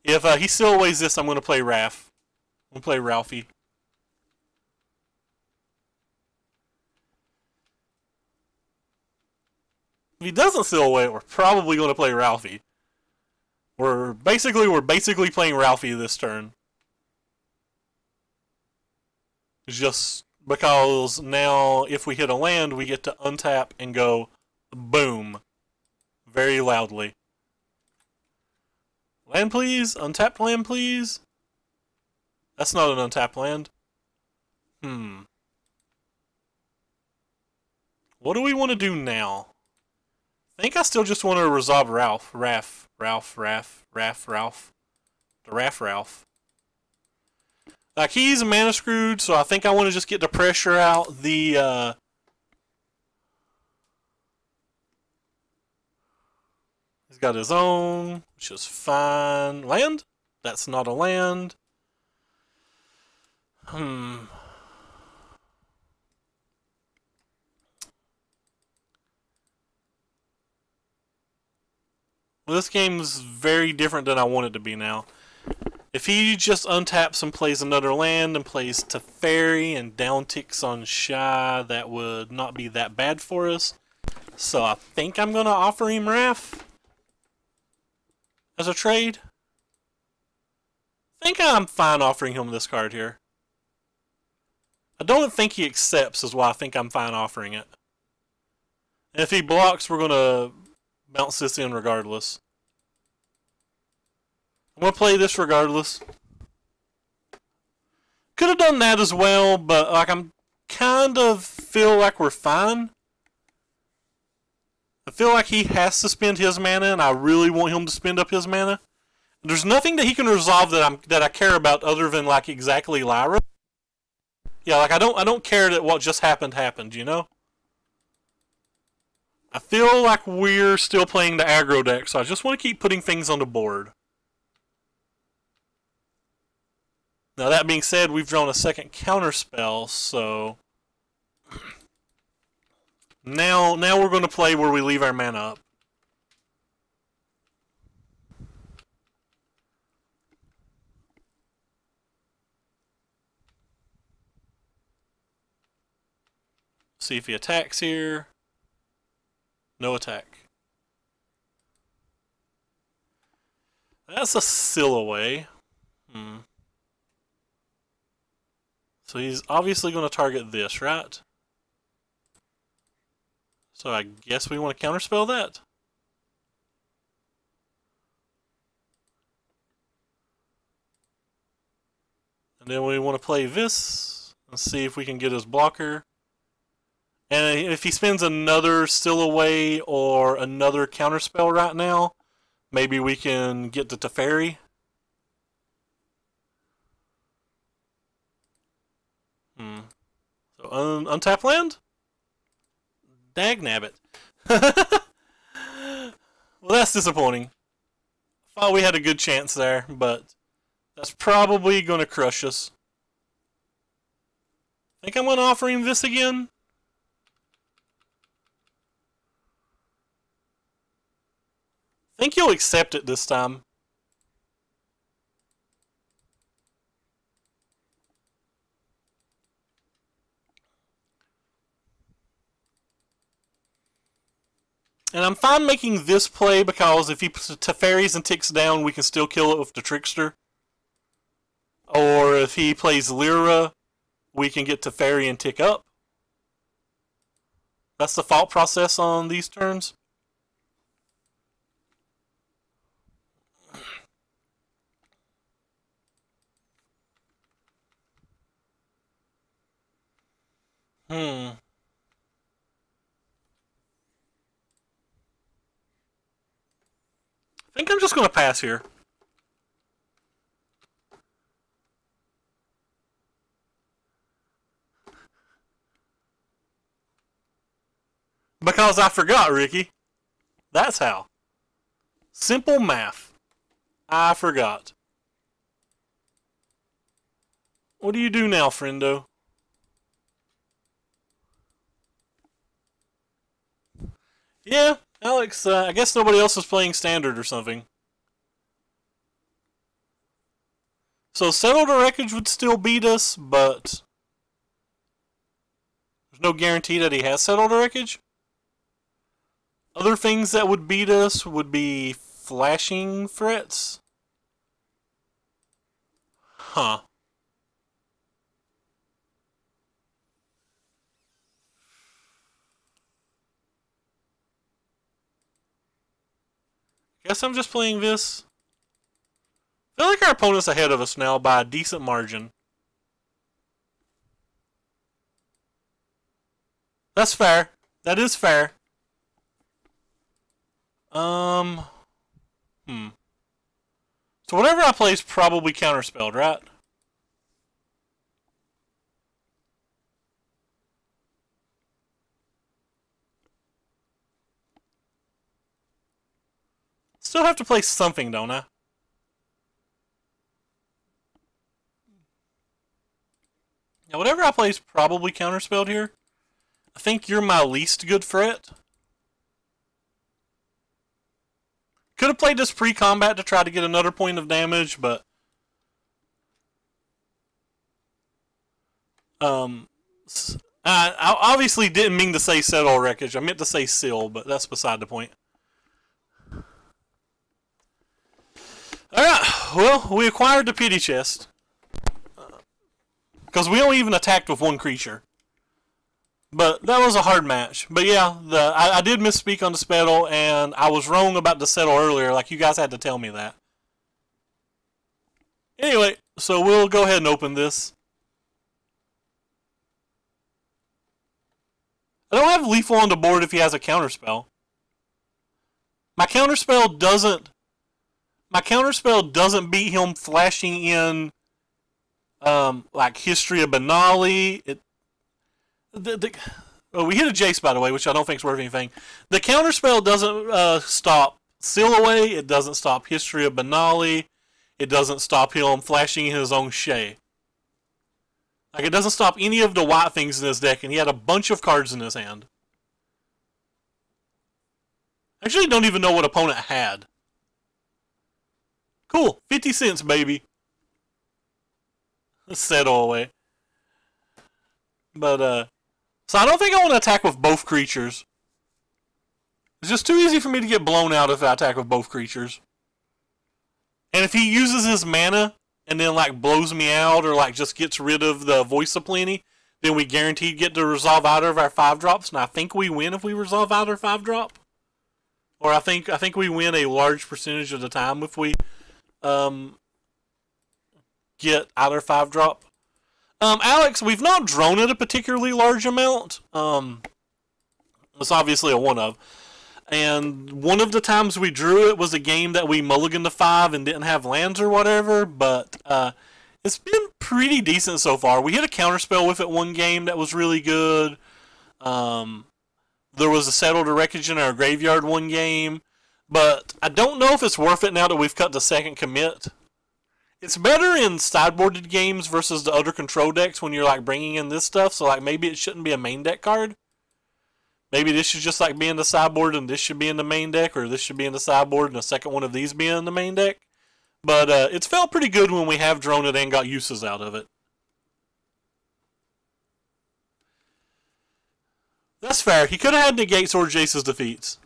[SPEAKER 1] If he Silhouettes this, I'm going to play Raph. I'm going to play Ralphie. If he doesn't Silhouette, we're probably going to play Ralphie. We're basically playing Ralphie this turn. Just because now if we hit a land, we get to untap and go boom very loudly. Land please? Untapped land please? That's not an untapped land. What do we want to do now? I think I still just want to resolve Ralph. The Ralph. Like, he's mana screwed, so I think I want to just get the pressure out. He's got his own, which is fine. Land? That's not a land. Well, this game's very different than I want it to be now. If he just untaps and plays another land and plays Teferi and downticks on Shy, that would not be that bad for us. So I think I'm going to offer him Raph as a trade. I think I'm fine offering him this card here. I don't think he accepts is why I think I'm fine offering it. And if he blocks, we're going to bounce this in regardless. I'm going to play this regardless. Could have done that as well, but like I'm kind of feel like we're fine. I feel like he has to spend his mana, and I really want him to spend up his mana. There's nothing that he can resolve that I care about other than like exactly Lyra. Yeah, like I don't care that what just happened, you know? I feel like we're still playing the aggro deck, so I just want to keep putting things on the board. Now that being said, we've drawn a second counter spell, so now we're going to play where we leave our mana up. See if he attacks here. No attack. That's a seal away. So he's obviously going to target this, right? So I guess we want to counterspell that. And then we want to play this and see if we can get his blocker. And if he spends another Still Away or another counterspell right now, maybe we can get to Teferi. So untap land? Dagnabbit. Well, that's disappointing. Thought we had a good chance there, but that's probably going to crush us. Think I'm going to offer him this again? Think you'll accept it this time. And I'm fine making this play because if he Teferis and ticks down, we can still kill it with the Trickster. Or if he plays Lyra, we can get Teferi and tick up. That's the thought process on these turns. I think I'm just going to pass here. Because I forgot, Ricky. That's how. Simple math. I forgot. What do you do now, friendo? Yeah, Alex, I guess nobody else is playing Standard or something. So Settled to Wreckage would still beat us, but there's no guarantee that he has Settled to Wreckage. Other things that would beat us would be flashing threats. Huh. Guess I'm just playing this. I feel like our opponent's ahead of us now by a decent margin. That's fair. That is fair. So whatever I play is probably counterspelled, right? Still have to play something, don't I? Now, whatever I play is probably counterspelled here. I think you're my least good threat. Could have played this pre-combat to try to get another point of damage, but I obviously didn't mean to say Settle Wreckage. I meant to say Seal, but that's beside the point. Alright, well, we acquired the Pity Chest. Because we only even attacked with one creature. But that was a hard match. But yeah, I did misspeak on the Spettle, and I was wrong about the Settle earlier. Like, you guys had to tell me that. Anyway, so we'll go ahead and open this. I don't have Lethal on the board if he has a counterspell. My counterspell doesn't beat him flashing in like History of Benali. Oh, we hit a Jace, by the way, which I don't think is worth anything. The counterspell doesn't stop Seal Away. It doesn't stop History of Benali. It doesn't stop him flashing in his own Shay. Like, it doesn't stop any of the white things in his deck, and he had a bunch of cards in his hand. I actually don't even know what opponent had. Cool. 50 cents, baby. Settle away. But, so I don't think I want to attack with both creatures. It's just too easy for me to get blown out if I attack with both creatures. And if he uses his mana and then, like, blows me out or, like, just gets rid of the Voice of Plenty, then we guaranteed get to resolve either of our 5-drops. And I think we win if we resolve either 5-drop. Or I think we win a large percentage of the time if we get either 5-drop. Alex, we've not drawn it a particularly large amount. It's obviously a 1-of. And one of the times we drew it was a game that we mulliganed to 5 and didn't have lands or whatever, but it's been pretty decent so far. We hit a counterspell with it one game that was really good. There was a Settled Wreckage in our graveyard one game, but I don't know if it's worth it now that we've cut the second commit. It's better in sideboarded games versus the other control decks when you're like bringing in this stuff, so like maybe it shouldn't be a main deck card. Maybe this should just like be in the sideboard and this should be in the main deck, or this should be in the sideboard and the second one of these be in the main deck. But it's felt pretty good when we have drawn it and got uses out of it. That's fair. He could have had negates or Jace's defeats.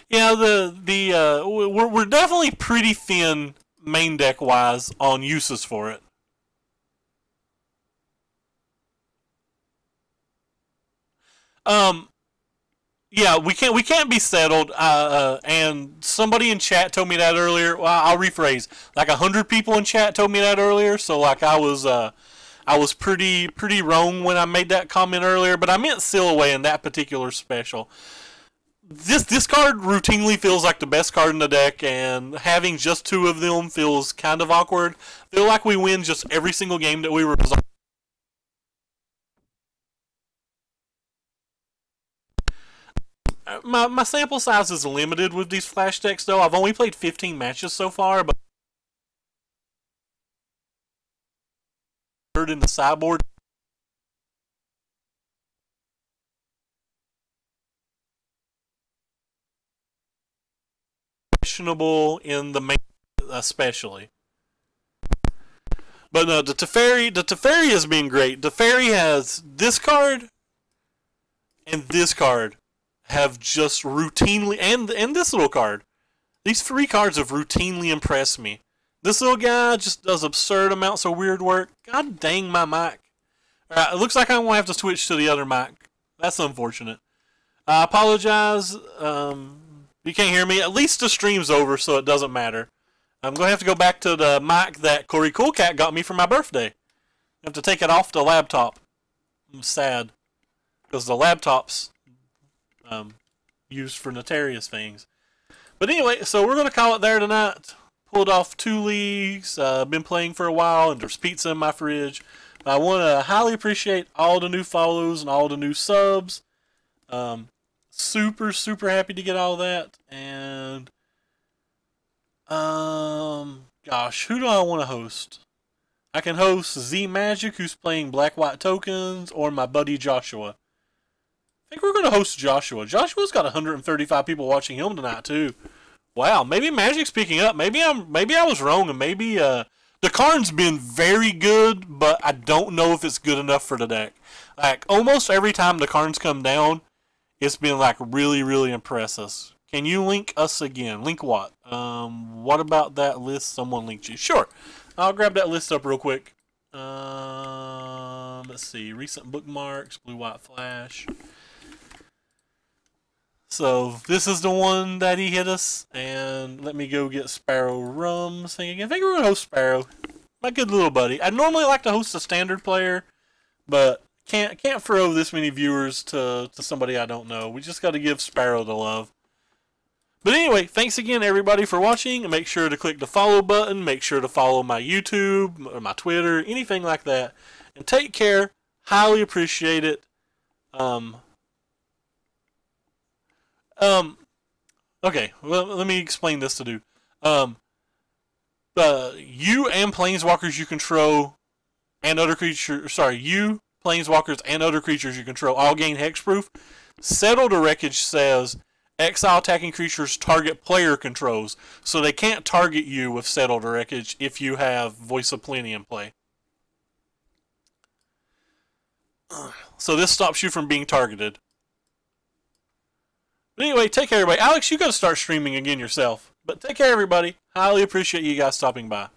[SPEAKER 1] Yeah, we're definitely pretty thin main deck wise on uses for it. Yeah, we can't be settled. And somebody in chat told me that earlier. Well, I'll rephrase. Like 100 people in chat told me that earlier. So like I was pretty wrong when I made that comment earlier. But I meant Seal Away in that particular special. This card routinely feels like the best card in the deck, and having just 2 of them feels kind of awkward. I feel like we win just every single game that we resolve. My sample size is limited with these flash decks, though. I've only played 15 matches so far, but in the sideboard. Questionable in the main, especially. But no, the Teferi has been great. Teferi has this card and this card have just routinely, and this little card. These 3 cards have routinely impressed me. This little guy just does absurd amounts of weird work. God dang my mic. Alright, it looks like I'm going to have to switch to the other mic. That's unfortunate. I apologize. You can't hear me. At least the stream's over, so it doesn't matter. I'm going to have to go back to the mic that Corey Coolcat got me for my birthday. I have to take it off the laptop. I'm sad. Because the laptop's used for nefarious things. But anyway, so we're going to call it there tonight. Pulled off 2 leagues. Been playing for a while, and there's pizza in my fridge. I want to highly appreciate all the new follows and all the new subs. Super happy to get all that. And gosh, who do I want to host? I can host Z Magic, who's playing Black White Tokens, or my buddy Joshua. I think we're going to host Joshua. Joshua's got 135 people watching him tonight too. Wow, maybe Magic's picking up. Maybe I was wrong, and maybe the Karn's been very good, but I don't know if it's good enough for the deck. Like almost every time the Karn's come down, it's been like really impress us. Can you link us again? Link what? What about that list someone linked you? Sure. I'll grab that list up real quick. Let's see. Recent bookmarks, blue, white flash. So this is the one that he hit us, and let me go get Sparrow Rum's thing again. I think we're gonna host Sparrow, my good little buddy. I normally like to host a standard player, but can't throw this many viewers to somebody I don't know. We just got to give Sparrow the love. But anyway, thanks again everybody for watching, and make sure to click the follow button. Make sure to follow my YouTube or my Twitter, anything like that. And take care. Highly appreciate it. Okay, well, let me explain this to do. You and planeswalkers you control and other creatures, you, planeswalkers, and other creatures you control all gain hexproof. Settle the Wreckage says exile attacking creatures target player controls, so they can't target you with Settle the Wreckage if you have Voice of Plenty in play. So this stops you from being targeted. But anyway, take care, everybody. Alex, you got to start streaming again yourself. But take care, everybody. Highly appreciate you guys stopping by.